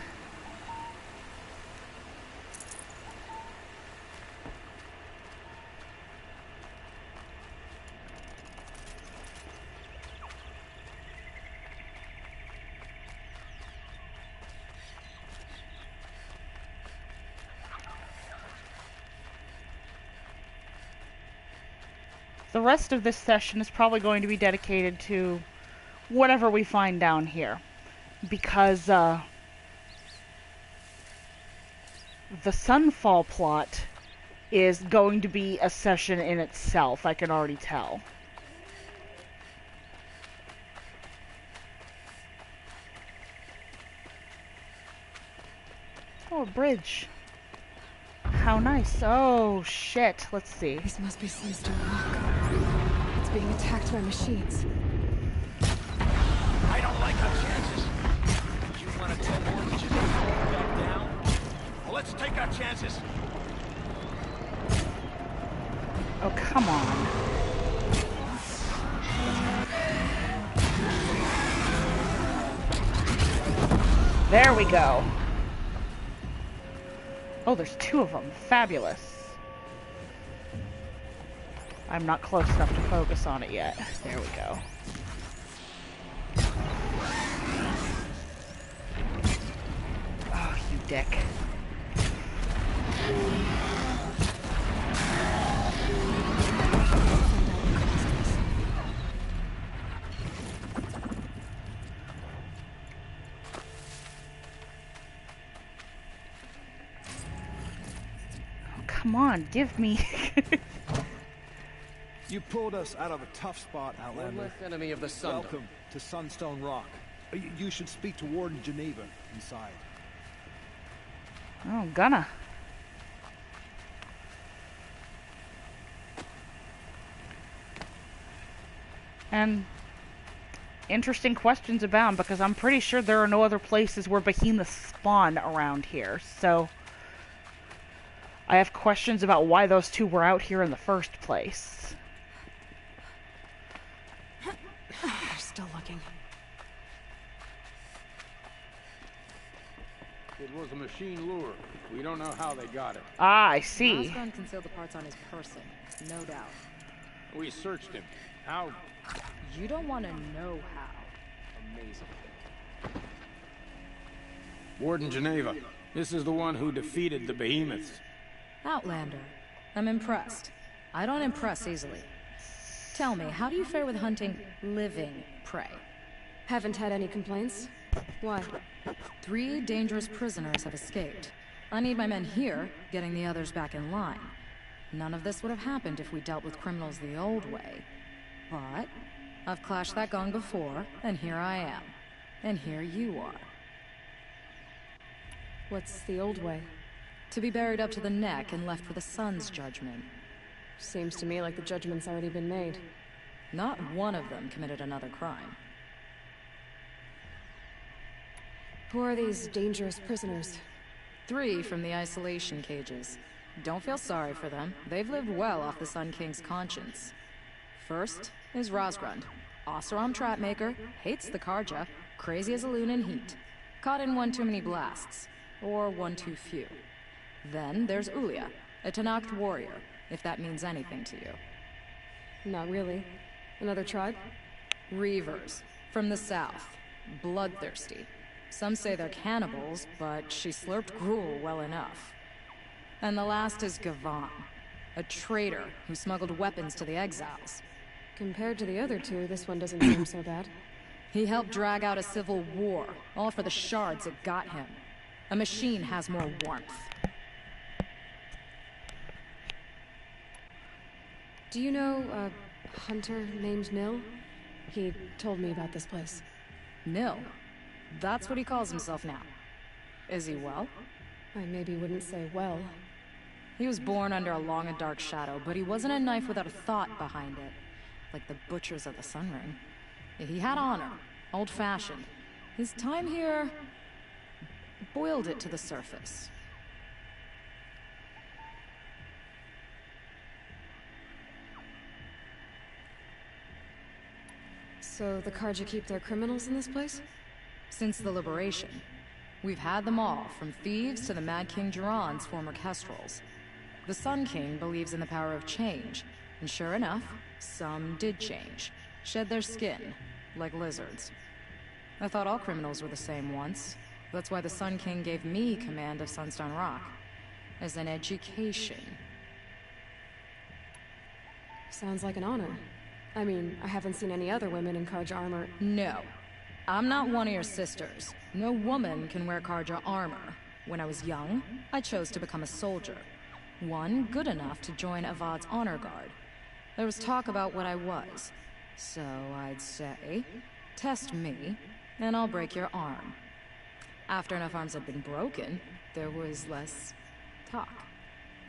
The rest of this session is probably going to be dedicated to whatever we find down here. Because the Sunfall plot is going to be a session in itself, I can already tell. Oh, a bridge. How nice. Oh, shit. Let's see.
This must be Sunstone Rock. It's being attacked by machines.
I don't like our chances. You want to tell more that you didn't fall back down? Well, let's take our chances.
Oh, come on. There we go. Oh, there's 2 of them. Fabulous. I'm not close enough to focus on it yet. There we go. Oh, you dick. Come on, give me.
You pulled us out of a tough spot, Outlander.
One less enemy of the Sun.
Welcome to Sunstone Rock. You should speak to Warden Geneva inside.
Oh, gonna. And interesting questions abound, because I'm pretty sure there are no other places where behemoths spawn around here, so I have questions about why those 2 were out here in the first place.
They're still looking.
It was a machine lure. We don't know how they got it.
Ah, I see.
Osborn concealed the parts on his person, no doubt.
We searched him. How?
You don't want to know how.
Amazing. Warden Geneva, this is the one who defeated the behemoths.
Outlander. I'm impressed. I don't impress easily. Tell me, how do you fare with hunting living prey?
Haven't had any complaints. Why?
3 dangerous prisoners have escaped. I need my men here, getting the others back in line. None of this would have happened if we dealt with criminals the old way. But I've clashed that gong before, and here I am. And here you are.
What's the old way?
To be buried up to the neck and left for the sun's judgment.
Seems to me like the judgment's already been made.
Not one of them committed another crime.
Who are these dangerous prisoners?
3 from the isolation cages. Don't feel sorry for them. They've lived well off the Sun King's conscience. First is Rosgrund. Oseram trapmaker, hates the Karja, crazy as a loon in heat. Caught in one too many blasts. Or one too few. Then there's Ulia, a Tanakh warrior, if that means anything to you.
Not really. Another tribe?
Reavers, from the south. Bloodthirsty. Some say they're cannibals, but she slurped gruel well enough. And the last is Gavan, a traitor who smuggled weapons to the exiles.
Compared to the other 2, this one doesn't seem so bad.
He helped drag out a civil war, all for the shards it got him. A machine has more warmth.
Do you know a hunter named Nil? He told me about this place.
Nil? That's what he calls himself now. Is he well?
I maybe wouldn't say well.
He was born under a long and dark shadow, but he wasn't a knife without a thought behind it. Like the butchers of the Sun Ring. He had honor, old-fashioned. His time here boiled it to the surface.
So the Karja keep their criminals in this place?
Since the liberation. We've had them all, from thieves to the Mad King Duran's former kestrels. The Sun King believes in the power of change, and sure enough, some did change. Shed their skin, like lizards. I thought all criminals were the same once. That's why the Sun King gave me command of Sunstone Rock. As an education.
Sounds like an honor. I mean, I haven't seen any other women in Karja armor.
No. I'm not one of your sisters. No woman can wear Karja armor. When I was young, I chose to become a soldier. One good enough to join Avad's honor guard. There was talk about what I was. So I'd say, test me, and I'll break your arm. After enough arms had been broken, there was less talk.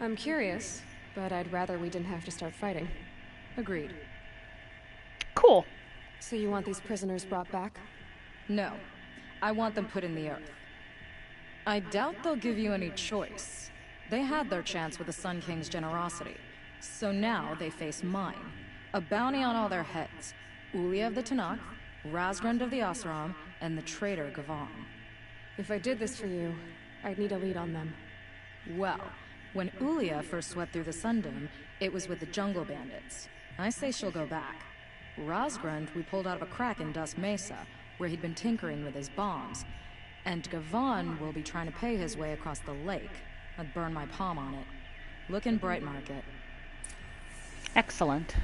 I'm curious, but I'd rather we didn't have to start fighting.
Agreed.
Cool.
So you want these prisoners brought back?
No. I want them put in the earth. I doubt they'll give you any choice. They had their chance with the Sun King's generosity. So now they face mine. A bounty on all their heads. Ulia of the Tanakh, Razgrund of the Oseram, and the traitor Gavan.
If I did this for you, I'd need a lead on them.
Well, when Ulia first swept through the Sundom, it was with the jungle bandits. I say she'll go back. Razgrund we pulled out of a crack in Dusk Mesa, where he'd been tinkering with his bombs. And Gavan will be trying to pay his way across the lake. I'd burn my palm on it. Looking bright, Market.
Excellent.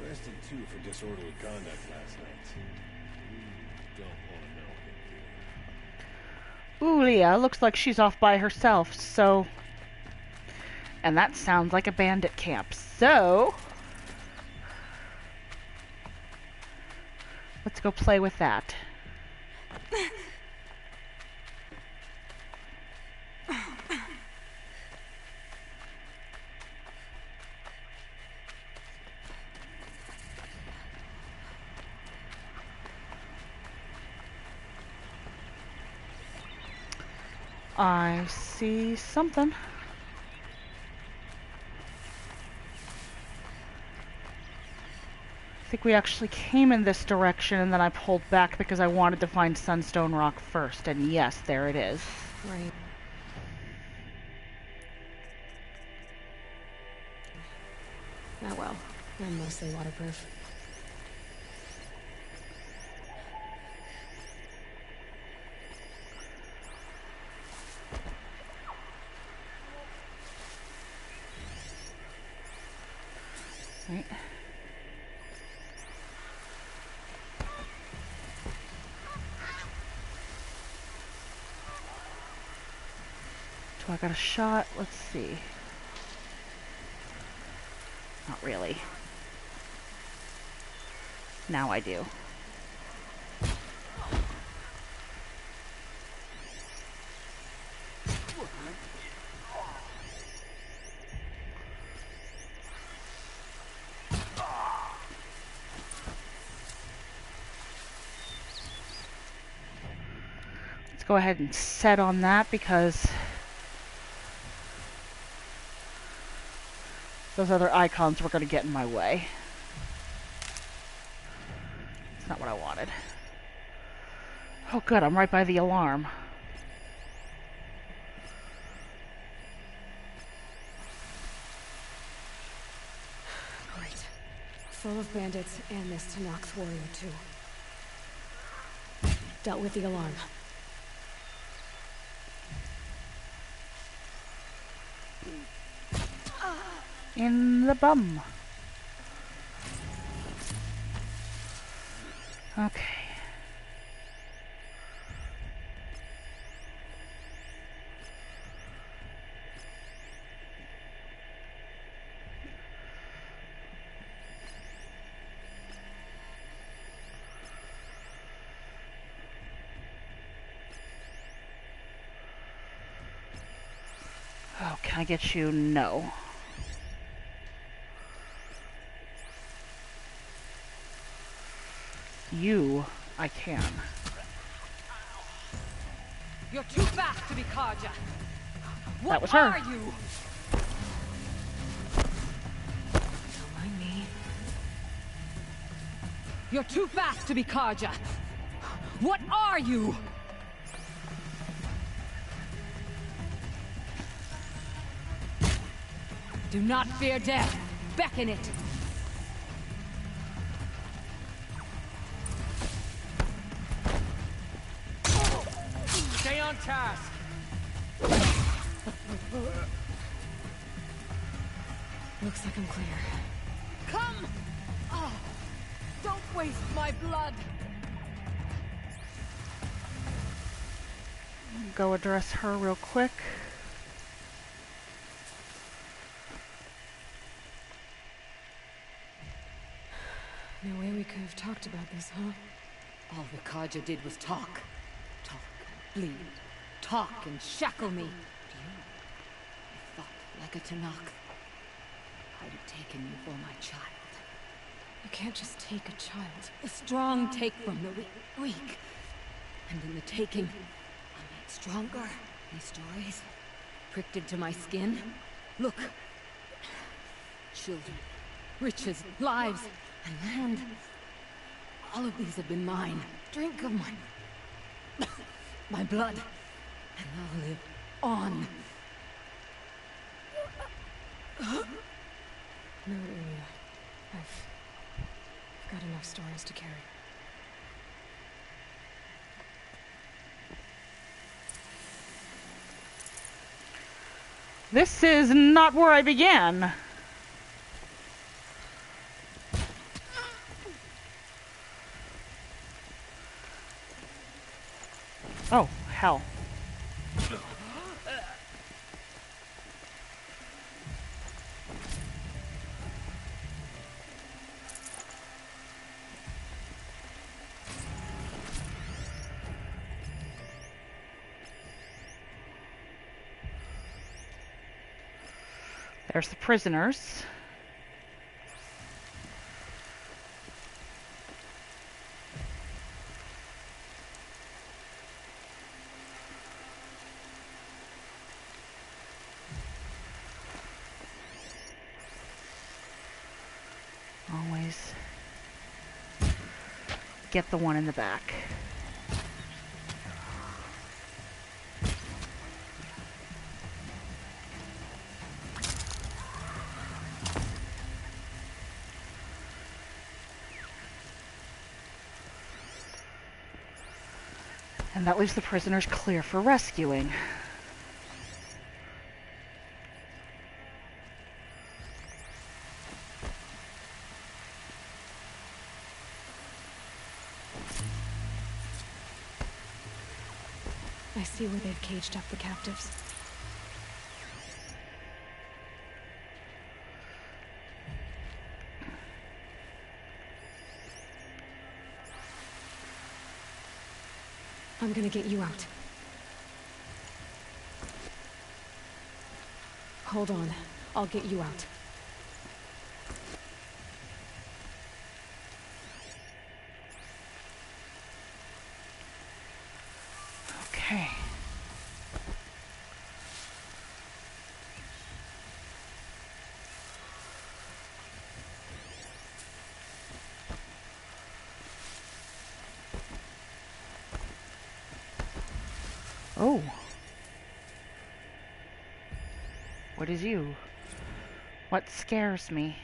Arrested 2 for disorderly conduct last night. Don't want to know.
Ulia looks like she's off by herself, so... And that sounds like a bandit camp, so... Let's go play with that. I see something. I think we actually came in this direction and then I pulled back because I wanted to find Sunstone Rock first. And yes, there it is.
Right. Oh well, I'm mostly waterproof.
Right. Do I got a shot? Let's see. Not really. Now I do. Let's go ahead and set on that because those other icons were going to get in my way. It's not what I wanted. Oh good, I'm right by the alarm.
Great. Full of bandits and this Tanakh's warrior too. Dealt with the alarm.
In the bum. Okay. Oh, can I get you? No. You, I can.
You're too fast to be Karja. What
That was her.
are you?
Don't mind me.
You're too fast to be Karja. What are you? Do not fear death. Beckon it.
Stay on task.
Looks like I'm clear.
Come! Oh, don't waste my blood.
Go address her real quick.
No way we could have talked about this, huh?
All the Karja did was talk. Talk, bleed, talk and shackle me. I fought like a Tanakh. I'd have taken you for my child.
You can't just take a child.
The strong take from the weak. And in the taking, I'm made stronger. These stories, pricked into my skin. Look, children, riches, lives, and land. All of these have been mine. Drink of my... my blood, and I'll live on.
No, Ilya. I've got enough stories to carry.
This is not where I began. Oh, hell. There's the prisoners. Always get the one in the back. And that leaves the prisoners clear for rescuing.
I see where they've caged up the captives. I'm gonna get you out. Hold on. I'll get you out.
Okay. Oh. What is you? What scares me?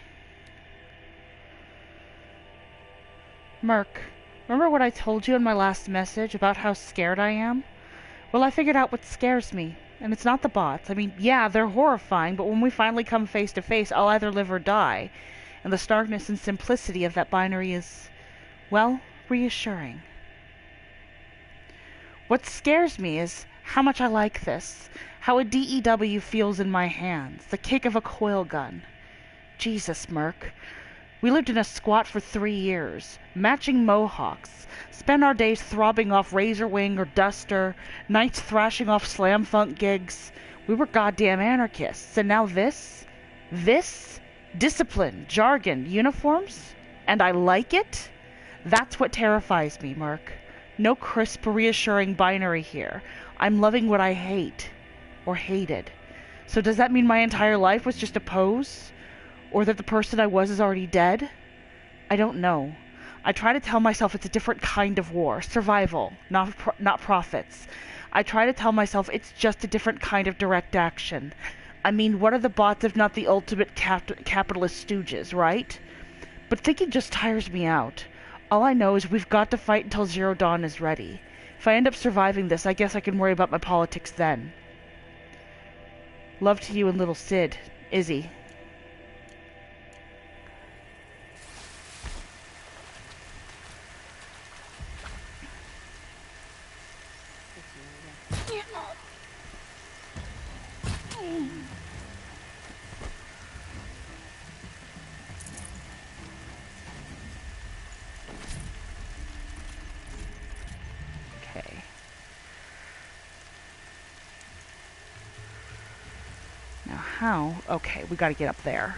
Merc, remember what I told you in my last message about how scared I am? Well, I figured out what scares me, and it's not the bots. I mean, yeah, they're horrifying, but when we finally come face to face, I'll either live or die. And the starkness and simplicity of that binary is, well, reassuring. What scares me is how much I like this, how a DEW feels in my hands, the kick of a coil gun. Jesus, Merc. We lived in a squat for 3 years, matching mohawks, spent our days throbbing off Razorwing or Duster, nights thrashing off slam funk gigs. We were goddamn anarchists, and now this? This? Discipline, jargon, uniforms? And I like it? That's what terrifies me, Merc. No crisp, reassuring binary here. I'm loving what I hate. Or hated. So does that mean my entire life was just a pose? Or that the person I was is already dead? I don't know. I try to tell myself it's a different kind of war. Survival, not profits. I try to tell myself it's just a different kind of direct action. I mean, what are the bots if not the ultimate capitalist stooges, right? But thinking just tires me out. All I know is we've got to fight until Zero Dawn is ready. If I end up surviving this, I guess I can worry about my politics then. Love to you and little Sid. Izzy. Okay. Now how? Okay, we gotta get up there.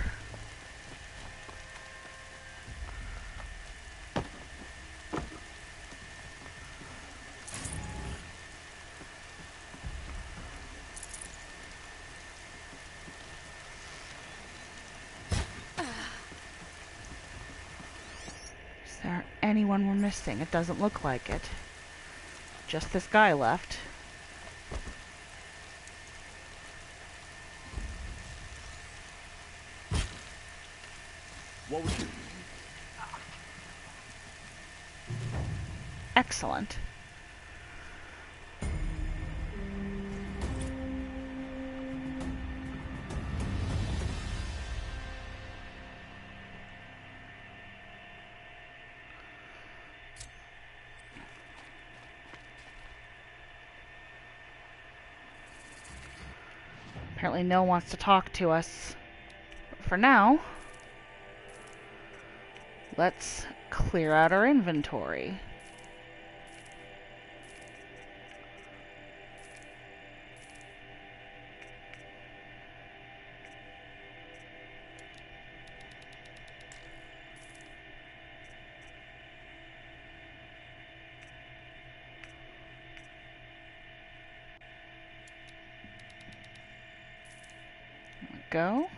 anyone we're missing. It doesn't look like it. Just this guy left.
What was it?
Excellent. Apparently no one wants to talk to us. But for now, let's clear out our inventory. There we go.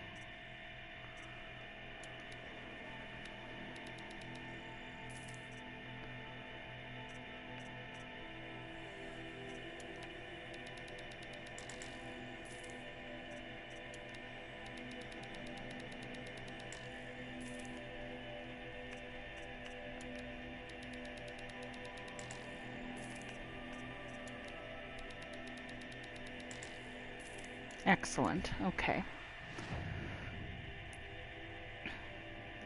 Excellent. Okay.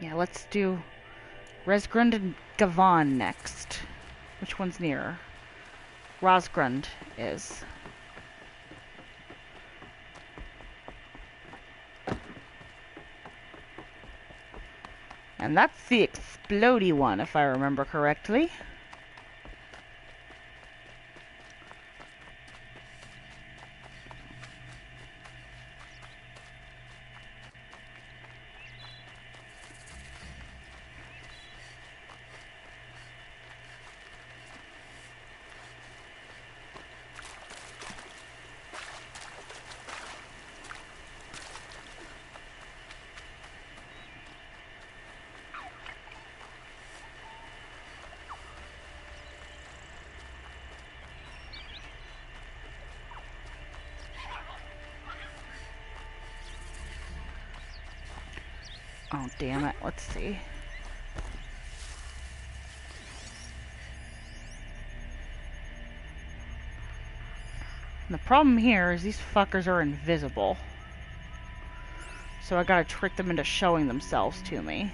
Yeah, let's do Resgrund and Gavon next. Which one's nearer? Rosgrund is. And that's the explodey one, if I remember correctly. Oh, damn it. Let's see. And the problem here is these fuckers are invisible. So I gotta trick them into showing themselves to me.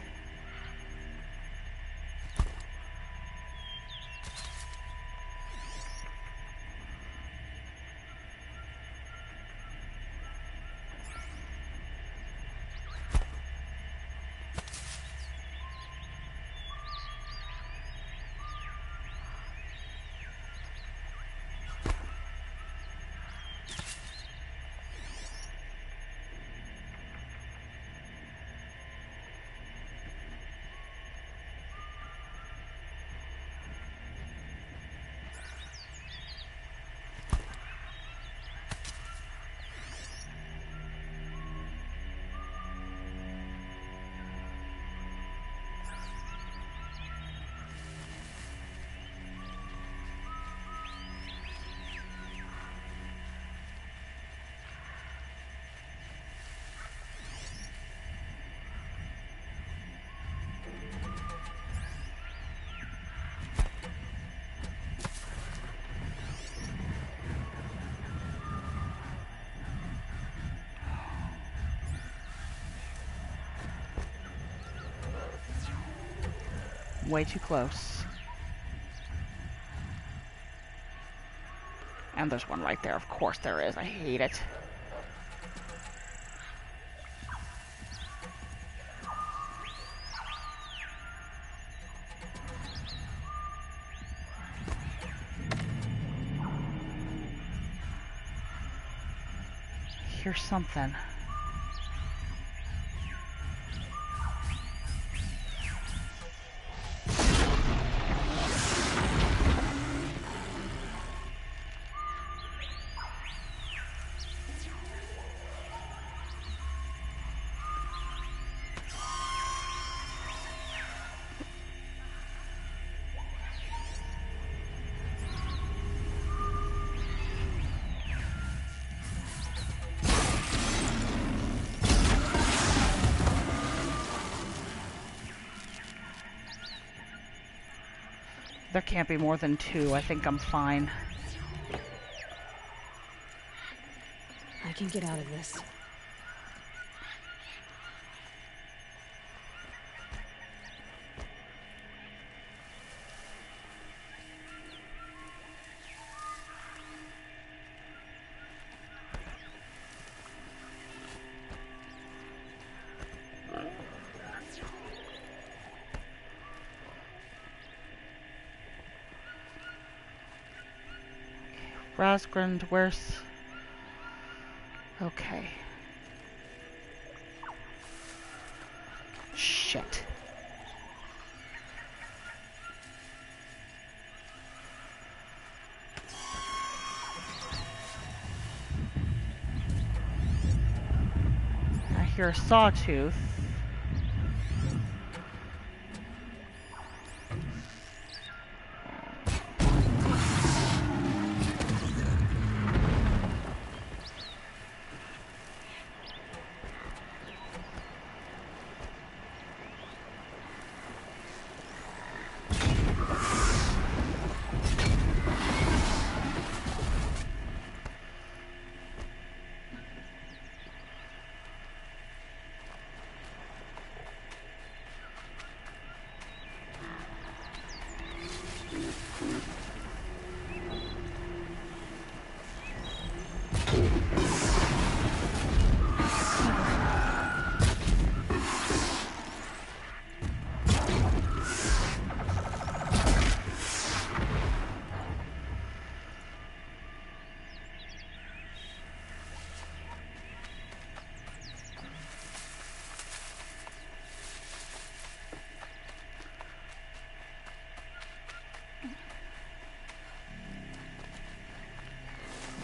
Way too close. And there's one right there. Of course there is. I hate it. Here's something. There can't be more than 2. I think I'm fine.
I can get out of this.
Rasgrund, where's... Okay. Shit. I hear a sawtooth.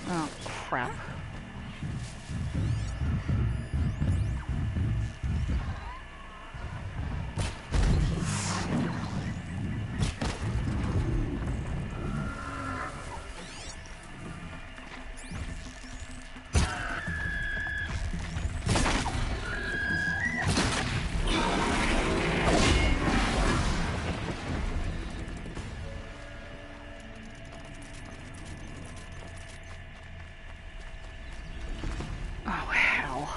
Oh, crap. Oh, hell.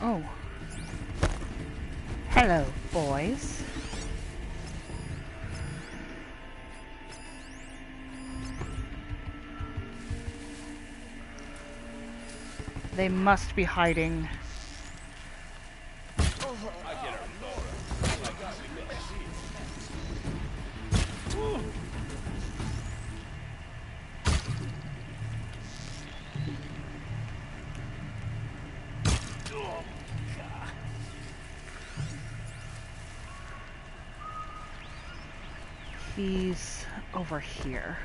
Oh. Hello, boys. They must be hiding. He's over here.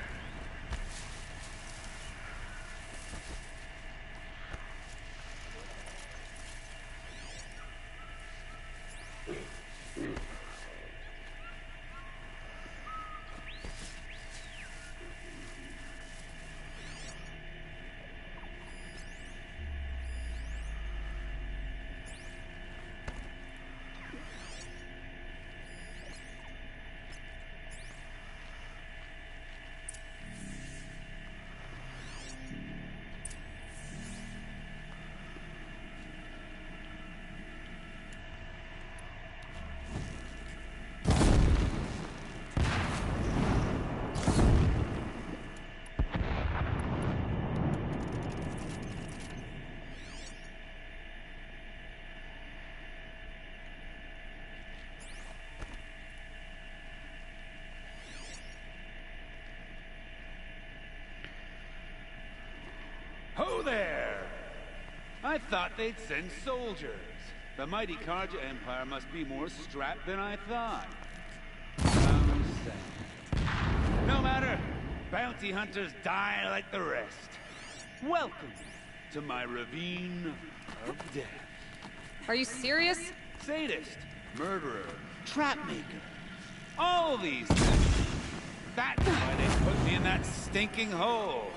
I thought they'd send soldiers. The mighty Karja Empire must be more strapped than I thought. How sad. No matter. Bounty hunters die like the rest. Welcome to my ravine of death.
Are you serious?
Sadist, murderer, trapmaker. All these things. That's why they put me in that stinking hole.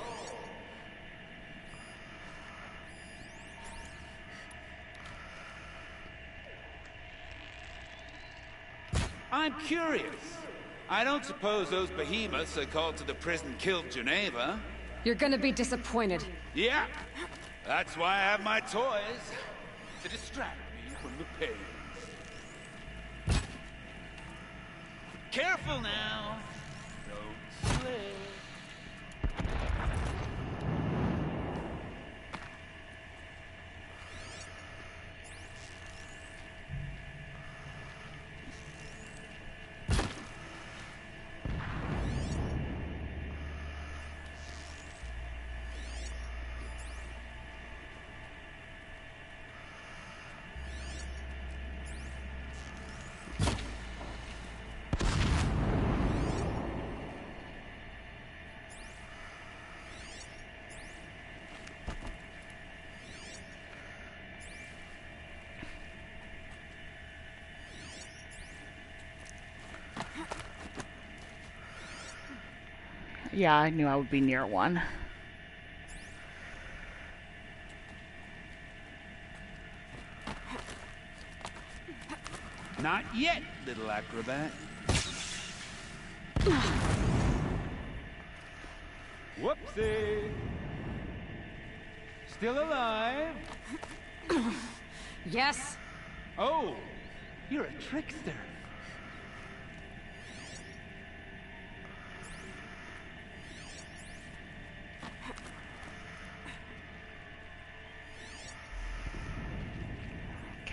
I'm curious. I don't suppose those behemoths I called to the prison killed Geneva.
You're gonna be disappointed.
Yeah. That's why I have my toys. To distract me from the pain. Careful now. Don't slip.
Yeah, I knew I would be near one.
Not yet, little acrobat. Whoopsie. Still alive?
Yes.
Oh, you're a trickster.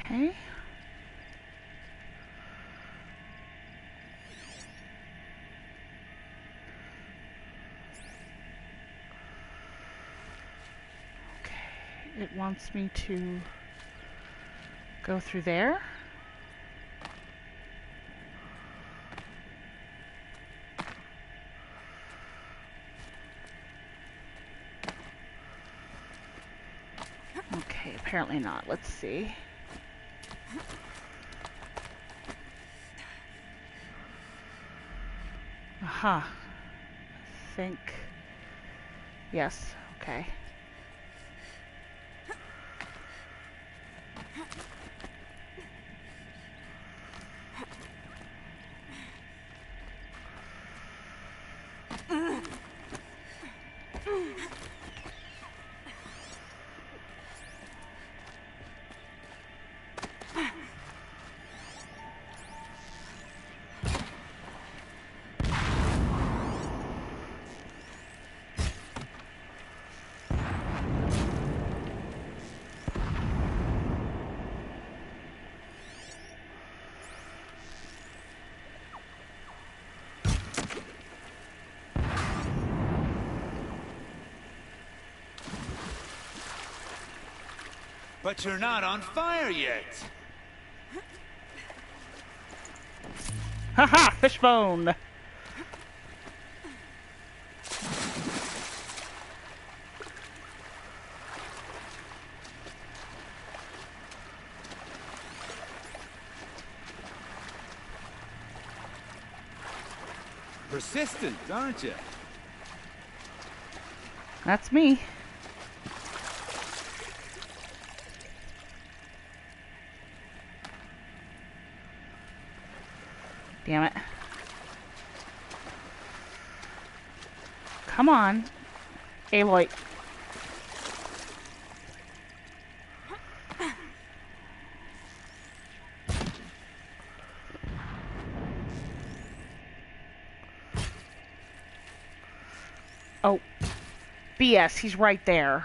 Okay. It wants me to go through there. Okay, apparently not. Let's see. Aha. I think. Yes, okay.
But you're not on fire yet.
Haha, fishbone.
Persistent, aren't you?
That's me. Damn it. Come on. Aloy. Oh. BS, he's right there.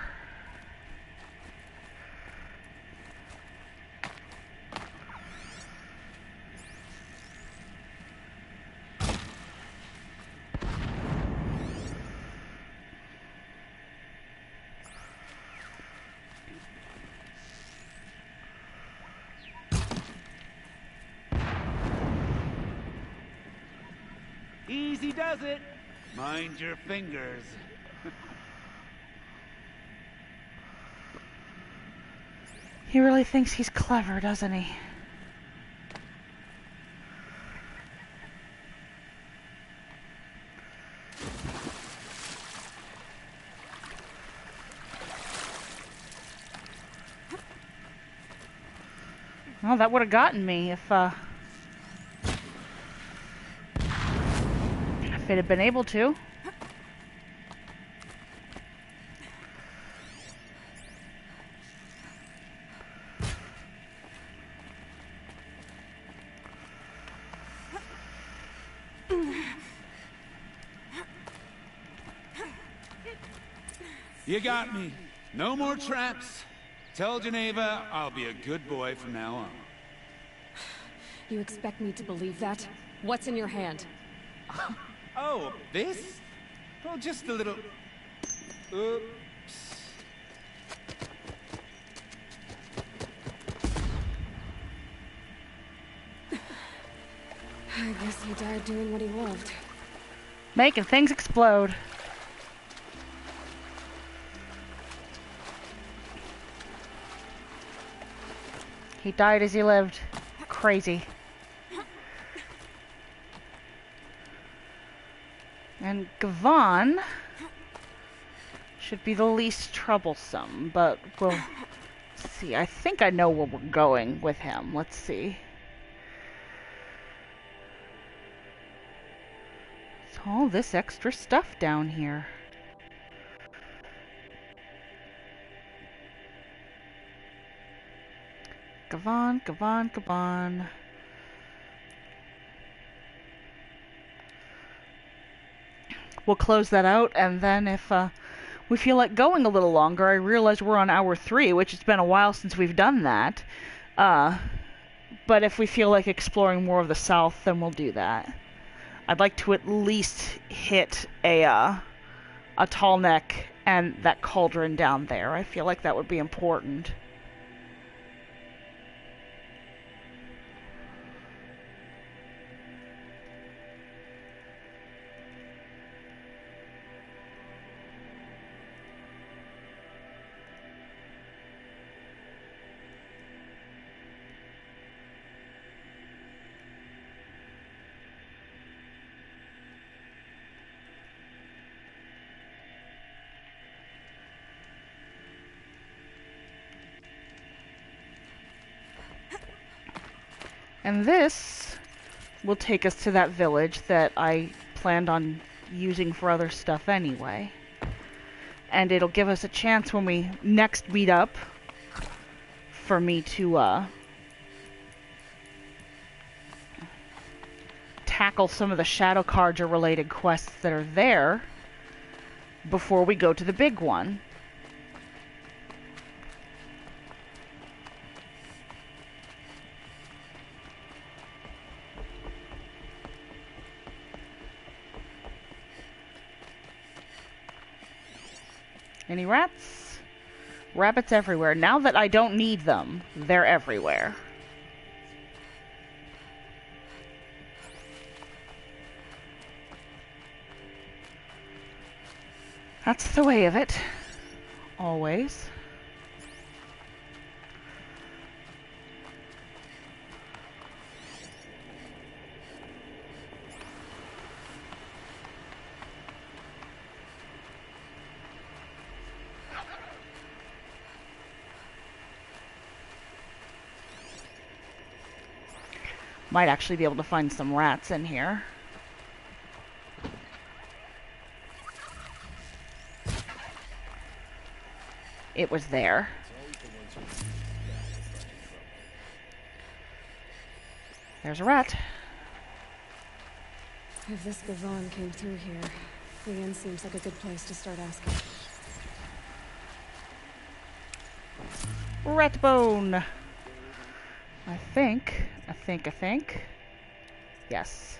Easy does it. Mind your fingers.
He really thinks he's clever, doesn't he? Well, that would have gotten me if it had been able to.
You got me. No more traps. Tell Geneva I'll be a good boy from now on.
You expect me to believe that? What's in your hand?
Oh, this? Oh, just a little... Oops.
I guess he died doing what he loved.
Making things explode. He died as he lived. Crazy. And Gavon should be the least troublesome, but we'll see. I think I know where we're going with him. Let's see. It's all this extra stuff down here. Gavon, Gavon, Gavon. We'll close that out, and then if we feel like going a little longer, I realize we're on hour 3, which it's been a while since we've done that. But if we feel like exploring more of the south, then we'll do that. I'd like to at least hit a tall neck and that cauldron down there. I feel like that would be important. And this will take us to that village that I planned on using for other stuff anyway. And it'll give us a chance when we next meet up for me to tackle some of the Shadow Carja related quests that are there before we go to the big one. Any rats? Rabbits everywhere. Now that I don't need them, they're everywhere. That's the way of it. Always. Might actually be able to find some rats in here. It was there. There's a rat.
If this Gavon came through here, the inn seems like a good place to start asking.
Rat bone. I think. Yes.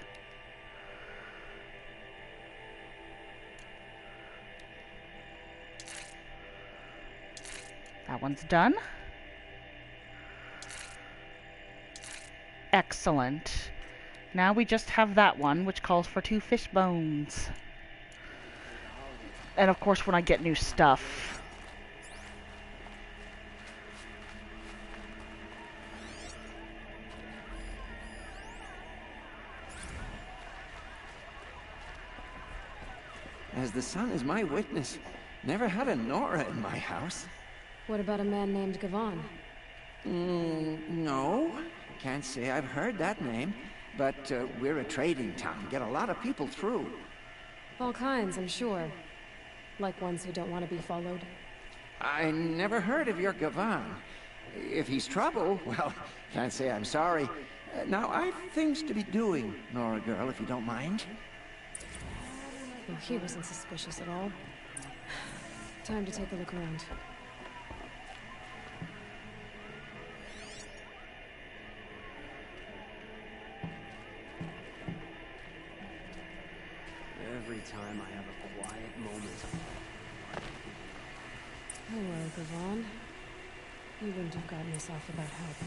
That one's done. Excellent. Now we just have that one, which calls for 2 fish bones. And of course when I get new stuff.
As the sun is my witness, never had a Nora in my house.
What about a man named Gavan?
No. Can't say I've heard that name. But we're a trading town. Get a lot of people through.
All kinds, I'm sure. Like ones who don't want to be followed.
I never heard of your Gavan. If he's trouble, well, can't say I'm sorry. Now, I've things to be doing, Nora girl, if you don't mind.
Oh, he wasn't suspicious at all. Time to take a look around.
Every time I have a quiet moment.
Hello, Gavan. You wouldn't have gotten us off without help.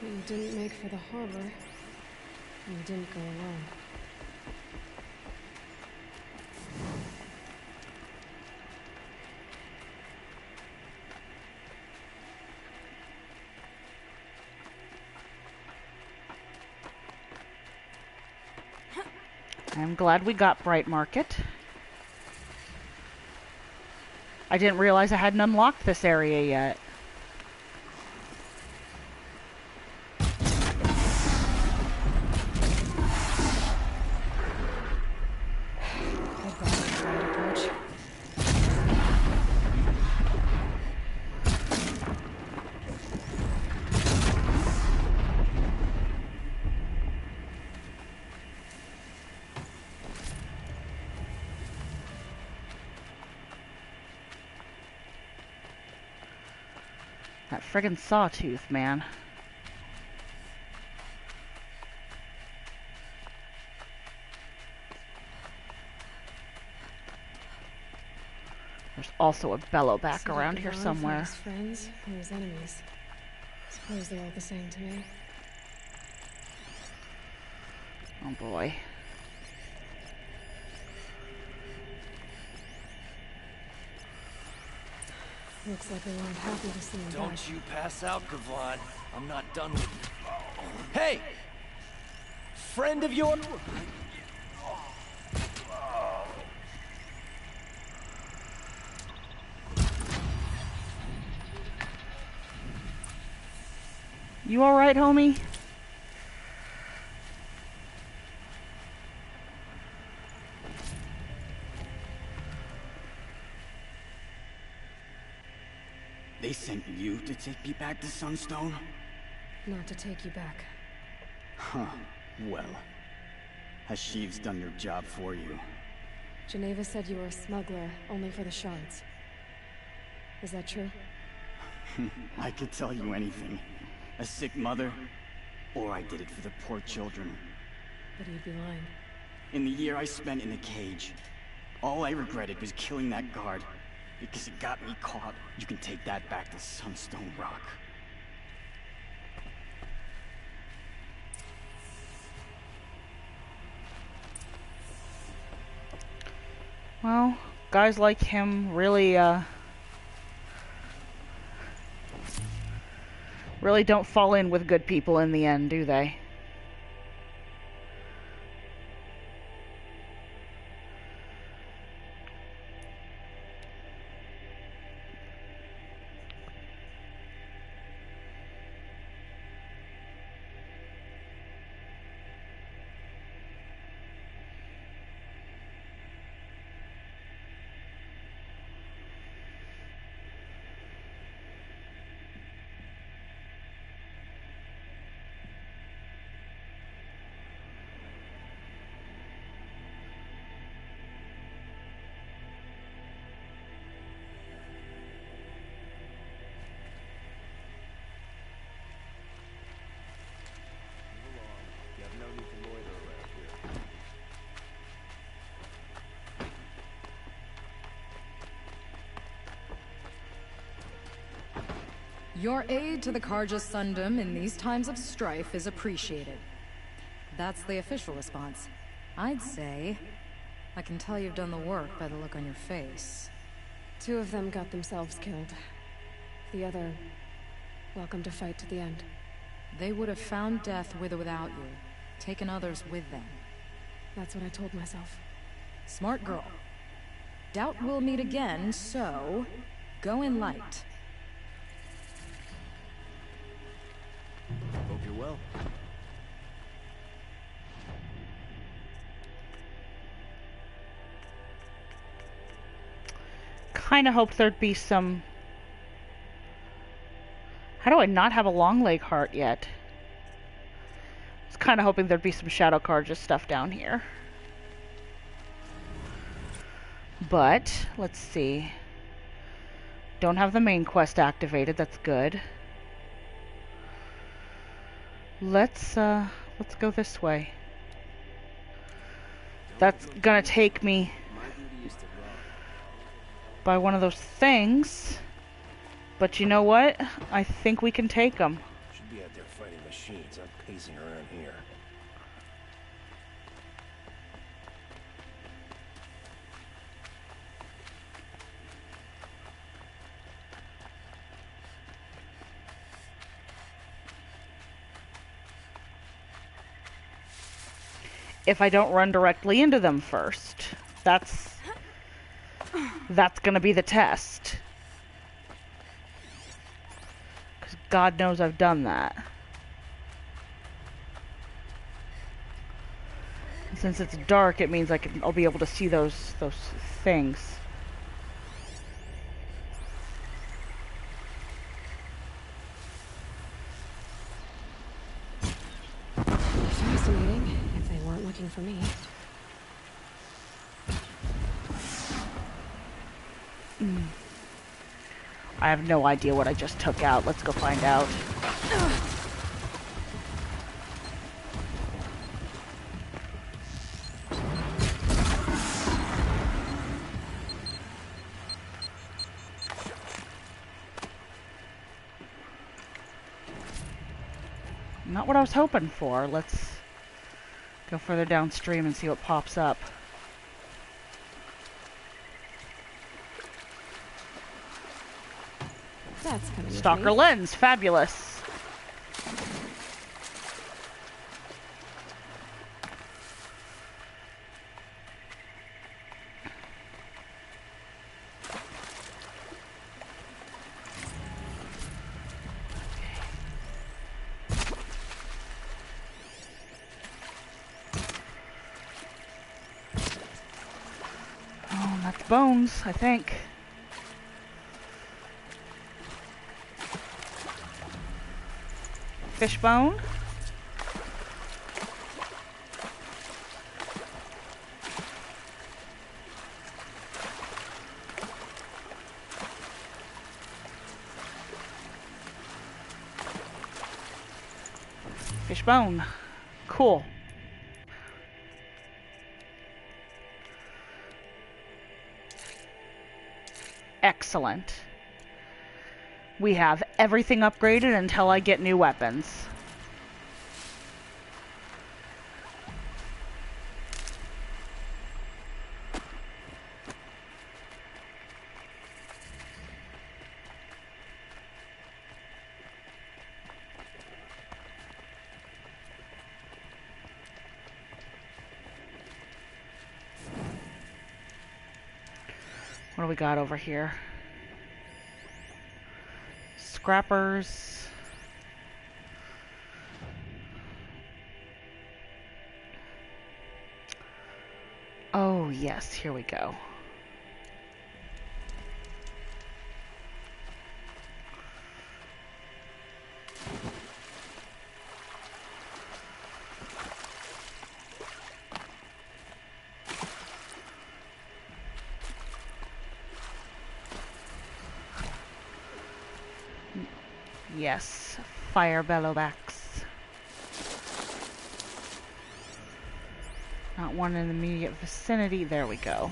But you didn't make for the harbor. And you didn't go alone.
I'm glad we got Bright Market. I didn't realize I hadn't unlocked this area yet. That friggin' sawtooth, man. There's also a bellowback
So
around here
Gavan
somewhere.
fought his friends or his enemies. Suppose they're all the same to me.
Oh boy.
Looks like they weren't happy to see him back.
Don't you pass out, Gavan. I'm not done with you. Hey! Friend of yours?
You alright, homie?
They sent you to take me back to Sunstone?
Not to take you back.
Huh. Well, has Sheeves done your job for you?
Geneva said you were a smuggler, only for the shards. Is that true?
I could tell you anything. A sick mother, or I did it for the poor children.
But you'd be lying.
In the year I spent in the cage, all I regretted was killing that guard. Because it got me caught. You can take that back to Sunstone Rock.
Well, guys like him really don't fall in with good people in the end, do they?
Your aid to the Karja Sundom in these times of strife is appreciated. That's the official response. I'd say... I can tell you've done the work by the look on your face.
2 of them got themselves killed. The other... welcome to fight to the end.
They would have found death with or without you. Taken others with them.
That's what I told myself.
Smart girl. Doubt we'll meet again, so... go in light.
Hope you're well.
Kinda hoped there'd be some... How do I not have a long leg heart yet? I was kinda hoping there'd be some Shadow Carja stuff down here. But, let's see. Don't have the main quest activated, that's good. Let's go this way. That's gonna take me by one of those things. But you know what? I think we can take them.
Should be out there fighting machines. I'm pacing around here.
If I don't run directly into them first. That's gonna be the test. Because God knows I've done that. And since it's dark, it means I'll be able to see those things.
Fascinating, if they weren't looking for me.
I have no idea what I just took out. Let's go find out. Not what I was hoping for. Let's go further downstream and see what pops up.
That's kind of
Stalker lens, fabulous. Oh, that's bones, I think. Fishbone. Fishbone. Cool. Excellent. We have everything upgraded until I get new weapons. What do we got over here? Scrappers. Oh, yes, here we go. Yes, fire bellowbacks. Not one in the immediate vicinity. There we go.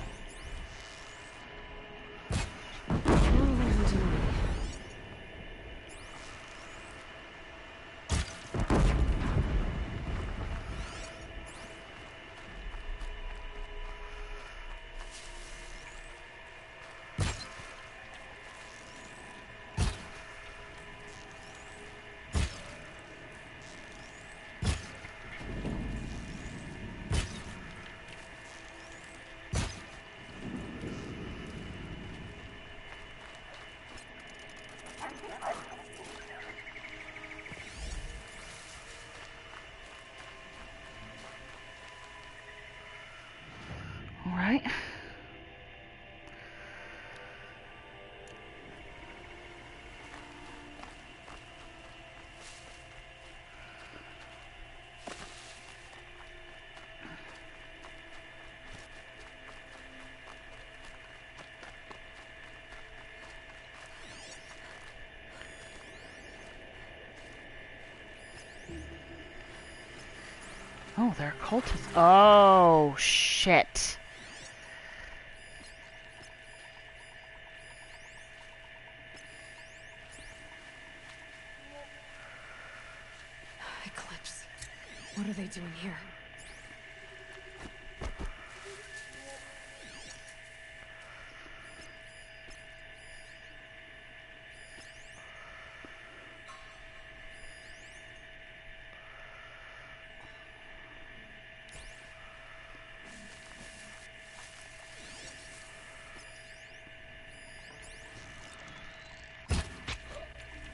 Oh, they're cultists. Oh, shit.
Eclipse. What are they doing here?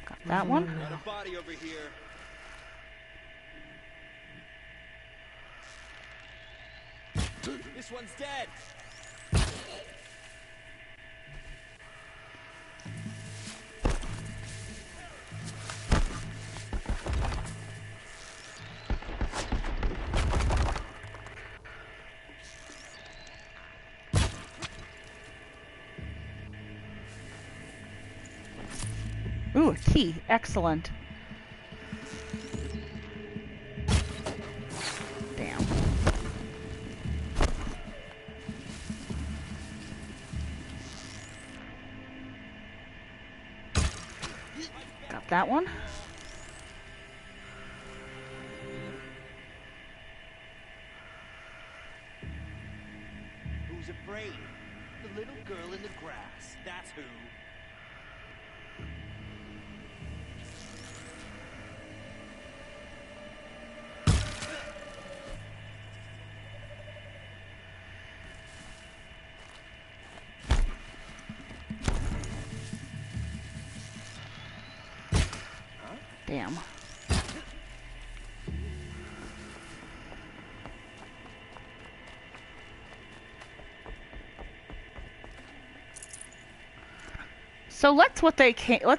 Got that one.
Got a body over here. This one's dead.
Ooh, a key. Excellent. Damn. Got that one.
Who's afraid? The little girl in the grass. That's who.
Damn. So let's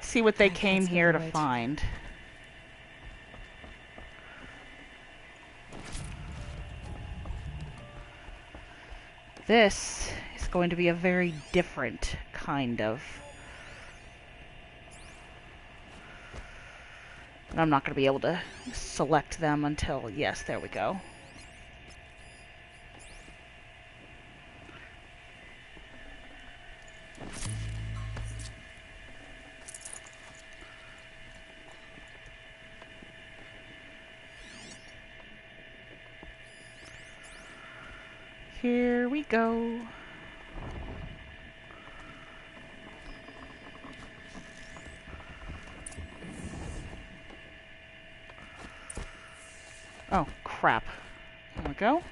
see what they came here to find. This is going to be a very different kind of. And I'm not going to be able to select them until, yes, there we go. Here we go. Oh, crap. There we go.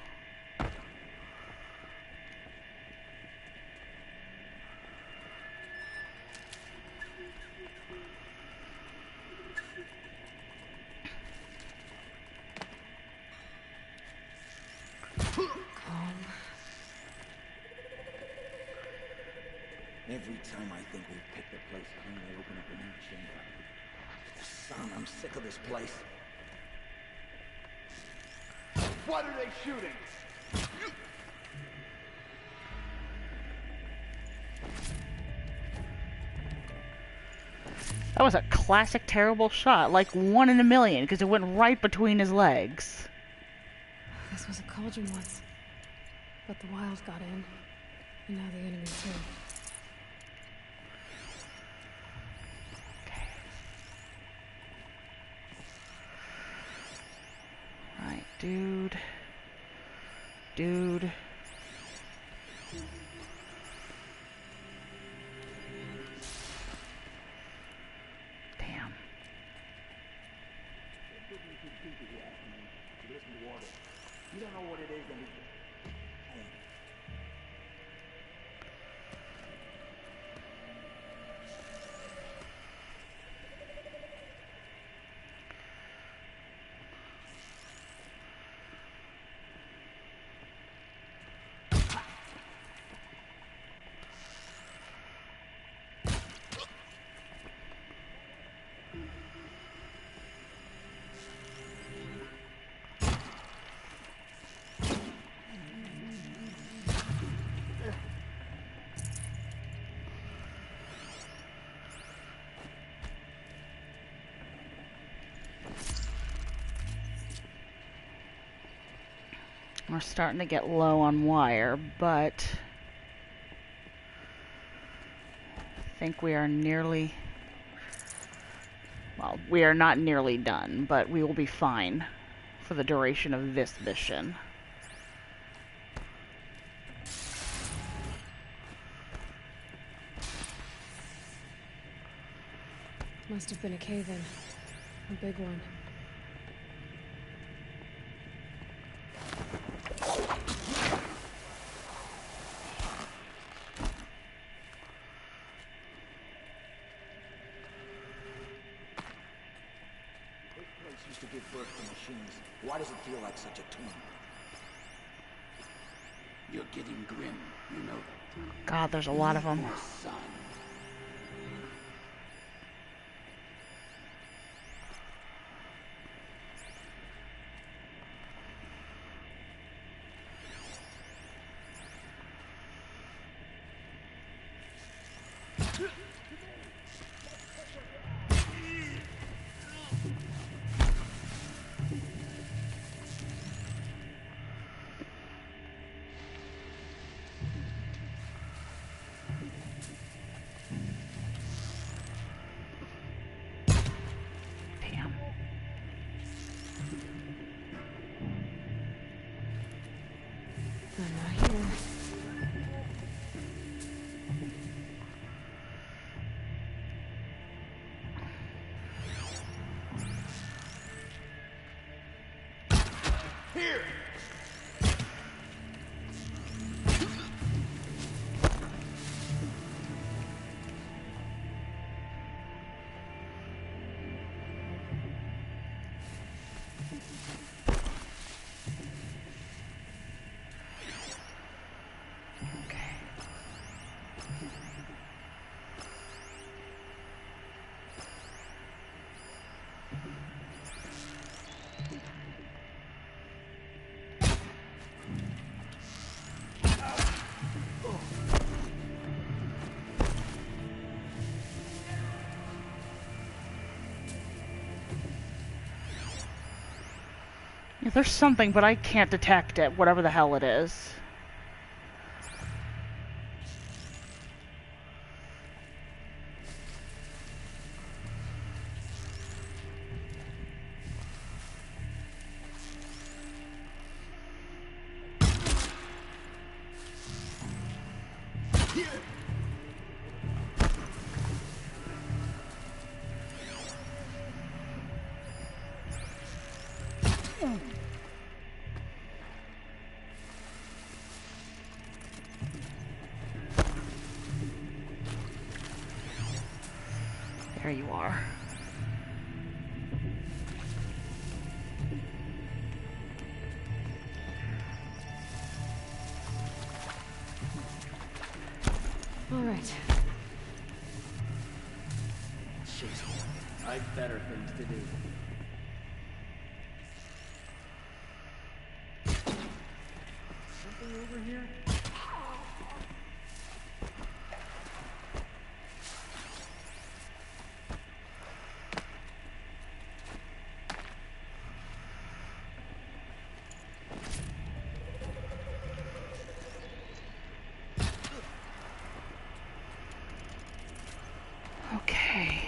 Every time I think we've picked a place clean, they open up a new chamber. Son, I'm sick of this place.
What are they shooting?
That was a classic terrible shot, like 1 in a million, because it went right between his legs.
This was a cauldron once, but the wild got in, and now the enemy too.
Right, dude. Dude. Damn.
You don't know what it is, and
We're starting to get low on wire, but I think we are nearly, well, we are not nearly done, but we will be fine for the duration of this mission.
Must have been a cave-in. A big one.
This place used to give birth to machines. Why does it feel like such a tomb? You're getting grim, you know.
God, there's a lot of them.
Son. Here!
Yeah, there's something, but I can't detect it, whatever the hell it is. There you are.
All right.
Shit. I've better things to do. Something over here?
Okay.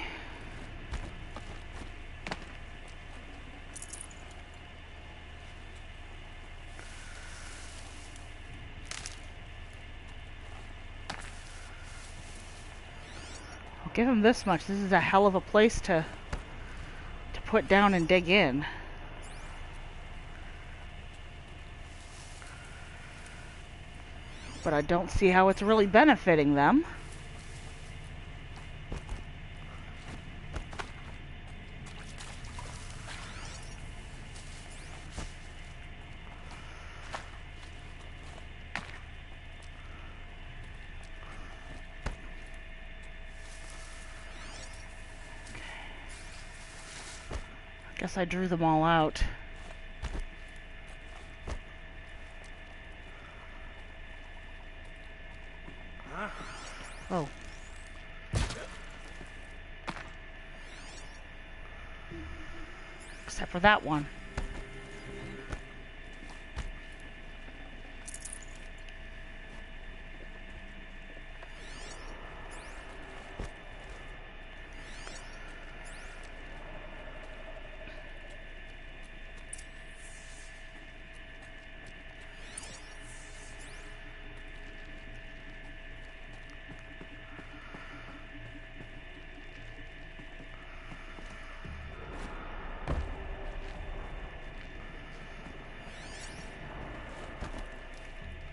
I'll give him this much. This is a hell of a place to put down and dig in. But I don't see how it's really benefiting them. Guess I drew them all out. Oh. Except for that one.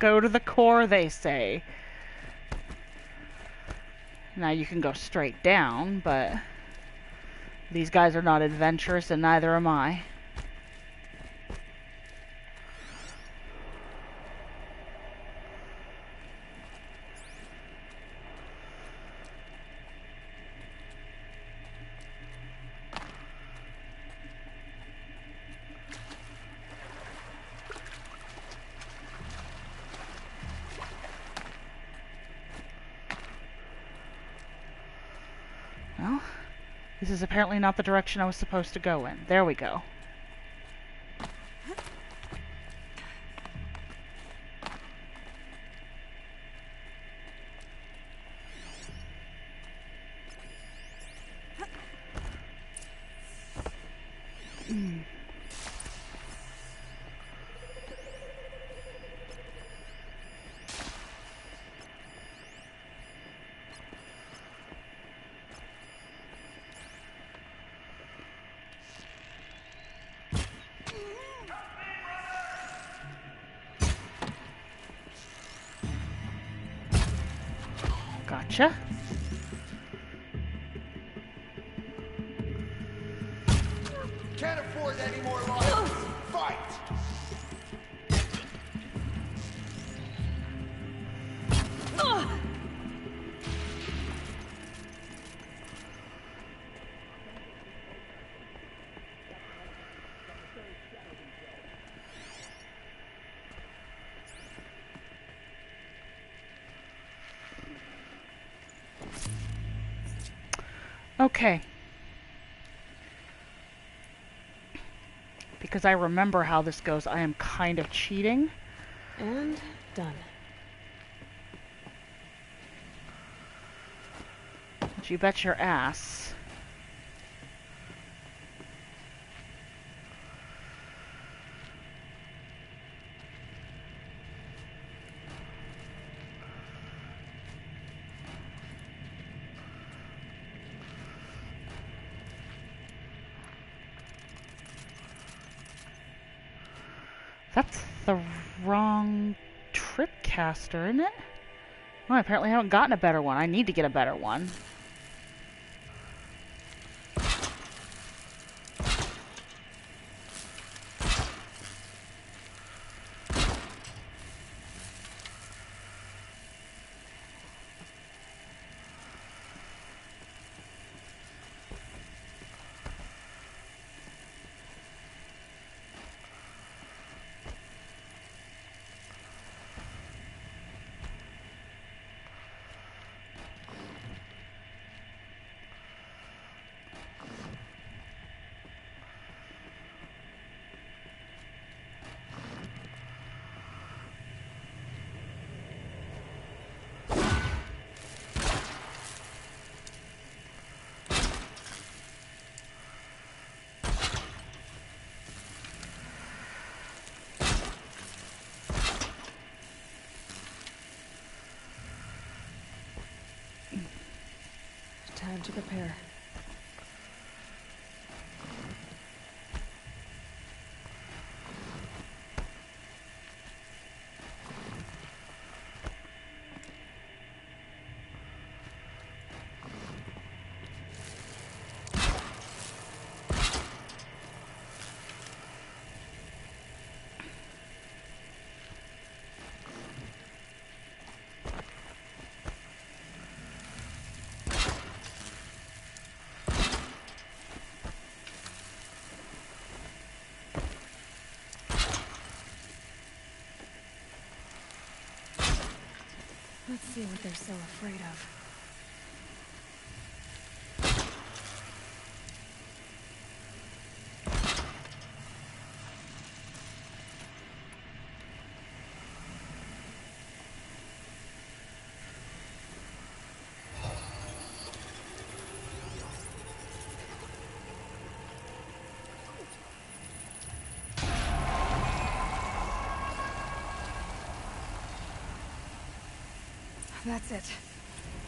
go to the core, they say. Now you can go straight down, but these guys are not adventurous, and neither am I. Well, this is apparently not the direction I was supposed to go in. There we go. Gotcha.
Can't afford any more lives. Fight!
Okay. Because I remember how this goes, I am kind of cheating.
And done.
But you bet your ass. That's the wrong trip caster, isn't it? Well, I apparently haven't gotten a better one. I need to get a better one.
Time to prepare. Let's see what they're so afraid of. That's it.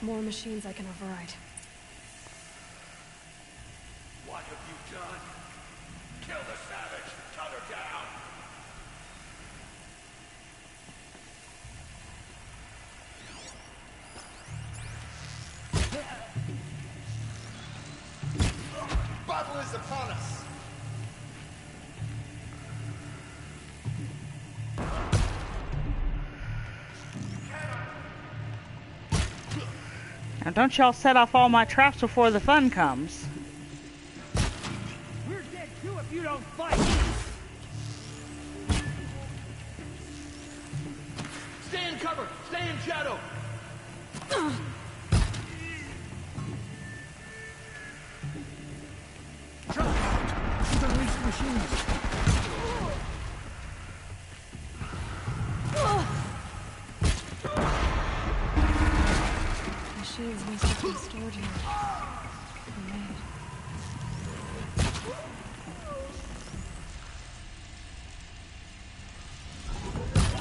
More machines I can override.
What have you done? Kill the savage. Cut her down.
Now don't y'all set off all my traps before the fun comes.
We're dead too if you don't fight!
Stay in cover! Stay in shadow!
She's unleashed machines.
Machines must have been stored here. Or made.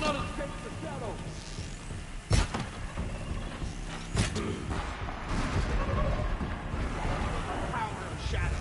Not escape the shadow! Power of shadow!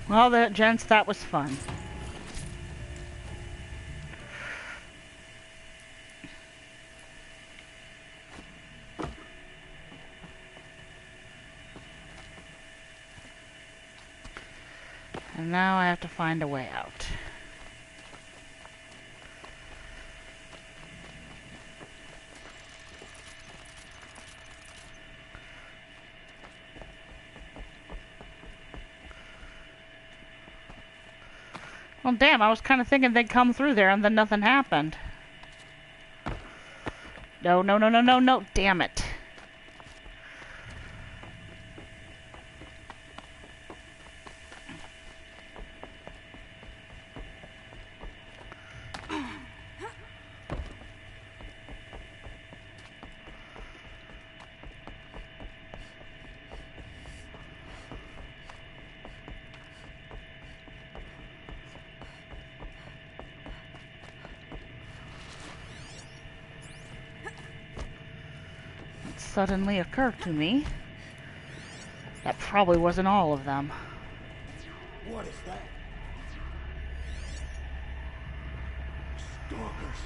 Well, gents, that was fun. And now I have to find a way out. Well, damn, I was kind of thinking they'd come through there and then nothing happened. No, no, no, no, no, no, damn it. Suddenly occurred to me that probably wasn't all of them.
What is that? Stalkers.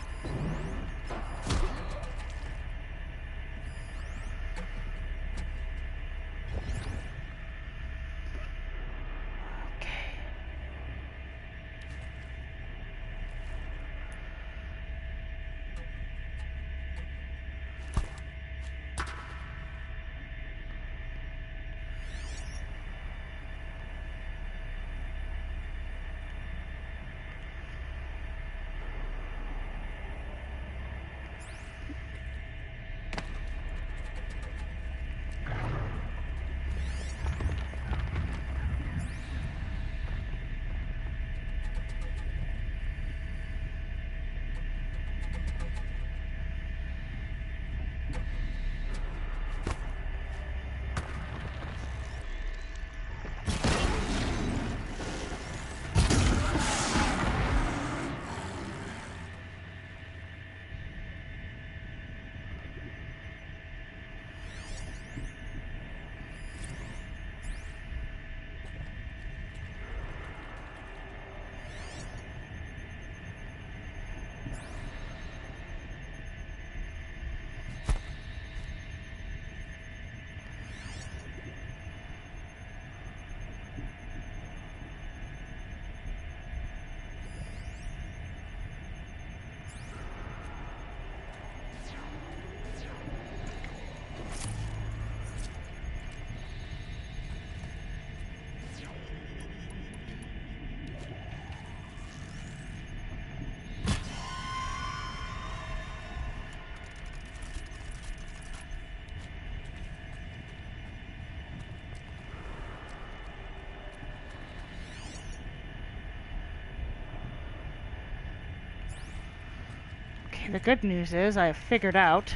The good news is I have figured out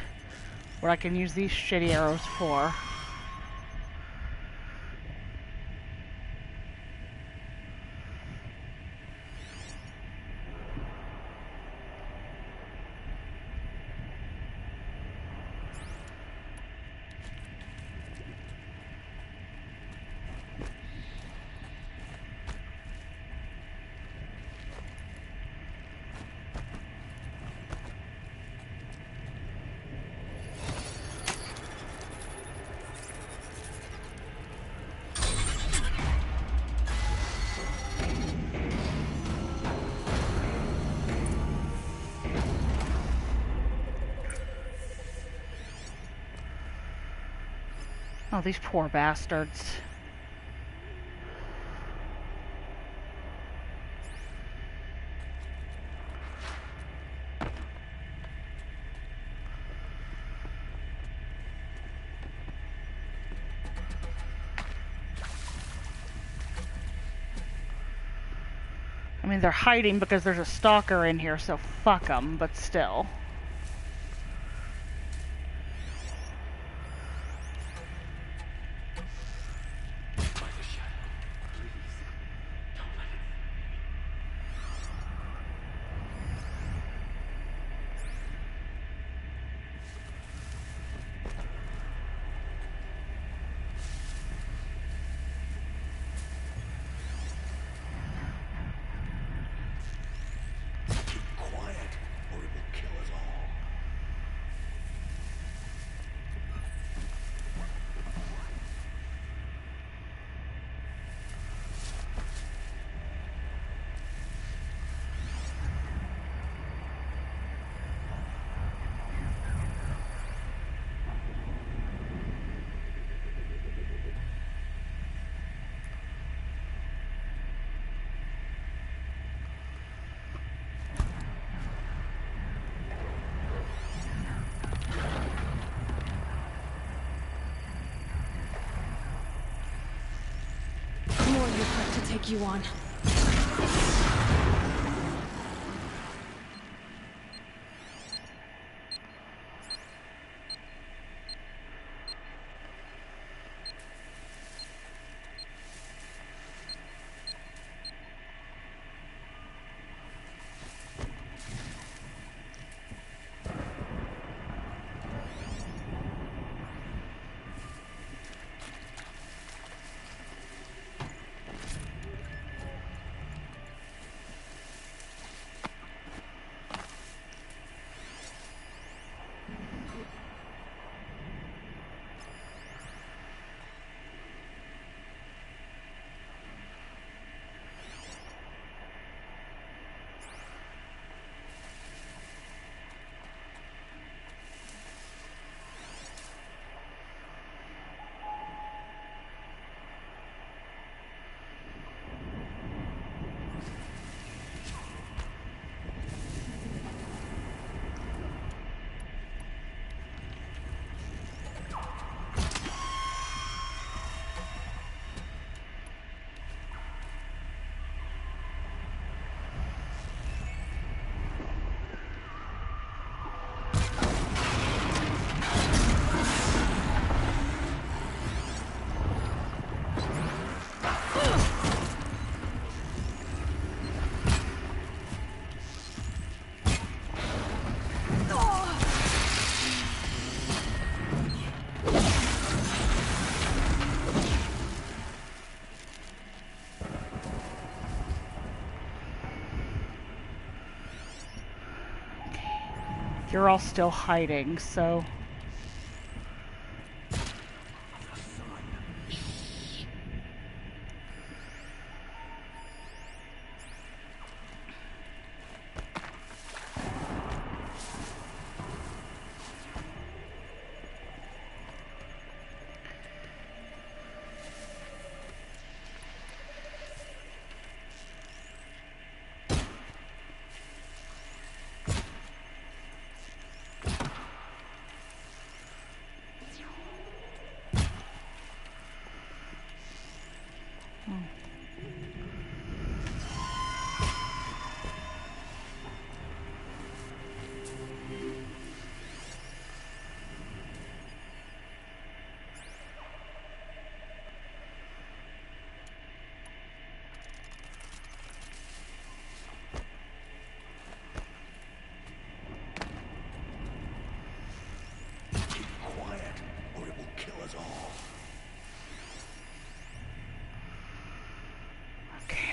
what I can use these shitty arrows for. Oh, these poor bastards. I mean, they're hiding because there's a stalker in here, so fuck them, but still.
More you have to take you on.
You're all still hiding, so...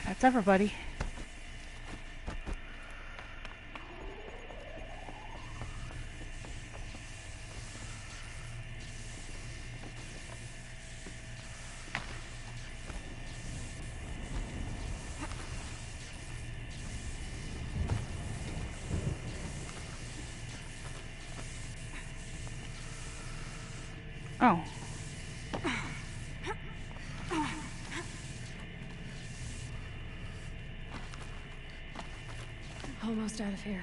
That's everybody. Oh.
Almost out of here.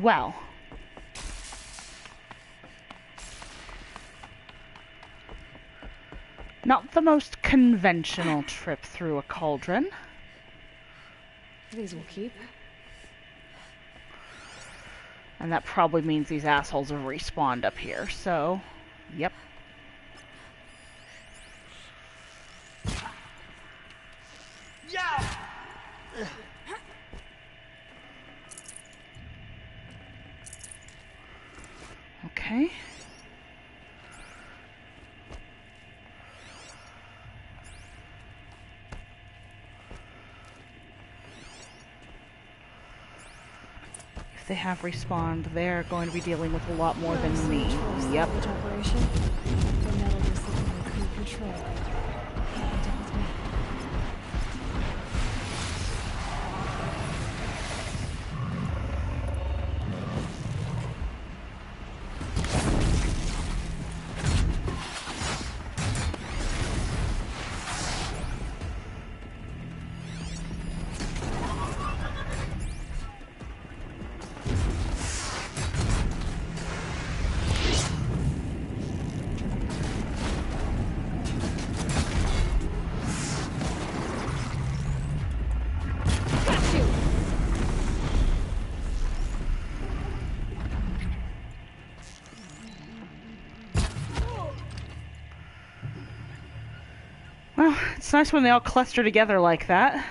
Well. Not the most conventional trip through a cauldron.
These will keep.
And that probably means these assholes have respawned up here, so... Yep. Okay. If they have respawned, they're going to be dealing with a lot more than me. Yep.
Operation. The metal discipline we couldn't control. Can't deal with me.
Well, it's nice when they all cluster together like that.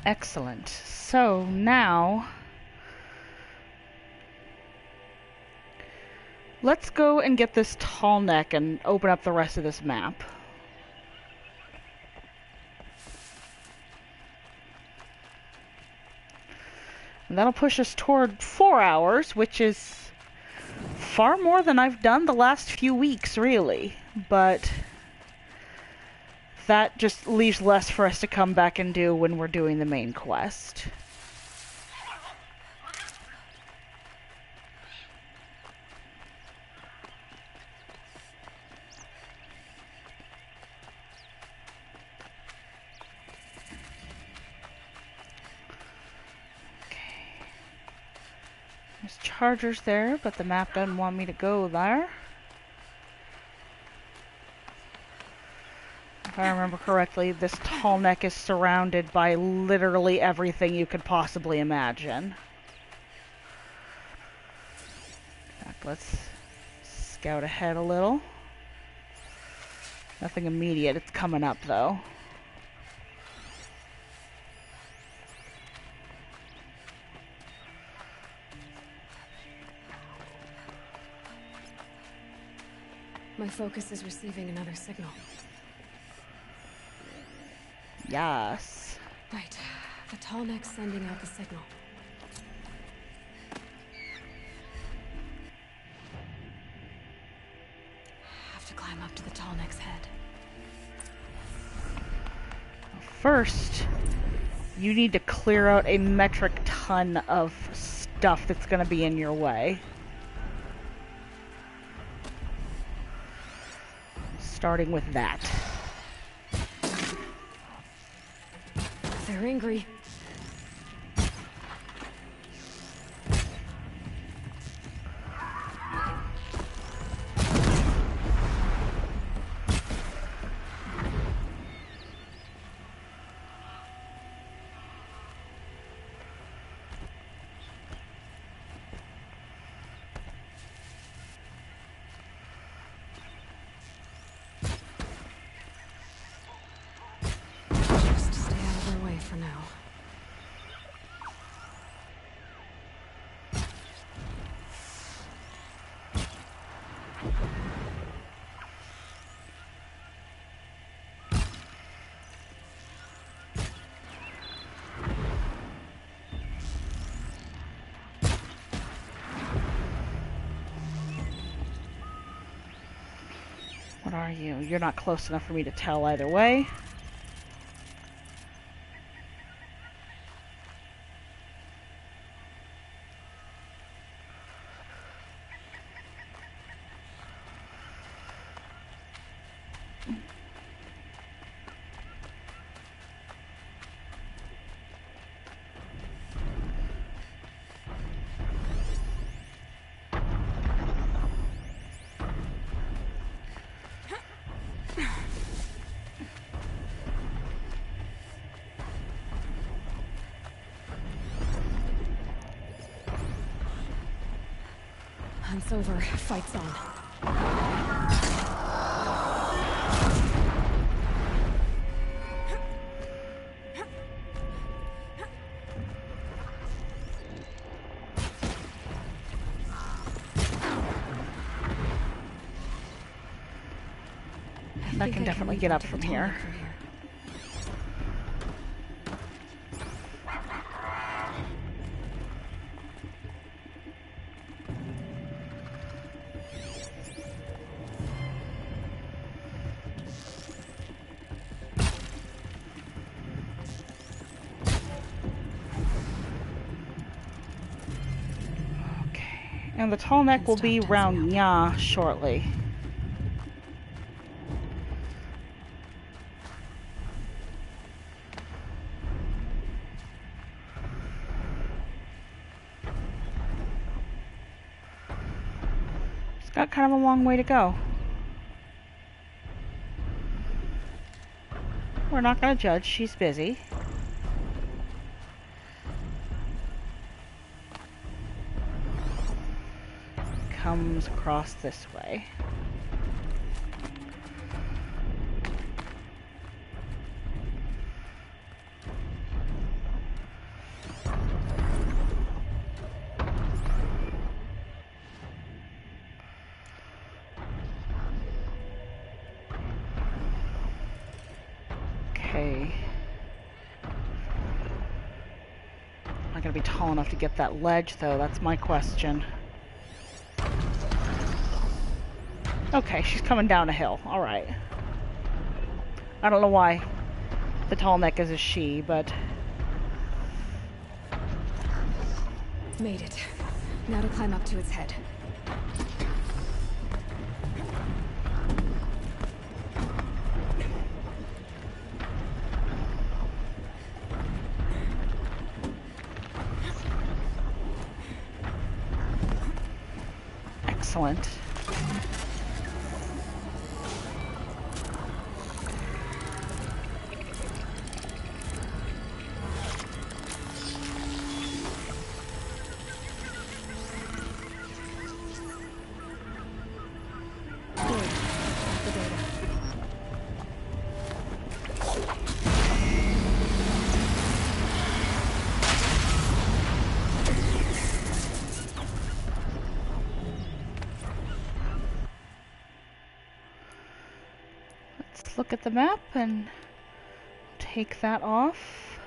Excellent. So now... let's go and get this tall neck and open up the rest of this map. And that'll push us toward 4 hours, which is far more than I've done the last few weeks, really. But that just leaves less for us to come back and do when we're doing the main quest. There's chargers there, but the map doesn't want me to go there. If I remember correctly, this tall neck is surrounded by literally everything you could possibly imagine. In fact, let's scout ahead a little. Nothing immediate, it's coming up though.
My focus is receiving another signal.
Yes.
Right. The tall neck's sending out the signal. Have to climb up to the tall neck's head.
First, you need to clear out a metric ton of stuff that's going to be in your way. Starting with that.
They're angry. Just stay out of their way for now.
What are you? You're not close enough for me to tell either way.
Hunt's over. Fight's on.
I can definitely get up from here. And the tall neck will be round Nya shortly. It's got kind of a long way to go. We're not going to judge, she's busy. Comes across this way. Okay. Am I gonna be tall enough to get that ledge though? That's my question. Okay, she's coming down a hill. Alright. I don't know why the tall neck is a she, but...
Made it. Now to climb up to its head.
Excellent. Let's look at the map and take that off.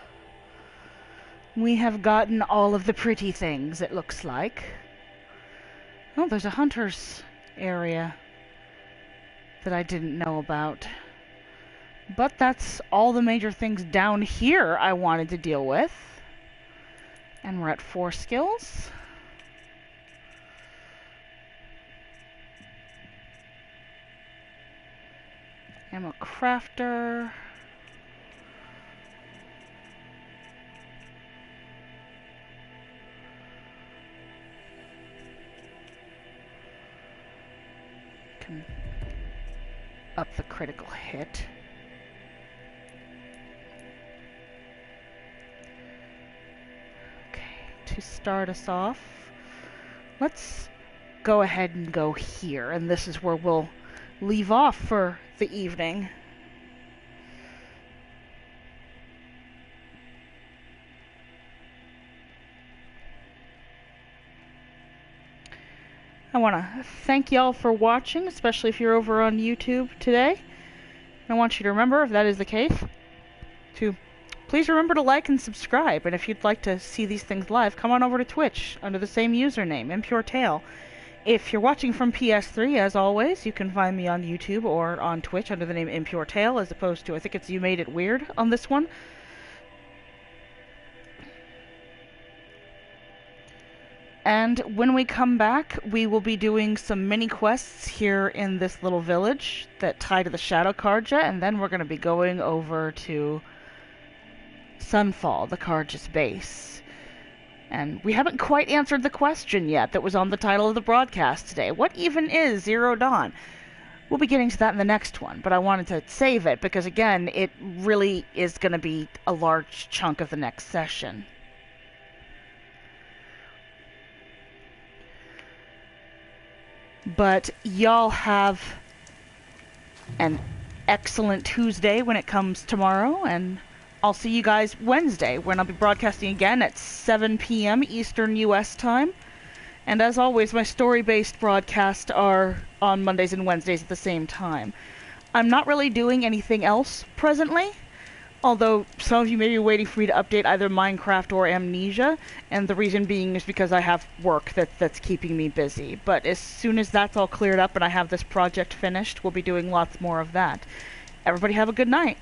We have gotten all of the pretty things, it looks like. Oh, there's a hunter's area that I didn't know about. But that's all the major things down here I wanted to deal with. And we're at 4 skills. Ammo crafter. Can up the critical hit. Okay, to start us off, let's go ahead and go here, and this is where we'll leave off for the evening. I want to thank y'all for watching, especially if you're over on YouTube today. I want you to remember, if that is the case, to please remember to like and subscribe. And if you'd like to see these things live, come on over to Twitch under the same username, ImpureTale. If you're watching from PS3, as always, you can find me on YouTube or on Twitch under the name ImpureTale, as opposed to, I think it's You Made It Weird on this one. And when we come back, we will be doing some mini quests here in this little village that tie to the Shadow Karja, and then we're going to be going over to Sunfall, the Karja's base. And we haven't quite answered the question yet that was on the title of the broadcast today. What even is Zero Dawn? We'll be getting to that in the next one, but I wanted to save it because, again, it really is going to be a large chunk of the next session. But y'all have an excellent Tuesday when it comes tomorrow, and I'll see you guys Wednesday, when I'll be broadcasting again at 7 p.m. Eastern U.S. time. And as always, my story-based broadcasts are on Mondays and Wednesdays at the same time. I'm not really doing anything else presently, although some of you may be waiting for me to update either Minecraft or Amnesia, and the reason being is because I have work that's keeping me busy. But as soon as that's all cleared up and I have this project finished, we'll be doing lots more of that. Everybody have a good night.